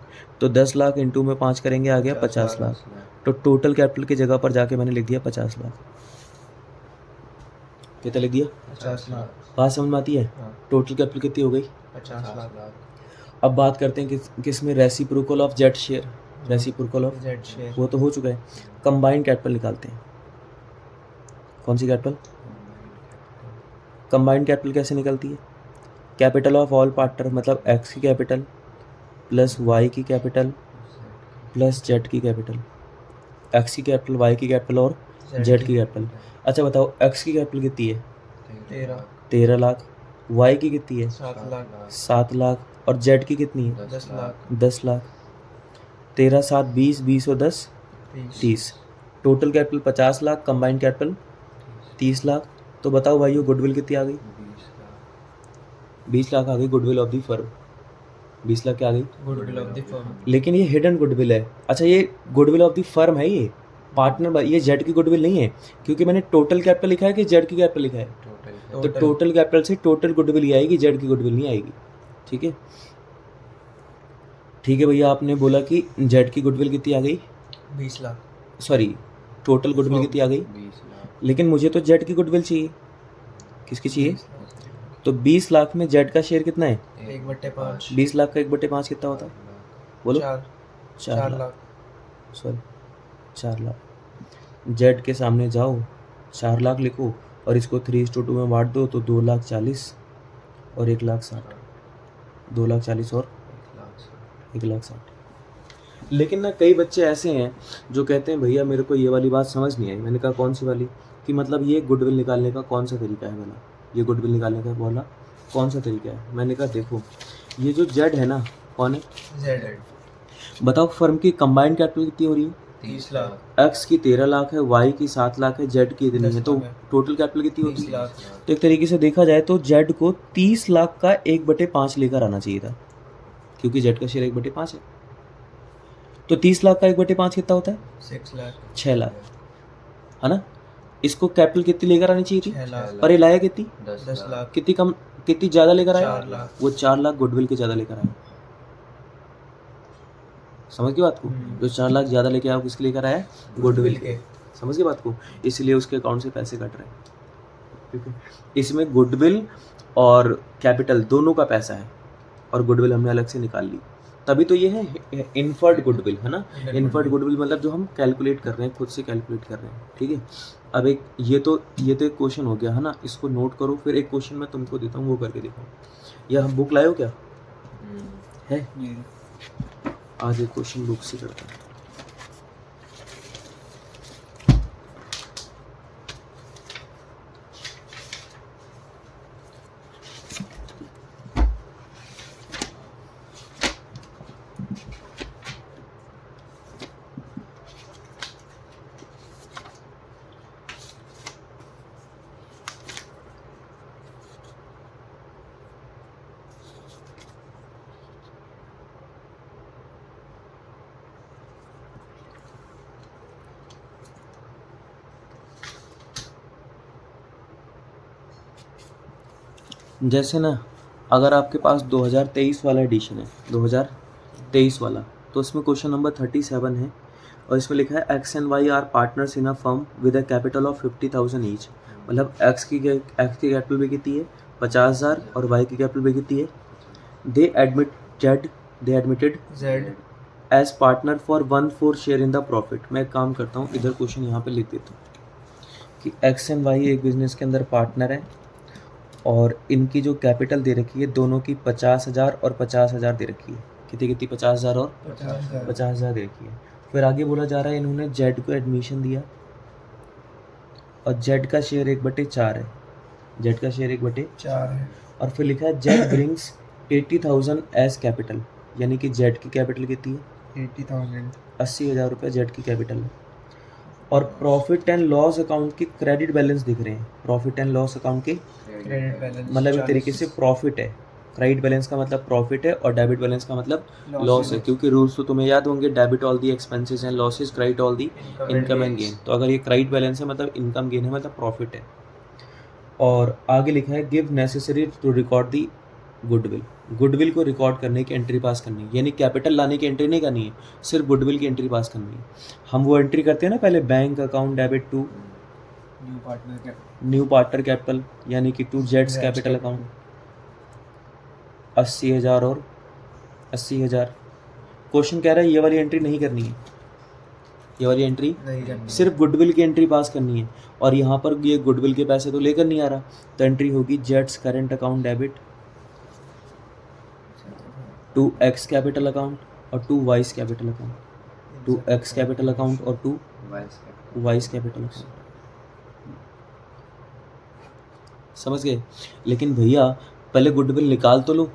तो 10 लाख इंटू में 5 करेंगे आ गया 50 लाख। तो टोटल कैपिटल की जगह पर जाके मैंने लिख दिया 50 लाख। कितना लिख दिया? 50 लाख। बात समझ में आती है? हाँ। टोटल कैपिटल कितनी हो गई? 50 लाख अब बात करते हैं किस में reciprocal of Z share, reciprocal of Z share. वो तो हो चुका है। कंबाइंड कैपिटल निकालते हैं। कौन सी कैपिटल? कंबाइंड कैपिटल कैसे निकलती है? कैपिटल ऑफ ऑल पार्टनर मतलब एक्स की कैपिटल प्लस वाई की कैपिटल प्लस जेड की कैपिटल। एक्स की कैपिटल, वाई की कैपिटल और जेड की कैपिटल। अच्छा बताओ एक्स की कैपिटल कितनी है? 13 लाख। वाई की कितनी है? 7 लाख 7 लाख। और जेड की कितनी है? 10 लाख 10 लाख। 13 7 20, 20 और 10 30। Total capital 50 lakh, combined capital 30 lakh. तो बताओ भाइयों गुडविल कितनी आ गई? 20 लाख आ गई goodwill of the firm. 20 lakh क्या आ गई? Goodwill of the firm. लेकिन ये हिडन गुडविल है। अच्छा ये गुडविल ऑफ द फर्म है, ये पार्टनर, ये जेड की गुडविल नहीं है क्योंकि मैंने टोटल कैपिटल लिखा है कि जेड की कैपिटल लिखा है। तो टोटल कैपिटल से टोटल गुडविल ही आएगी, जेड की गुडविल नहीं आएगी। ठीक है, ठीक है भैया। आपने बोला कि जेड की गुडविल कितनी आ गई? 20 लाख। सॉरी टोटल गुडविल कितनी आ गई? 20 लाख। लेकिन मुझे तो जेड की गुडविल चाहिए। किसकी चाहिए? तो 20 लाख में जेड का शेयर कितना है? 1/5। 20 लाख का 1/5 कितना होता है? बोलो। 4 लाख। सॉरी 4 लाख। जेड के सामने जाओ 4 लाख लिखो और इसको 3:2 में बांट दो तो 2,40,000 और 1,60,000। 2,40,000 और 1,60,000। लेकिन ना कई बच्चे ऐसे हैं जो कहते हैं भैया मेरे को ये वाली बात समझ नहीं आई। मैंने कहा कौन सी वाली? कि मतलब ये गुडविल निकालने का कौन सा तरीका है बोला, ये गुडविल निकालने का बोला कौन सा तरीका है? मैंने कहा देखो ये जो जेड है ना, कौन है? जेड। बताओ फर्म की कंबाइंड कैपिटल कितनी हो रही है? 30 लाख। एक्स की 13 लाख है, वाई की 7 लाख है, जेड की इतनी है, तो टोटल कैपिटल कितनी होती 30 है? लाख। तो एक तरीके से देखा जाए तो जेड को 30 लाख का 1/5 लेकर आना चाहिए था क्योंकि जेड का शेयर 1/5 है। तो 30 लाख का 1/5 कितना होता है? 6 लाख। 6 लाख, है ना? इसको कैपिटल कितनी लेकर आनी चाहिए थी? 6 लाख। पर ये लाया कितनी? 10 लाख। कितनी कम, कितनी ज़्यादा लेकर आया? 4 लाख। वो 4 लाख गुडविल के ज़्यादा लेकर आया। समझ गई बात को? जो 4 लाख ज़्यादा लेके आया वो किसके लेकर आया? गुडविल के। समझ गई बात को? इसलिए उसके अकाउंट से पैसे कट रहे हैं। ठीक है, इसमें गुडविल और कैपिटल दोनों का पैसा है और गुडविल हमने अलग से निकाल ली, तभी तो ये है इनफर्ड गुडविल, है ना? इनफर्ड गुडविल मतलब जो हम कैलकुलेट कर रहे हैं, खुद से कैलकुलेट कर रहे हैं। ठीक है, अब एक ये तो एक क्वेश्चन हो गया, है ना? इसको नोट करो। फिर एक क्वेश्चन मैं तुमको देता हूँ, वो करके देखो। या हम बुक लाए हो क्या? है? आज एक क्वेश्चन बुक से करता है। जैसे ना अगर आपके पास 2023 वाला एडिशन है, 2023 वाला, तो इसमें क्वेश्चन नंबर 37 है और इसमें लिखा है X and Y are partners in a firm with a capital of 50,000 each. मतलब एक्स की कैपिटल भी कितनी है? 50,000 और वाई की कैपिटल भी कितनी है? They admitted Z as partner for 1/4 share in the profit. मैं एक काम करता हूँ, इधर क्वेश्चन यहाँ पे लिख देता हूँ कि एक्स एंड वाई एक बिजनेस के अंदर पार्टनर है और इनकी जो कैपिटल दे रखी है दोनों की 50,000 और 50,000 दे रखी है। कितनी 50,000 और 50,000 दे रखी है। फिर आगे बोला जा रहा है इन्होंने जेड को एडमिशन दिया और जेड का शेयर 1/4 है, जेड का शेयर 1/4 है। और फिर लिखा है जेड ब्रिंग्स 80,000 एज कैपिटल, यानी कि जेड की कैपिटल कितनी है 80,000 80,000 रुपये जेड की कैपिटल है। और प्रॉफिट एंड लॉस अकाउंट के क्रेडिट बैलेंस दिख रहे हैं, प्रॉफिट एंड लॉस अकाउंट के क्रेडिट बैलेंस मतलब एक तरीके से प्रॉफिट है, क्रेडिट बैलेंस का मतलब प्रॉफिट है और डेबिट बैलेंस का मतलब लॉस है, क्योंकि रूल्स तो तुम्हें याद होंगे, debit all the expenses and losses, credit all the income and gain. तो अगर ये क्रेडिट बैलेंस है मतलब इनकम गेन है मतलब प्रॉफिट है। और आगे लिखा है give necessary to record the goodwill, goodwill को रिकॉर्ड करने की एंट्री पास करनी है, यानी कैपिटल लाने की एंट्री नहीं करनी है, सिर्फ गुडविल की एंट्री पास करनी है। हम वो एंट्री करते हैं ना पहले, bank account debit to new partner capital, यानी कि टू जेड्स कैपिटल अकाउंट 80,000 और 80,000। क्वेश्चन कह रहा है ये वाली एंट्री नहीं करनी है, ये वाली एंट्री नहीं करनी, सिर्फ गुडविल की एंट्री पास करनी है। और यहाँ पर ये गुडविल के पैसे तो लेकर नहीं आ रहा, तो एंट्री होगी जेड्स current account debit to X capital account और to Y's capital account, to X capital account और टू वाइस कैपिटल अकाउंट। समझ गए? लेकिन भैया पहले गुडविल निकाल तो लो,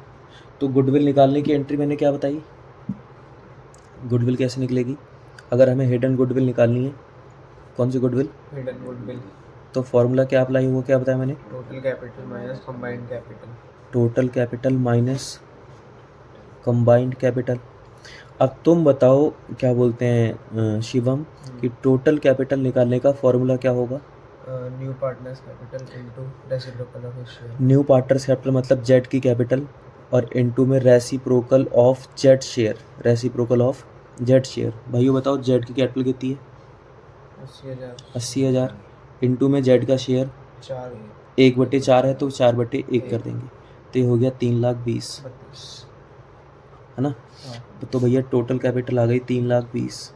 तो गुडविल निकालने की एंट्री मैंने क्या बताई, गुडविल कैसे निकलेगी? अगर हमें हिडन गुडविल निकालनी है, कौन सी गुडविल? हिडन गुडविल, तो फॉर्मूला क्या अप्लाई हुआ, क्या बताया मैंने? Total capital minus combined capital, total capital minus combined capital. अब तुम बताओ क्या बोलते हैं शिवम कि टोटल कैपिटल निकालने का फॉर्मूला क्या होगा? New partners capital into reciprocal of share, new partners capital मतलब जेड की कैपिटल और इनटू में reciprocal of Z share, reciprocal of Z share. भाइयों बताओ जेड की कैपिटल कितनी है? 80,000 80,000 इनटू में जेड का शेयर 4 1/4 है तो 4/1 कर देंगे, तो ये हो गया 3,20,000 है ना। तो भैया टोटल कैपिटल आ गई 3,20,000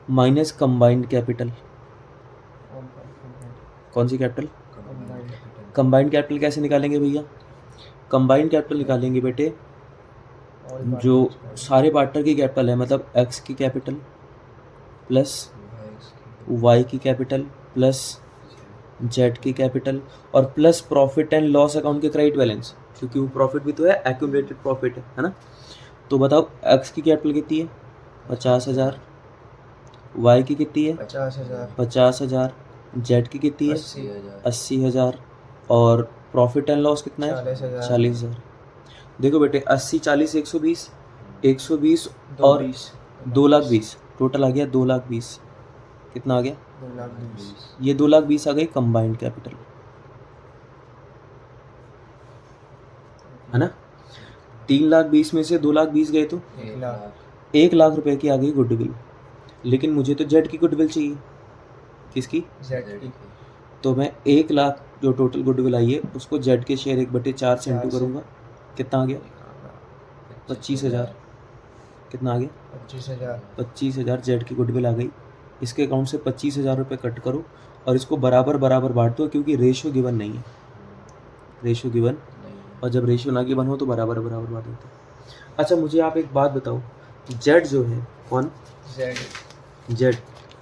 माइनस कंबाइंड कैपिटल। कौन सी कैपिटल? कंबाइंड कैपिटल कैसे निकालेंगे भैया? कंबाइंड कैपिटल निकालेंगे बेटे जो सारे पार्टनर की कैपिटल है, मतलब एक्स की कैपिटल प्लस वाई की कैपिटल प्लस जेड की कैपिटल और plus profit and loss account के क्रेडिट बैलेंस, क्योंकि वो प्रॉफिट भी तो है, एक्यूमुलेटेड प्रॉफिट है ना। तो बताओ एक्स की कैपिटल कितनी है? 50,000, वाई की कितनी है? 50,000, जेड की कितनी है? 80,000 और प्रॉफिट एंड लॉस कितना है? 40,000। देखो बेटे 80 40 120, 120 और 2,20,000 टोटल आ गया 2,20,000। कितना आ गया? 2,20,000। ये 2,20,000 आ गई कंबाइंड कैपिटल, है ना। 3,20,000 में से 2,20,000 गए तो 1,00,000 रुपए की आ गई गुडविल। लेकिन मुझे तो जेड की गुडविल चाहिए, किसकी? जेड की। तो मैं 1,00,000 जो टोटल गुडविल आई है उसको जेड के शेयर 1/4 से इंटू करूँगा, कितना आ गया? 25,000। कितना आ गया? 25,000 जेड की गुडविल आ गई। इसके अकाउंट से 25,000 रुपये कट करो और इसको बराबर बराबर बांट दो, क्योंकि रेशियो गिवन नहीं है, रेशियो गिवन, और जब रेशियो ना गिवन हो तो बराबर बराबर बांट देते हैं। अच्छा मुझे आप एक बात बताओ, जेड जो है कौन? जेड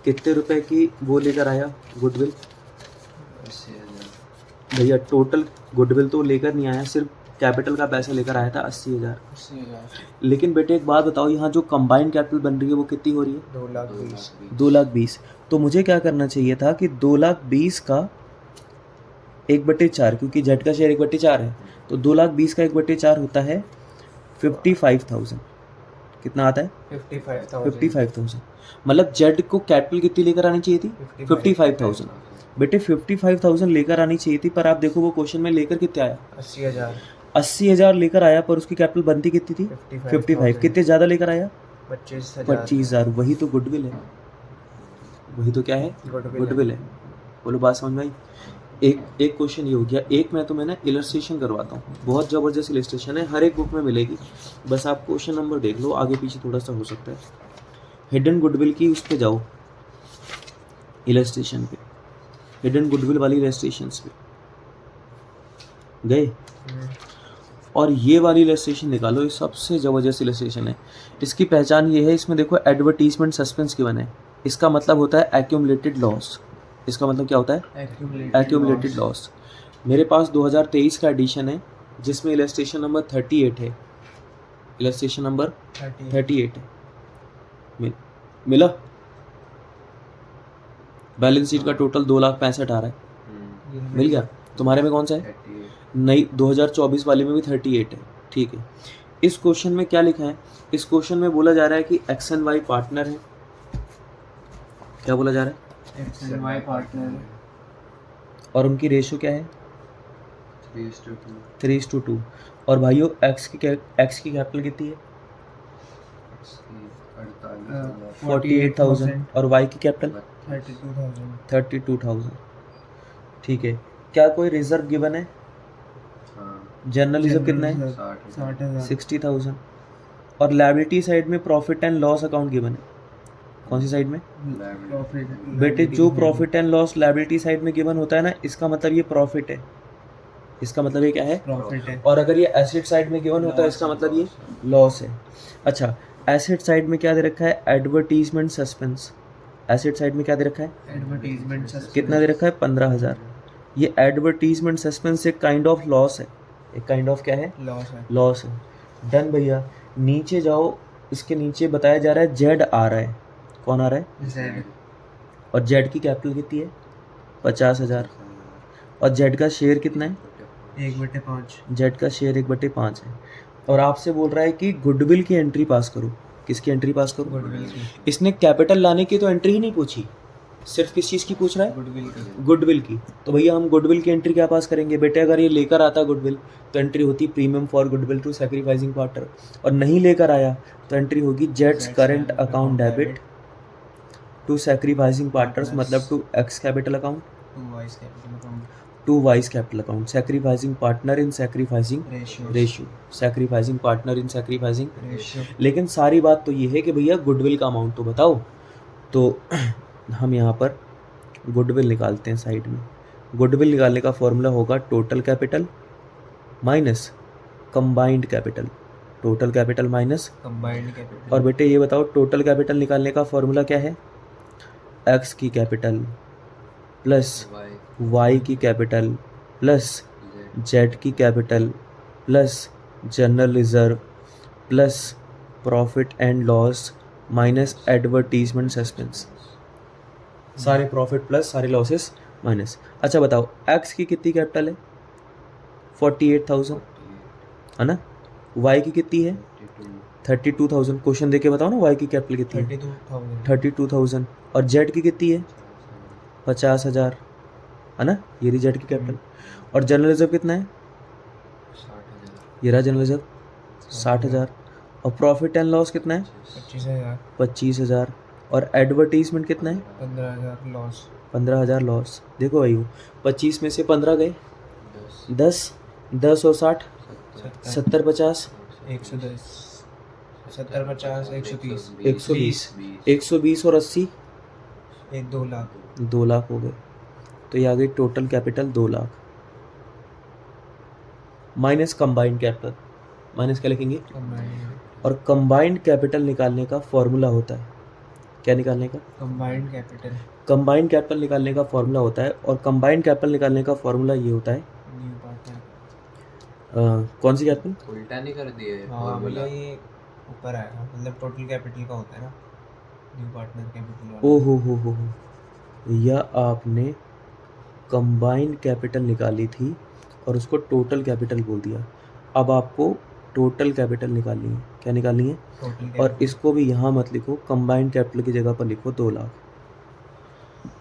कितने रुपए की वो लेकर आया गुडविल? 80,000। भैया टोटल गुडविल तो लेकर नहीं आया, सिर्फ कैपिटल का पैसा लेकर आया था 80,000। लेकिन बेटे एक बात बताओ, यहाँ जो कंबाइंड कैपिटल बन रही है वो कितनी हो रही है? 2,20,000। 2,20,000। तो मुझे क्या करना चाहिए था कि 2,20,000 का 1/4, क्योंकि जेड का शेयर 1/4 है, तो 2,20,000 का 1/4 होता है 55,000। कितना आता है? 55,000। मतलब जेड को कैपिटल कितनी लेकर आनी चाहिए थी? 55,000। बेटे 55,000 लेकर आनी चाहिए थी, पर आप देखो वो क्वेश्चन में लेकर कितने आया? 80,000 लेकर आया, पर उसकी कैपिटल बनती कितनी थी? 55। कितने ज़्यादा लेकर आया? 25,000। वही तो गुडविल है, वही तो क्या है? गुडविल है। बोलो बात समझ में आई? एक क्वेश्चन ये हो गया। एक मैं तुम्हें ना इलस्ट्रेशन करवाता हूँ, बहुत ज़बरदस्त इलस्ट्रेशन है, हर एक बुक में मिलेगी, बस आप क्वेश्चन नंबर देख लो, आगे पीछे थोड़ा सा हो सकता है। हिडन गुडविल की उस पर जाओ, इलस्ट्रेशन पे, हिडन गुडविल वाली इलस्ट्रेशंस पे गए। और ये वाली इलस्ट्रेशन निकालो, ये सबसे ज़बरदस्त इलस्ट्रेशन है। इसकी पहचान ये है, इसमें देखो एडवर्टीजमेंट सस्पेंस गिवन है, इसका मतलब होता है एक्यूमुलेटेड लॉस। इसका मतलब क्या होता है? Accumulated loss. मेरे पास 2023 का एडिशन है जिसमें इलस्ट्रेशन नंबर 38 है, इलस्ट्रेशन नंबर 38 है। मिला? बैलेंस शीट का टोटल 2,65,000 आ रहा है, मिल गया? तुम्हारे में कौन सा है? 38 नई 2024 वाले में भी 38 है, ठीक है। इस क्वेश्चन में क्या लिखा है? इस क्वेश्चन में बोला जा रहा है कि एक्स एंड वाई पार्टनर है। क्या बोला जा रहा है? एक्स एंड वाई पार्टनर और उनकी रेशियो क्या है? 3:2 3:2। और भाइयों एक्स की कैपिटल कितनी है? 48,000। और वाई की कैपिटल 32,000। ठीक है। क्या कोई रिजर्व गिवन है? जनरल रिजर्व कितना है? 60,000 60,000। और लायबिलिटी साइड में profit and loss account given है। कौन सी साइड में? बेटे जो profit and loss liability side में गिवन होता है ना, इसका मतलब ये प्रॉफिट है, इसका मतलब ये क्या है? प्रॉफिट है। और अगर ये एसेट साइड में गिवन होता है, इसका मतलब ये लॉस है। अच्छा, एसेट साइड में क्या दे रखा है? Advertisement suspense. एसेट साइड में क्या दे रखा है? एडवर्टीजमेंट सस्पेंस कितना दे रखा है? 15,000। ये एडवर्टीजमेंट सस्पेंस एक काइंड ऑफ लॉस है, एक काइंड ऑफ क्या है? लॉस है। लॉस है। डन भैया। नीचे जाओ, इसके नीचे बताया जा रहा है जेड आ रहा है। कौन आ रहा है? जेड और जेड की कैपिटल कितनी है? 50,000। और जेड का शेयर कितना है? 1/5। जेड का शेयर 1/5 है। और आपसे बोल रहा है कि गुडविल की एंट्री पास करो। किसकी एंट्री पास करो? गुडविल की। इसने कैपिटल लाने की तो एंट्री ही नहीं पूछी, सिर्फ किस चीज़ की पूछ रहा है? गुडविल की। गुडविल की। तो भैया हम गुडविल की एंट्री क्या पास करेंगे? बेटे अगर ये लेकर आता गुडविल तो एंट्री होती premium for goodwill to sacrificing partner, और नहीं लेकर आया तो एंट्री होगी जेड्स current account debit to sacrificing partners, मतलब to X capital account, to Y's capital account to Y's capital account, sacrificing partner in sacrificing ratio, sacrificing partner in sacrificing ratio. लेकिन सारी बात तो ये है कि भैया गुडविल का अमाउंट तो बताओ। तो हम यहाँ पर गुडविल निकालते हैं साइड में। गुडविल निकालने का फॉर्मूला होगा total capital minus combined capital, total capital minus. Combined capital. और बेटे ये बताओ टोटल कैपिटल निकालने का फॉर्मूला क्या है? एक्स की कैपिटल प्लस वाई की कैपिटल प्लस जेड की capital plus general reserve plus profit and loss minus advertisement suspense. सारे प्रॉफिट प्लस सारे लॉसेस माइनस। अच्छा बताओ एक्स की कितनी कैपिटल है? 48,000 है ना। वाई की कितनी है? 32,000। क्वेश्चन देके बताओ ना वाई की कैपिटल कितनी है? 32,000। और जेड की कितनी है? 50,000 है ना, ये रही जेड की कैपिटल। और जनरल रिजर्व कितना है? 60,000 ये रहा जनरल रिजर्व 60,000। और प्रॉफिट एंड लॉस कितना है? 25,000। 25,000। और एडवर्टीजमेंट कितना है? 15,000 लॉस। 15,000 लॉस। देखो भाई 25 में से 15 गए, 10 10 और 60 70 50 110 70 50 130 120 120 और 80 2 लाख 2 लाख हो गए। तो ये आ गई total capital 2 lakh minus combined capital. Minus क्या लिखेंगे? कंबाइंड। और कंबाइंड कैपिटल निकालने का फॉर्मूला होता है, क्या निकालने का? Combined capital. कंबाइंड कैपिटल निकालने का फॉर्मूला होता है, और कंबाइंड कैपिटल निकालने का फॉर्मूला ये होता है न्यू पार्टनर। कौन सी कैपिटल? उल्टा नहीं कर दिए हाँ फॉर्मूला। भैया ये ऊपर आएगा, मतलब टोटल कैपिटल का होता है ना, न्यू पार्टनर कैपिटल वाला। ओ हो, या आपने कंबाइंड कैपिटल निकाली थी और उसको टोटल कैपिटल बोल दिया। अब आपको टोटल कैपिटल निकालनी है। क्या निकालनी है? टोटल और इसको भी यहाँ मत लिखो, कंबाइंड कैपिटल की जगह पर लिखो 2 लाख।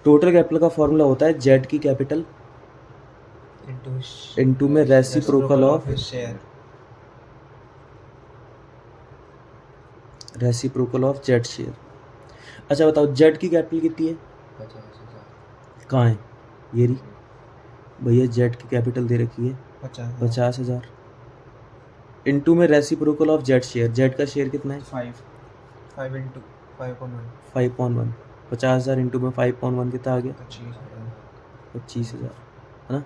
टोटल कैपिटल का फॉर्मूला होता है जेड की कैपिटल इनटू में reciprocal of share. Reciprocal of Z share. अच्छा बताओ जेड की कैपिटल कितनी है? 50,000 कहाँ है? ये रही भैया, जेड की कैपिटल दे रखी है 50,000 इनटू में reciprocal of Z share. Z का शेयर कितना है? 5 into 5.1 5.1। 50,000 इंटू में 5.1 कितना आ गया? 25,000। 25,000 है ना।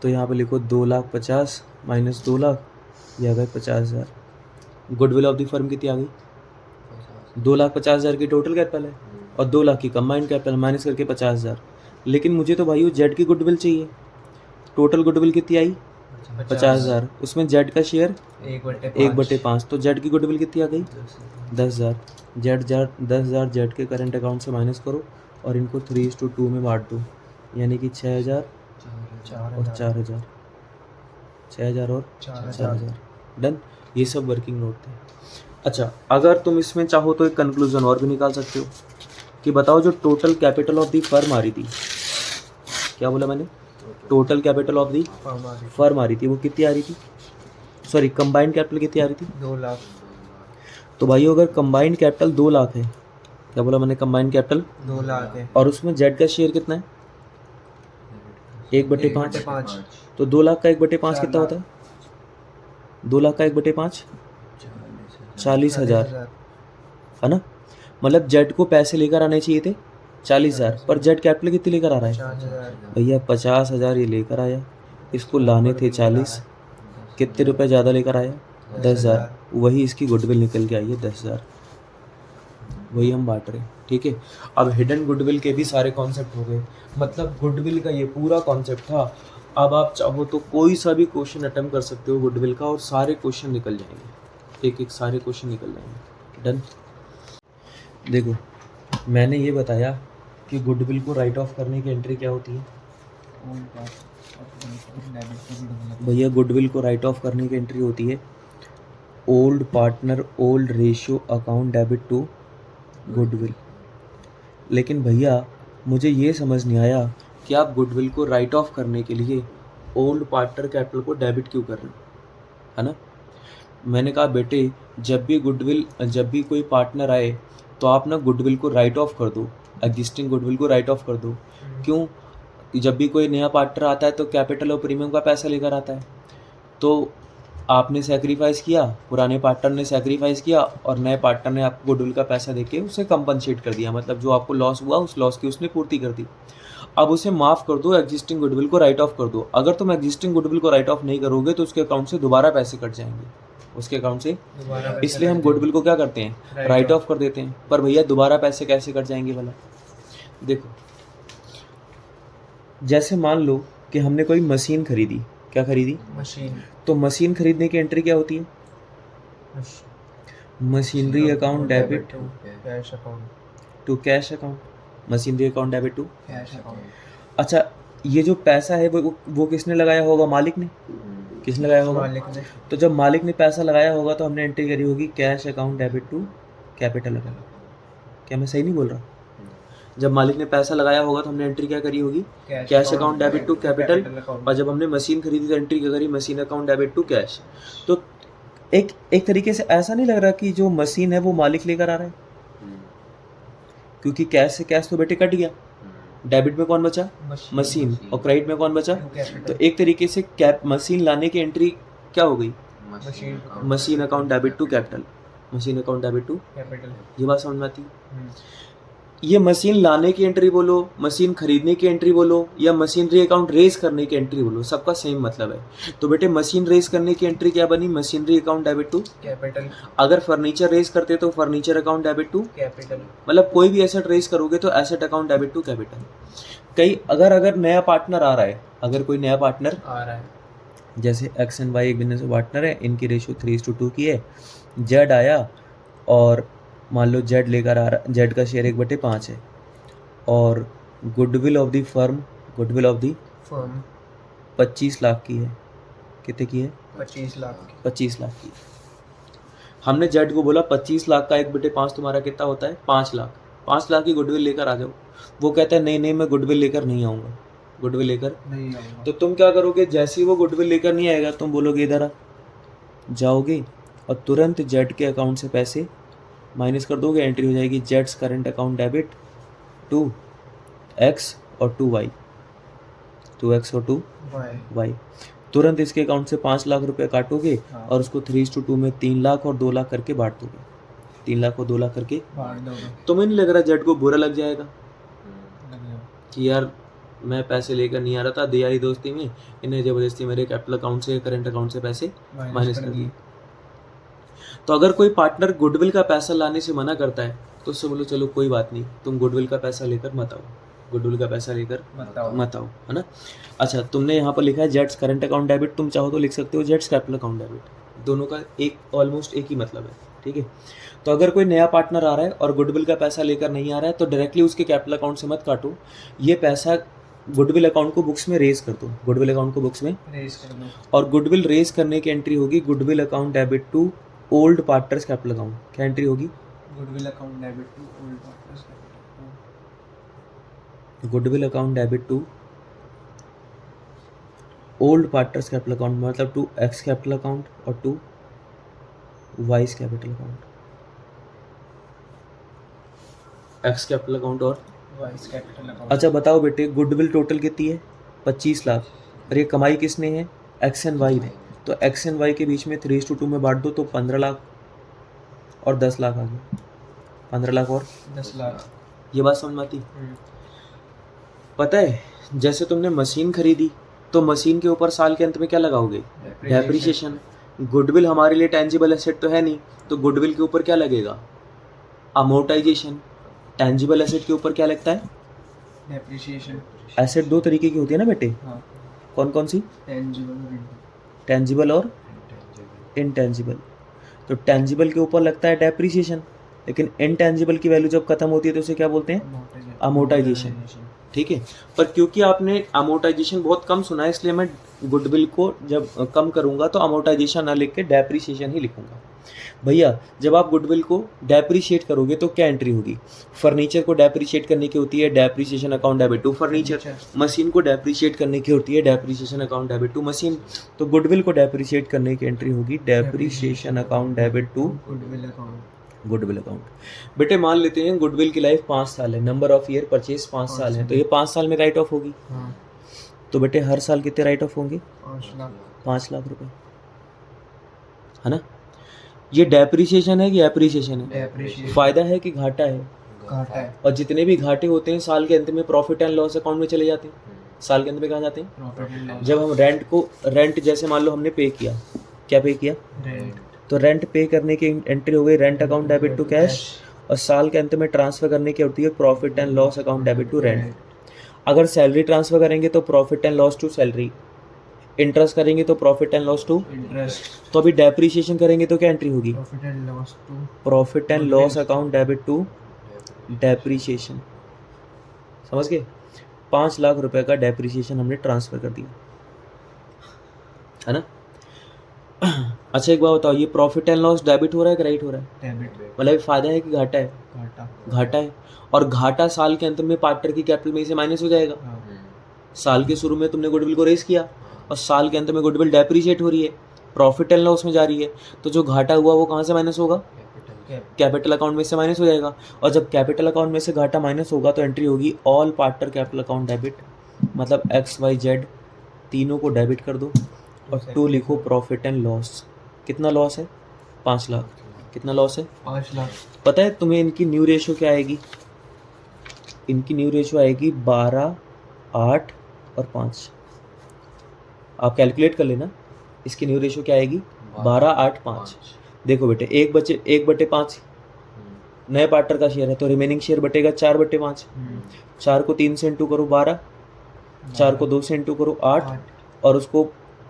तो यहाँ पे लिखो 2,50,000 माइनस 2 लाख ये आ गए 50,000। गुडविल ऑफ द फर्म कितनी आ गई? 2,50,000 की टोटल कैपिटल है और 2 लाख की कंबाइंड कैपिटल माइनस करके 50,000। लेकिन मुझे तो भाई वो जेड की गुडविल चाहिए। टोटल गुडविल कितनी आई? 50,000। उसमें जेड का शेयर 1/5, तो जेड की गुडविल कितनी आ गई? 10,000। जेड 10,000 जेड के करंट अकाउंट से माइनस करो और इनको 3:2 में बांट दो, यानी कि 6,000 और 4,000, 6,000 और 4,000। डन। ये सब वर्किंग नोट थे। अच्छा, अगर तुम इसमें चाहो तो एक कंक्लूजन और भी निकाल सकते हो कि बताओ जो total capital of the firm आ रही थी, क्या बोला मैंने? Total capital of the firm आ रही थी, वो कितनी आ रही थी? सॉरी, कंबाइंड कैपिटल कितनी आ रही थी? 2 लाख। तो भाई अगर कंबाइंड कैपिटल 2 लाख है, क्या बोला मैंने? कंबाइंड कैपिटल 2 लाख है और उसमें जेड का शेयर कितना है? 1/5। तो 2 लाख का 1/5 कितना होता है? 2 लाख का 1/5 40,000, है ना? मतलब जेड को पैसे लेकर आने चाहिए थे 40,000, पर जेड कैपिटल कितनी लेकर आ रहा है? 4,000। भैया 50,000 ये लेकर आया, इसको लाने थे 40, कितने रुपए ज़्यादा लेकर आया? 10,000। वही इसकी गुडविल निकल के आई है 10,000, वही हम बांट रहे हैं। ठीक है, अब हिडन गुडविल के भी सारे कॉन्सेप्ट हो गए, मतलब गुडविल का ये पूरा कॉन्सेप्ट था। अब आप चाहो तो कोई सा भी क्वेश्चन अटेम्प्ट कर सकते हो गुडविल का और सारे क्वेश्चन निकल जाएंगे, एक एक सारे क्वेश्चन निकल जाएंगे। डन। देखो, मैंने ये बताया कि गुडविल को राइट ऑफ करने की एंट्री क्या होती है। भैया गुडविल को राइट ऑफ करने की एंट्री होती है old partner old ratio account debit to goodwill. लेकिन भैया मुझे ये समझ नहीं आया कि आप गुडविल को राइट ऑफ करने के लिए ओल्ड पार्टनर कैपिटल को डेबिट क्यों कर रहे हो, है ना? मैंने कहा बेटे, जब भी कोई पार्टनर आए तो आप ना गुडविल को राइट ऑफ कर दो, एग्जिस्टिंग गुडविल को राइट ऑफ कर दो। क्यों? जब भी कोई नया पार्टनर आता है तो कैपिटल और प्रीमियम का पैसा लेकर आता है, तो आपने सेक्रीफाइस किया, पुराने पार्टनर ने सेक्रीफाइस किया और नए पार्टनर ने आपको गुडविल का पैसा देके उसे कंपनसेट कर दिया, मतलब जो आपको लॉस हुआ उस लॉस की उसने पूर्ति कर दी। अब उसे माफ़ कर दो, एग्जिस्टिंग गुडविल को राइट ऑफ कर दो। अगर तुम एग्जिस्टिंग गुडविल को राइट ऑफ नहीं करोगे तो उसके अकाउंट से दोबारा पैसे कट जाएंगे, उसके अकाउंट से। इसलिए हम गुडविल को क्या करते हैं? राइट ऑफ कर देते हैं। पर भैया दोबारा पैसे कैसे कट जाएंगे भला? देखो, जैसे मान लो कि हमने कोई मशीन खरीदी, क्या खरीदी? मशीन। तो मशीन खरीदने की एंट्री क्या होती है? Machinery account debit cash account to cash account. Machinery account debit to cash account. अच्छा, ये जो पैसा है वो किसने लगाया होगा? मालिक ने। किसने लगाया होगा? मालिक ने। तो जब मालिक ने पैसा लगाया होगा तो हमने एंट्री करी होगी cash account debit to capital account. क्या मैं सही नहीं बोल रहा? जब मालिक ने पैसा लगाया होगा तो हमने एंट्री क्या करी होगी? Cash account debit to capital. और जब हमने मशीन खरीदी तो एंट्री क्या करी? Machine account debit to cash. तो एक तरीके से ऐसा नहीं लग रहा कि जो मशीन है वो मालिक लेकर आ रहा है, क्योंकि कैश से कैश तो बेटे कट गया, डेबिट में कौन बचा? मशीन। और क्रेडिट में कौन बचा? तो एक तरीके से मशीन लाने की एंट्री क्या हो गई? Machine account debit to capital. Machine account debit to capital. ये बात समझ में आती है? ये मशीन लाने की एंट्री बोलो, मशीन खरीदने की एंट्री बोलो, या मशीनरी अकाउंट रेज करने की एंट्री बोलो, सबका सेम मतलब है। तो बेटे मशीन रेज करने की एंट्री क्या बनी? Machinery account debit to capital. अगर फर्नीचर रेज करते तो furniture account debit to capital. मतलब कोई भी एसेट रेज करोगे तो asset account debit to capital. कई अगर नया पार्टनर आ रहा है, अगर कोई नया पार्टनर आ रहा है, जैसे एक्स एंड वाई एक बिजनेस पार्टनर है, इनकी रेशियो 3:2 की है, जेड आया और मान लो जेड लेकर आ रहा, जेड का शेयर 1/5 है और goodwill of the firm 25 lakh की है। कितने की है? 25 लाख। 25 लाख की। हमने जेड को बोला 25 लाख का 1/5 तुम्हारा कितना होता है? 5 लाख। 5 लाख की गुडविल लेकर आ जाओ। वो कहता है नहीं मैं गुडविल लेकर नहीं आऊँगा, गुडविल लेकर नहीं आऊंगा। तो तुम क्या करोगे? जैसे ही वो गुडविल लेकर नहीं आएगा तुम बोलोगे इधर आ, जाओगे और तुरंत जेड के अकाउंट से पैसे माइनस कर दोगे। एंट्री हो जाएगी जेड्स current account debit to X और टू वाई, 2x और 2y। तुरंत इसके अकाउंट से 5 लाख रुपए काटोगे और उसको 3:2 में 3 लाख और 2 लाख करके बांट दोगे। 3 लाख और 2 लाख करके बांट दोगे। तुम्हें नहीं लग रहा जेड को बुरा लग जाएगा कि यार मैं पैसे लेकर नहीं आ रहा था, दे यारी दोस्ती में इन्हें ज़बरदस्ती मेरे कैपिटल अकाउंट से, करंट अकाउंट से पैसे माइनस कर दिए। तो अगर कोई पार्टनर गुडविल का पैसा लाने से मना करता है तो उससे बोलो चलो कोई बात नहीं, तुम गुडविल का पैसा लेकर मत आओ, गुडविल का पैसा लेकर मत आओ, है ना। अच्छा, तुमने यहाँ पर लिखा है जेट्स करंट अकाउंट डेबिट, तुम चाहो तो लिख सकते हो जेट्स कैपिटल अकाउंट डेबिट, दोनों का एक ऑलमोस्ट एक ही मतलब है, ठीक है। तो अगर कोई नया पार्टनर आ रहा है और गुडविल का पैसा लेकर नहीं आ रहा है तो डायरेक्टली उसके कैपिटल अकाउंट से मत काटो, ये पैसा गुडविल अकाउंट को बुक्स में रेज कर दो, गुडविल अकाउंट को बुक्स में रेज कर दो। और गुडविल रेज करने की एंट्री होगी goodwill account debit to old partners capital account. क्या एंट्री होगी? Goodwill account debit to old partners capital. Goodwill account debit to old partners capital account, मतलब टू एक्स कैपिटल अकाउंट और to Y's capital account, X capital account और Y's capital account. अच्छा बताओ बेटे, goodwill total कितनी है? 25 लाख। और ये कमाई किसने है? एक्स एंड वाई ने। तो एक्स एंड वाई के बीच में 3:2 में बांट दो तो 15 लाख और 10 लाख आ गए, 15 लाख और 10 लाख। ये बात समझ में आती? पता है, जैसे तुमने मशीन खरीदी तो मशीन के ऊपर साल के अंत में क्या लगाओगे? डेप्रिसिएशन। गुडविल हमारे लिए टेंजिबल एसेट तो है नहीं, तो गुडविल के ऊपर क्या लगेगा? अमोर्टाइजेशन। टेंजिबल एसेट के ऊपर क्या लगता है? डेप्रिसिएशन। एसेट दो तरीके की होती है ना बेटे, हाँ, कौन कौन सी? टेंजिबल और इनटेंजिबल। तो टेंजिबल के ऊपर लगता है डेप्रिसिएशन, लेकिन इनटेंजिबल की वैल्यू जब खत्म होती है तो उसे क्या बोलते हैं? अमोर्टाइजेशन, ठीक है। पर क्योंकि आपने अमोर्टाइजेशन बहुत कम सुना है, इसलिए मैं गुडविल को जब कम करूंगा तो अमोर्टाइजेशन ना लिख के डेप्रिसिएशन ही लिखूंगा। भैया, जब आप गुडविल को डेप्रिशिएट करोगे तो क्या एंट्री होगी? फर्नीचर को डेप्रिशिएट करने की होती है depreciation account debit to furniture, machine को डेप्रिशिएट करने की होती है depreciation account debit to machine. तो गुडविल को डेप्रिशिएट करने की एंट्री होगी depreciation account debit to goodwill account. Goodwill account. बेटे मान लेते हैं गुडविल की लाइफ 5 साल है, नंबर ऑफ ईयर परचेज 5 साल है, तो ये 5 साल में राइट ऑफ होगी। हाँ, तो बेटे हर साल कितने राइट ऑफ होंगे? 5 लाख। 5 लाख रुपए, है ना। ये डेप्रिसिएशन है कि एप्रिसिएशन है? डेप्रिसिएशन। फायदा है कि घाटा है? घाटा है। और जितने भी घाटे होते हैं साल के अंत में प्रॉफिट एंड लॉस अकाउंट में चले जाते हैं। साल के अंत में कहाँ जाते हैं? Profit and loss. जब हम रेंट जैसे मान लो हमने पे किया, क्या पे किया? रेंट। तो रेंट पे करने की एंट्री हो गई rent account debit to cash, और साल के अंत में ट्रांसफर करने की होती है profit and loss account debit to rent. अगर सैलरी ट्रांसफर करेंगे तो profit and loss to salary, interest करेंगे तो profit and loss to interest. तो अभी डेप्रिसिएशन करेंगे तो क्या एंट्री होगी? Profit and loss to profit and loss account debit to depreciation. समझ गए? 5 लाख रुपए का डेप्रिसिएशन हमने ट्रांसफर कर दिया, है ना। अच्छा एक बात बताओ, ये प्रॉफिट एंड लॉस डेबिट हो रहा है कि राइट हो रहा है? डेबिट। मतलब फायदा है कि घाटा है? घाटा। घाटा है। और घाटा साल के अंत में पार्टनर की कैपिटल में से माइनस हो जाएगा। हाँ, साल के शुरू में तुमने गुडविल को रेस किया और साल के अंत में गुडविल डेप्रिशिएट हो रही है, प्रॉफिट एंड लॉस में जा रही है, तो जो घाटा हुआ वो कहाँ से माइनस होगा? कैपिटल अकाउंट में से माइनस हो जाएगा। और जब कैपिटल अकाउंट में से घाटा माइनस होगा तो एंट्री होगी all partner capital account debit, मतलब एक्स वाई जेड तीनों को डेबिट कर दो और टू लिखो प्रॉफिट एंड लॉस। कितना लॉस है? 5 लाख। कितना लॉस है? 5 लाख। पता है तुम्हें इनकी न्यू रेशियो क्या आएगी? इनकी न्यू रेशियो आएगी 12, 8 और 5। आप कैलकुलेट कर लेना, इसकी न्यू रेशियो क्या आएगी? 12, 8, 5। देखो बेटे 1/5 नए पार्टनर का शेयर है तो रिमेनिंग शेयर बटेगा 4/5। 4 को 3 से इंटू करो 12, 4 को 2 से इंटू करो 8 और उसको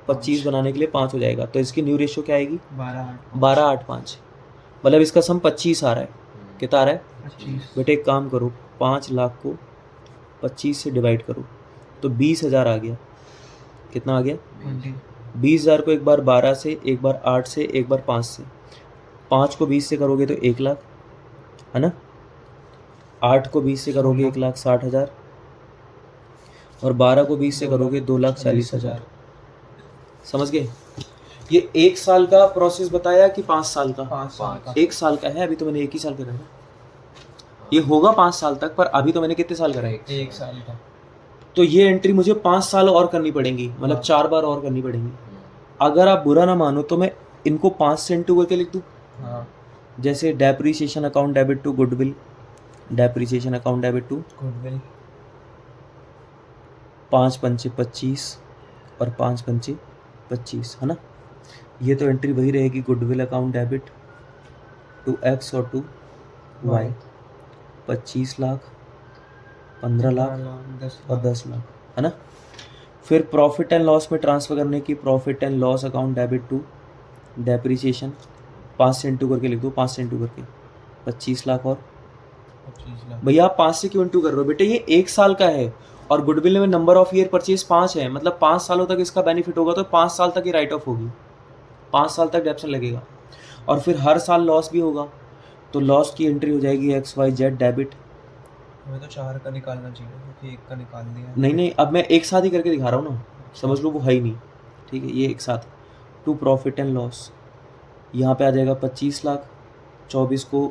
25 बनाने के लिए 5 हो जाएगा। तो इसकी न्यू रेशियो क्या आएगी? 12, 8, 5। मतलब इसका सम 25 आ रहा है। कितना आ रहा है? 25। बेटे एक काम करो, 5 लाख को 25 से डिवाइड करो तो 20,000 आ गया। कितना आ गया? 20,000 को एक बार 12 से, एक बार 8 से, एक बार 5 से, 5 को 20 से करोगे तो 1 लाख, है ना। 8 को 20 से करोगे 1,60,000 और 12 को 20 से करोगे 2,40,000। समझ गए? ये 1 साल का प्रोसेस बताया कि 5 साल का? 5 साल का। 1 साल का है, अभी तो मैंने 1 ही साल का करा। ये होगा 5 साल तक, पर अभी तो मैंने कितने साल करा है? 1 साल का। तो ये एंट्री मुझे 5 साल और करनी पड़ेंगी, मतलब 4 बार और करनी पड़ेंगी। अगर आप बुरा ना मानो तो मैं इनको 5 से इंटू करके लिख दूँ। हाँ, जैसे depreciation account debit to goodwill, depreciation account debit to goodwill. 5 पंचे 25 और 5 पंचे 25, है ना। ये तो एंट्री वही रहेगी, goodwill account debit to X और टू वाई। 25 लाख, 15 लाख 10 और 10 लाख, है ना। फिर प्रॉफिट एंड लॉस में ट्रांसफ़र करने की, profit and loss account debit to depreciation, 5 से इंटू करके लिख दो, 5 से इंटू करके 25 लाख और 25 लाख। भैया आप 5 से क्यों इंटू कर रहे हो बेटे, ये 1 साल का है और गुडविल में नंबर ऑफ ईयर परचेज 5 है, मतलब 5 सालों तक इसका बेनिफिट होगा, तो 5 साल तक ही राइट ऑफ होगी, 5 साल तक डेप्शन लगेगा। और फिर हर साल लॉस भी होगा, तो लॉस की एंट्री हो जाएगी XYZ डेबिट। हमें तो 4 का निकालना चाहिए क्योंकि 1 का निकाल दिया। नहीं, अब मैं एक साथ ही करके दिखा रहा हूँ ना, समझ लो वो है ही नहीं, ठीक है, ये एक साथ। टू प्रॉफिट एंड लॉस, यहाँ पे आ जाएगा 25 लाख, 24 को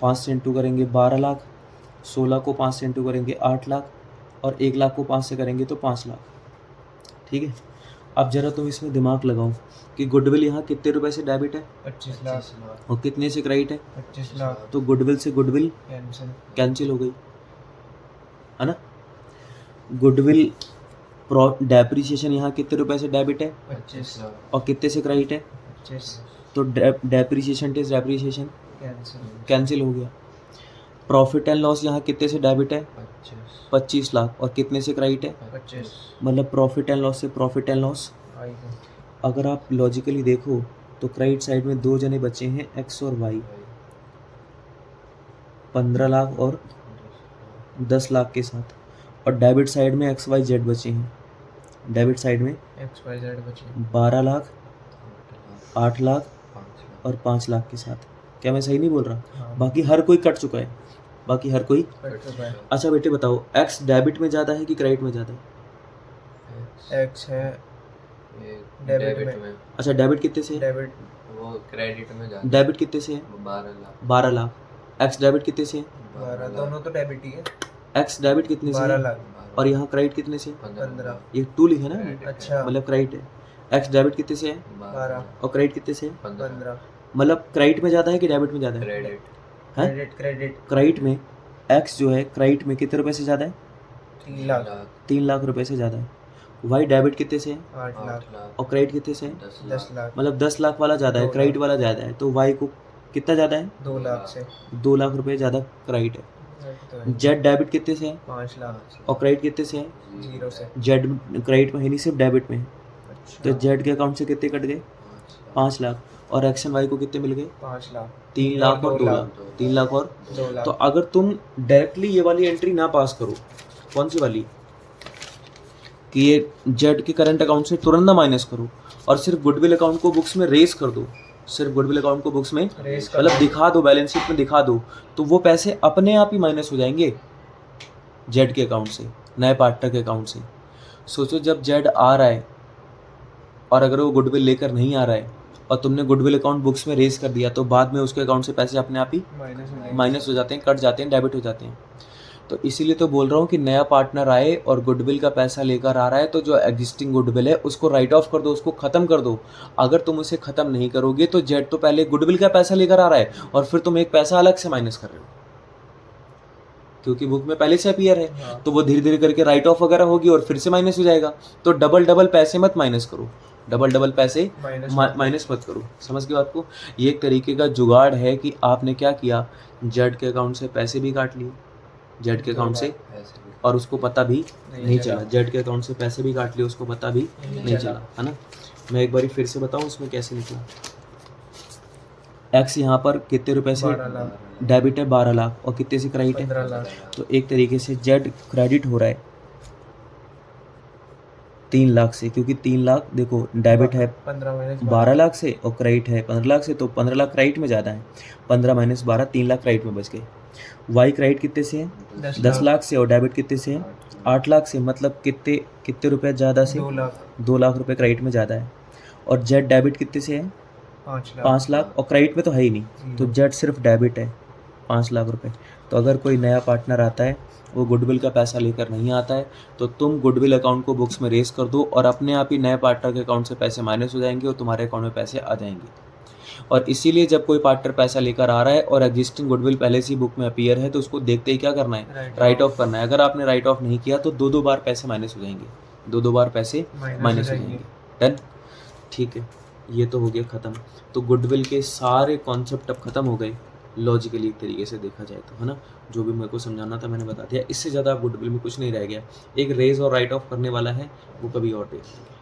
5 से इंटू करेंगे 12 लाख, 16 को 5 से इंटू करेंगे 8 लाख और 1 लाख को 5 से करेंगे तो 5 लाख, ठीक है। अब जरा तुम इसमें दिमाग लगाओ कि गुडविल यहाँ कितने रुपए से डेबिट है 25 लाख। और कितने से क्रेडिट है, 25 लाख तो गुडविल से गुडविल कैंसिल। कैंसिल हो गई, है ना। गुडविल डेप्रिसिएशन यहाँ कितने रुपए से डेबिट है 25 लाख और कितने से क्रेडिट है, 25 तो depreciation test depreciation cancel. Cancel हो गया। प्रॉफिट एंड लॉस यहाँ कितने से डेबिट है 25 25 लाख और कितने से क्रेडिट है, 25 मतलब प्रॉफिट एंड लॉस से प्रॉफिट एंड लॉस। आएगा। अगर आप लॉजिकली देखो तो क्रेडिट साइड में 2 जने बचे हैं एक्स और वाई, 15 लाख और 10 लाख के साथ, और डेबिट साइड में XYZ बचे हैं, डेबिट साइड में XYZ बचे 12 लाख, 8 लाख 5 लाख और 5 लाख के साथ। क्या मैं सही नहीं बोल रहा, हाँ। बाकी हर कोई कट चुका है, बाकी हर कोई। कट चुका है। अच्छा बेटे बताओ, एक्स डेबिट में ज़्यादा है कि क्रेडिट में ज़्यादा है, X है ये डेबिट डेबिट में। में अच्छा डेबिट कितने से है, डेबिट वो क्रेडिट में जाता डेबिट कितने से है, है 12 लाख 12 लाख, एक्स डेबिट कितने से है, 12 दोनों तो डेबिट ही है। एक्स डेबिट कितने से 12 है लाख और यहाँ क्रेडिट कितने से है, 15। ये टू लिखे ना, अच्छा मतलब क्रेडिट है। एक्स डेबिट कितने से है 12 और क्रेडिट कितने से है, 15 मतलब क्रेडिट में ज़्यादा है कि डेबिट में ज़्यादा है, क्रेडिट हैं? क्रेडिट क्रेडिट में एक्स जो है क्रेडिट में कितने रुपए से ज़्यादा है, 3 लाख 3 लाख रुपए से ज़्यादा है। वाई डेबिट कितने से है 8 लाख और क्रेडिट कितने से है, 10 लाख मतलब 10 लाख वाला ज़्यादा है, 2 क्रेडिट लाख। वाला ज़्यादा है, तो वाई को कितना ज़्यादा है, 2 लाख से 2 लाख रुपए ज़्यादा क्रेडिट है। तो है जेड डेबिट कितने से है 5 लाख और क्रेडिट कितने से है, 0 से। जेड क्रेडिट में है नहीं, सिर्फ डेबिट में है, अच्छा तो जेड के अकाउंट से कितने कट गए 5 लाख, और एक्शन वाई को कितने मिल गए 5 लाख 3 लाख और 2 2 लाख, 3 लाख और 2 लाख। तो अगर तुम डायरेक्टली ये वाली एंट्री ना पास करो, कौन सी वाली कि ये जेड के करंट अकाउंट से तुरंत ना माइनस करो और सिर्फ गुडविल अकाउंट को बुक्स में रेस कर दो, सिर्फ गुडविल अकाउंट को बुक्स में रेस कर मतलब दिखा दो, बैलेंस शीट में दिखा दो, तो वो पैसे अपने आप ही माइनस हो जाएंगे जेड के अकाउंट से, नए पार्टनर के अकाउंट से। सोचो जब जेड आ रहा है और अगर वो गुडविल लेकर नहीं आ रहा है और तुमने गुडविल अकाउंट बुक्स में रेस कर दिया, तो बाद में उसके अकाउंट से पैसे अपने आप ही माइनस हो जाएंगे। माइनस हो जाते हैं, कट जाते हैं, डेबिट हो जाते हैं। तो इसीलिए तो बोल रहा हूँ कि नया पार्टनर आए और गुडविल का पैसा लेकर आ रहा है, तो जो एग्जिस्टिंग गुडविल है उसको राइट ऑफ कर दो, उसको ख़त्म कर दो। अगर तुम उसे ख़त्म नहीं करोगे तो जेड तो पहले गुडविल का पैसा लेकर आ रहा है और फिर तुम एक पैसा अलग से माइनस कर रहे हो, क्योंकि बुक में पहले से अपीयर है, हाँ। तो वो धीरे धीरे करके राइट ऑफ वगैरह होगी और फिर से माइनस हो जाएगा। तो डबल पैसे मत माइनस करो, डबल पैसे माइनस मत करो। समझ गए बात को? ये एक तरीके का जुगाड़ है कि आपने क्या किया, जेड के अकाउंट से पैसे भी काट लिए, जेड के अकाउंट से, ऐसे भी और उसको पता भी नहीं चला। चला। जेड के अकाउंट से पैसे भी काट लिए, उसको पता भी नहीं चला, है ना। मैं एक बारी फिर से बताऊं उसमें कैसे निकला। एक्स यहाँ पर कितने रुपए से 12 लाख डेबिट है, 12 लाख, और कितने से क्रेडिट है, 15 लाख। तो एक तरीके से जेड क्रेडिट हो रहा है 3 लाख से, क्योंकि 3 लाख देखो डेबिट है 15 माइनस 12 लाख से और क्रेडिट है 15 लाख से, तो 15 लाख क्रेडिट में ज़्यादा है, 15 माइनस 12, 3 लाख क्रेडिट में बच गए। वाई क्रेडिट कितने से है 10 लाख से और डेबिट कितने से है 8 लाख से, मतलब कितने कितने रुपए ज़्यादा से 2 लाख 2 लाख रुपए क्रेडिट में ज़्यादा है। और जेड डेबिट कितने से है 5 लाख 5 लाख, और क्रेडिट में तो है ही नहीं, तो जेड सिर्फ डेबिट है 5 लाख रुपए। तो अगर कोई नया पार्टनर आता है, वो गुडविल का पैसा लेकर नहीं आता है, तो तुम गुडविल अकाउंट को बुक्स में रेस कर दो और अपने आप ही नए पार्टनर के अकाउंट से पैसे माइनस हो जाएंगे और तुम्हारे अकाउंट में पैसे आ जाएंगे। और इसीलिए जब कोई पार्टनर पैसा लेकर आ रहा है और एग्जिस्टिंग गुडविल पहले से ही बुक में अपीयर है तो उसको देखते ही क्या करना है, राइट ऑफ करना है। अगर आपने राइट ऑफ नहीं किया तो 2-2 बार पैसे माइनस हो जाएंगे, 2-2 बार पैसे माइनस हो जाएंगे। डन, ठीक है, ये तो हो गया ख़त्म। तो गुडविल के सारे कॉन्सेप्ट अब ख़त्म हो गए लॉजिकली एक तरीके से देखा जाए तो, है ना। जो भी मेरे को समझाना था मैंने बता दिया, इससे ज़्यादा गुडविल में कुछ नहीं रह गया। एक रेज और राइट ऑफ करने वाला है, वो कभी और देख लेंगे।